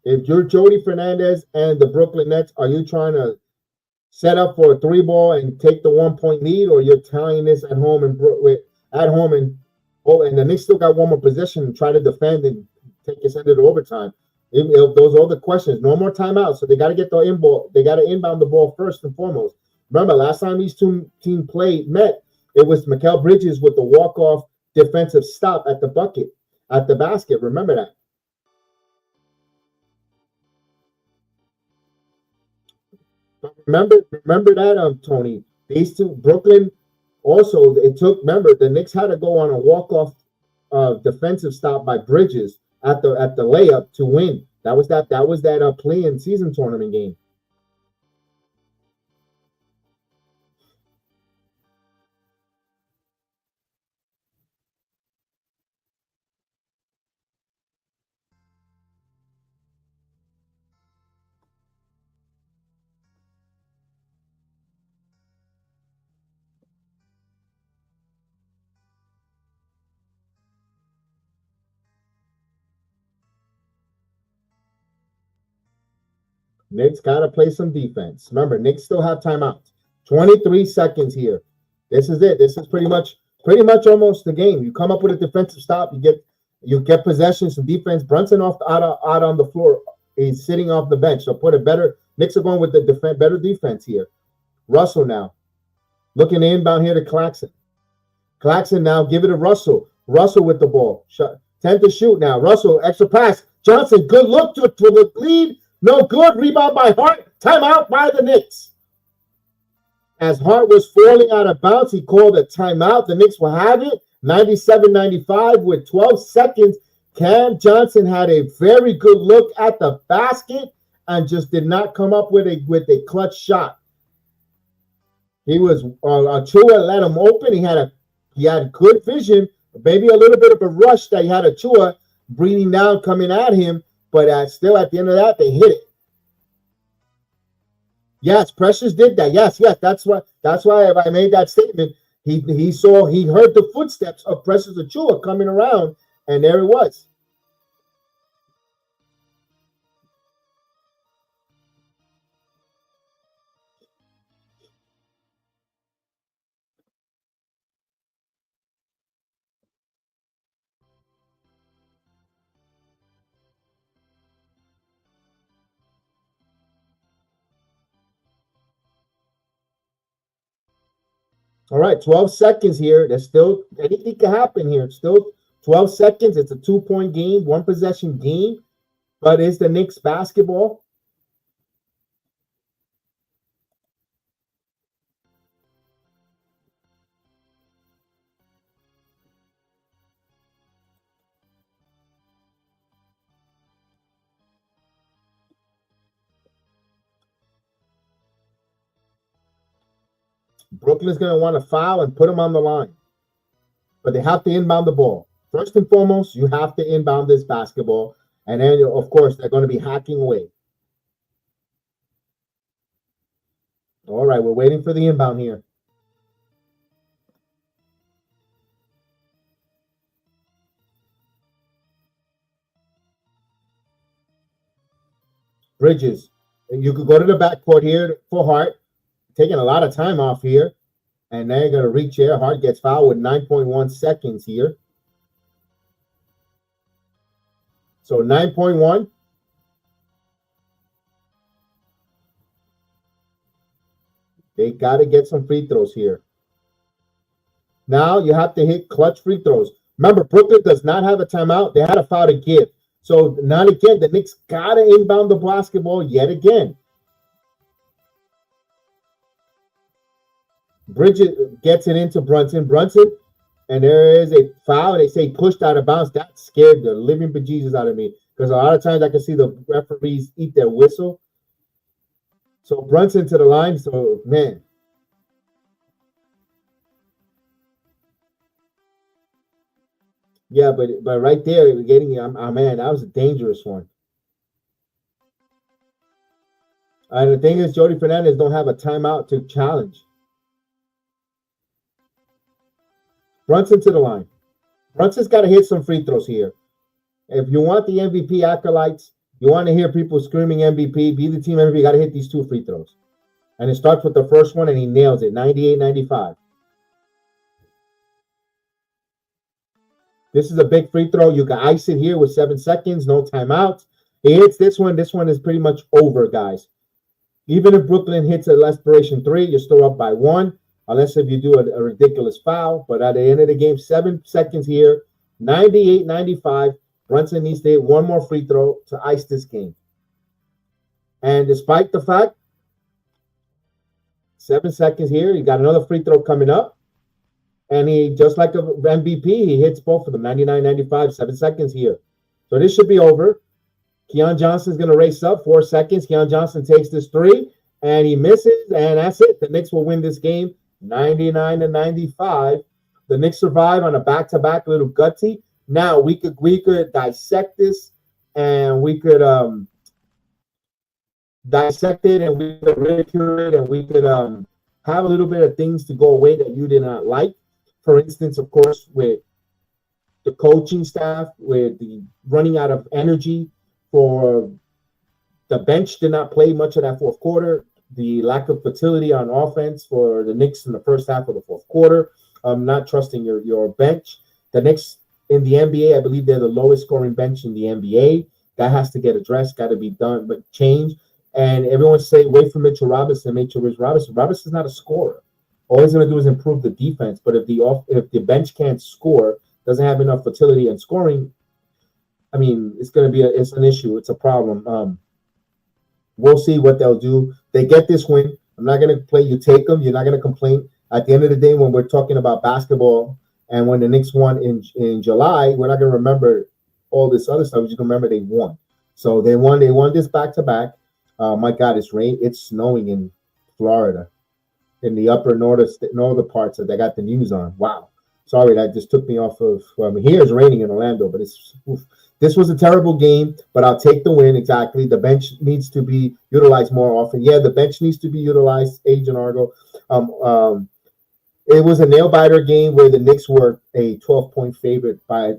If you're Jody Fernandez and the Brooklyn Nets, are you trying to set up for a 3-ball and take the 1-point lead, or you're tying this at home and the Knicks still got one more possession and try to defend and take us into the overtime? Those are all the questions. No more timeouts, so they got to get the inbound. They got to inbound the ball first and foremost. Remember, last time these two teams met, it was Mikal Bridges with the walk-off defensive stop at the basket. Remember that. But remember that, Tony. These two, Brooklyn, also it took. Remember, the Knicks had to go on a walk-off defensive stop by Bridges at the layup to win. That was that play-in season tournament game. Knicks got to play some defense. Remember, Knicks still have timeouts. 23 seconds here. This is it. This is pretty much almost the game. You come up with a defensive stop, you get possession, some defense. Brunson out on the floor. He's sitting off the bench. So put a better. Knicks are going with the better defense here. Russell now looking inbound here to Claxton. Claxton now give it to Russell. Russell with the ball. 10 to shoot now. Russell extra pass. Johnson, good look to the lead. No good. Rebound by Hart. Timeout by the Knicks. As Hart was falling out of bounds, he called a timeout. The Knicks will have it. 97-95 with 12 seconds. Cam Johnson had a very good look at the basket and just did not come up with a clutch shot. He was Achua let him open. He had good vision, maybe a little bit of a rush that he had Achua breathing down coming at him. But still, at the end of that, they hit it. Yes, Precious did that. Yes. That's why I made that statement. He heard the footsteps of Precious Achua coming around, and there it was. All right, 12 seconds here. There's still anything can happen here. It's still 12 seconds. It's a 2-point game, 1 possession game, but it's the Knicks basketball. Brooklyn's going to want to foul and put them on the line. But they have to inbound the ball. First and foremost, you have to inbound this basketball. And then, of course, they're going to be hacking away. All right, we're waiting for the inbound here. Bridges. You could go to the backcourt here for Hart, taking a lot of time off here. And now you're going to reach here. Hart gets fouled with 9.1 seconds here. So 9.1. They got to get some free throws here. Now you have to hit clutch free throws. Remember, Brooklyn does not have a timeout. They had a foul to give. So not again. The Knicks got to inbound the basketball yet again. Bridges gets it into Brunson. And there is a foul. They say pushed out of bounds. That scared the living bejesus out of me because a lot of times I can see the referees eat their whistle. So Brunson to the line. So, man. Yeah, but right there, we're getting man, that was a dangerous one. And the thing is, Jody Fernandez don't have a timeout to challenge. Brunson to the line. Brunson's got to hit some free throws here. If you want the MVP acolytes, you want to hear people screaming MVP, be the team MVP, you got to hit these 2 free throws. And it starts with the first one, and he nails it, 98-95. This is a big free throw. You can ice it here with 7 seconds, no timeouts. He hits this one. This one is pretty much over, guys. Even if Brooklyn hits a desperation 3, you're still up by 1. Unless if you do a ridiculous foul. But at the end of the game, 7 seconds here, 98-95. Brunson needs to hit 1 more free throw to ice this game. And despite the fact, 7 seconds here, he got another free throw coming up. And he, just like a MVP, he hits both of them, 99-95, 7 seconds here. So this should be over. Keon Johnson's going to race up, 4 seconds. Keon Johnson takes this 3, and he misses, and that's it. The Knicks will win this game. 99-95. The Knicks survive on a back-to-back, a little gutsy. Now we could dissect this, and we could dissect it, and we could ridicule it, and we could have a little bit of things to go away that you did not like. For instance, of course, with the coaching staff, with the running out of energy for the bench did not play much of that fourth quarter. The lack of fertility on offense for the Knicks in the first half of the fourth quarter. Not trusting your bench. The Knicks in the NBA, I believe they're the lowest scoring bench in the NBA. That has to get addressed, got to be done, but change. And everyone say, wait for Mitchell Robinson. Robinson's not a scorer. All he's going to do is improve the defense. But if the bench can't score, doesn't have enough fertility and scoring, I mean, it's going to be it's an issue. It's a problem. We'll see what they'll do. They get this win. I'm not going to play you take them. You're not going to complain. At the end of the day, when we're talking about basketball and when the Knicks won in July, we're not going to remember all this other stuff. We're just going to remember they won. So they won this back-to-back. My God, it's snowing in Florida, in the upper northern parts that they got the news on. Wow. Sorry, that just took me off of. Here it's raining in Orlando, but this was a terrible game, but I'll take the win. Exactly. The bench needs to be utilized more often. Yeah, the bench needs to be utilized, Agent Argo. It was a nail-biter game where the Knicks were a 12-point favorite by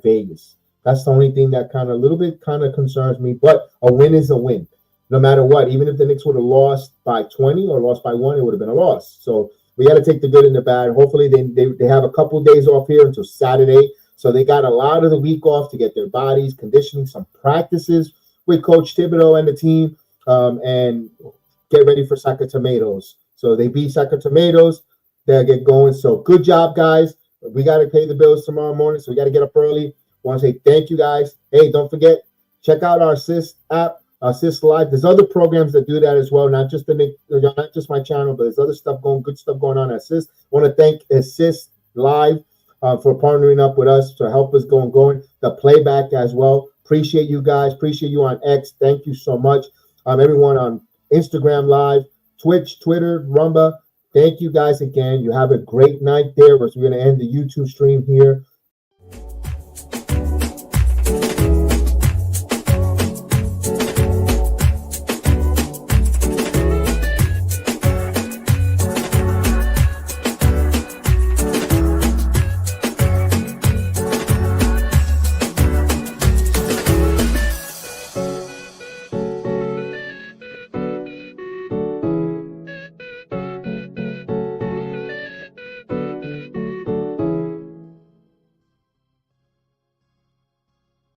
Vegas. That's the only thing that kind of concerns me. But a win is a win, no matter what. Even if the Knicks would have lost by 20 or lost by 1, it would have been a loss. So we got to take the good and the bad. Hopefully they have a couple days off here until Saturday. So they got a lot of the week off to get their bodies conditioning, some practices with Coach Thibodeau and the team, and get ready for Saca Tomatoes. So they beat Saca Tomatoes. They'll get going. So good job, guys. We got to pay the bills tomorrow morning, so we got to get up early. Want to say thank you, guys. Hey, don't forget, check out our Assist app, Assist Live. There's other programs that do that as well, not just my channel, but there's other stuff good stuff going on at Assist. Want to thank Assist Live for partnering up with us to help us going. The playback as well. Appreciate you guys. Appreciate you on X. Thank you so much. Everyone on Instagram Live, Twitch, Twitter, Rumba. Thank you guys again. You have a great night there. We're going to end the YouTube stream here.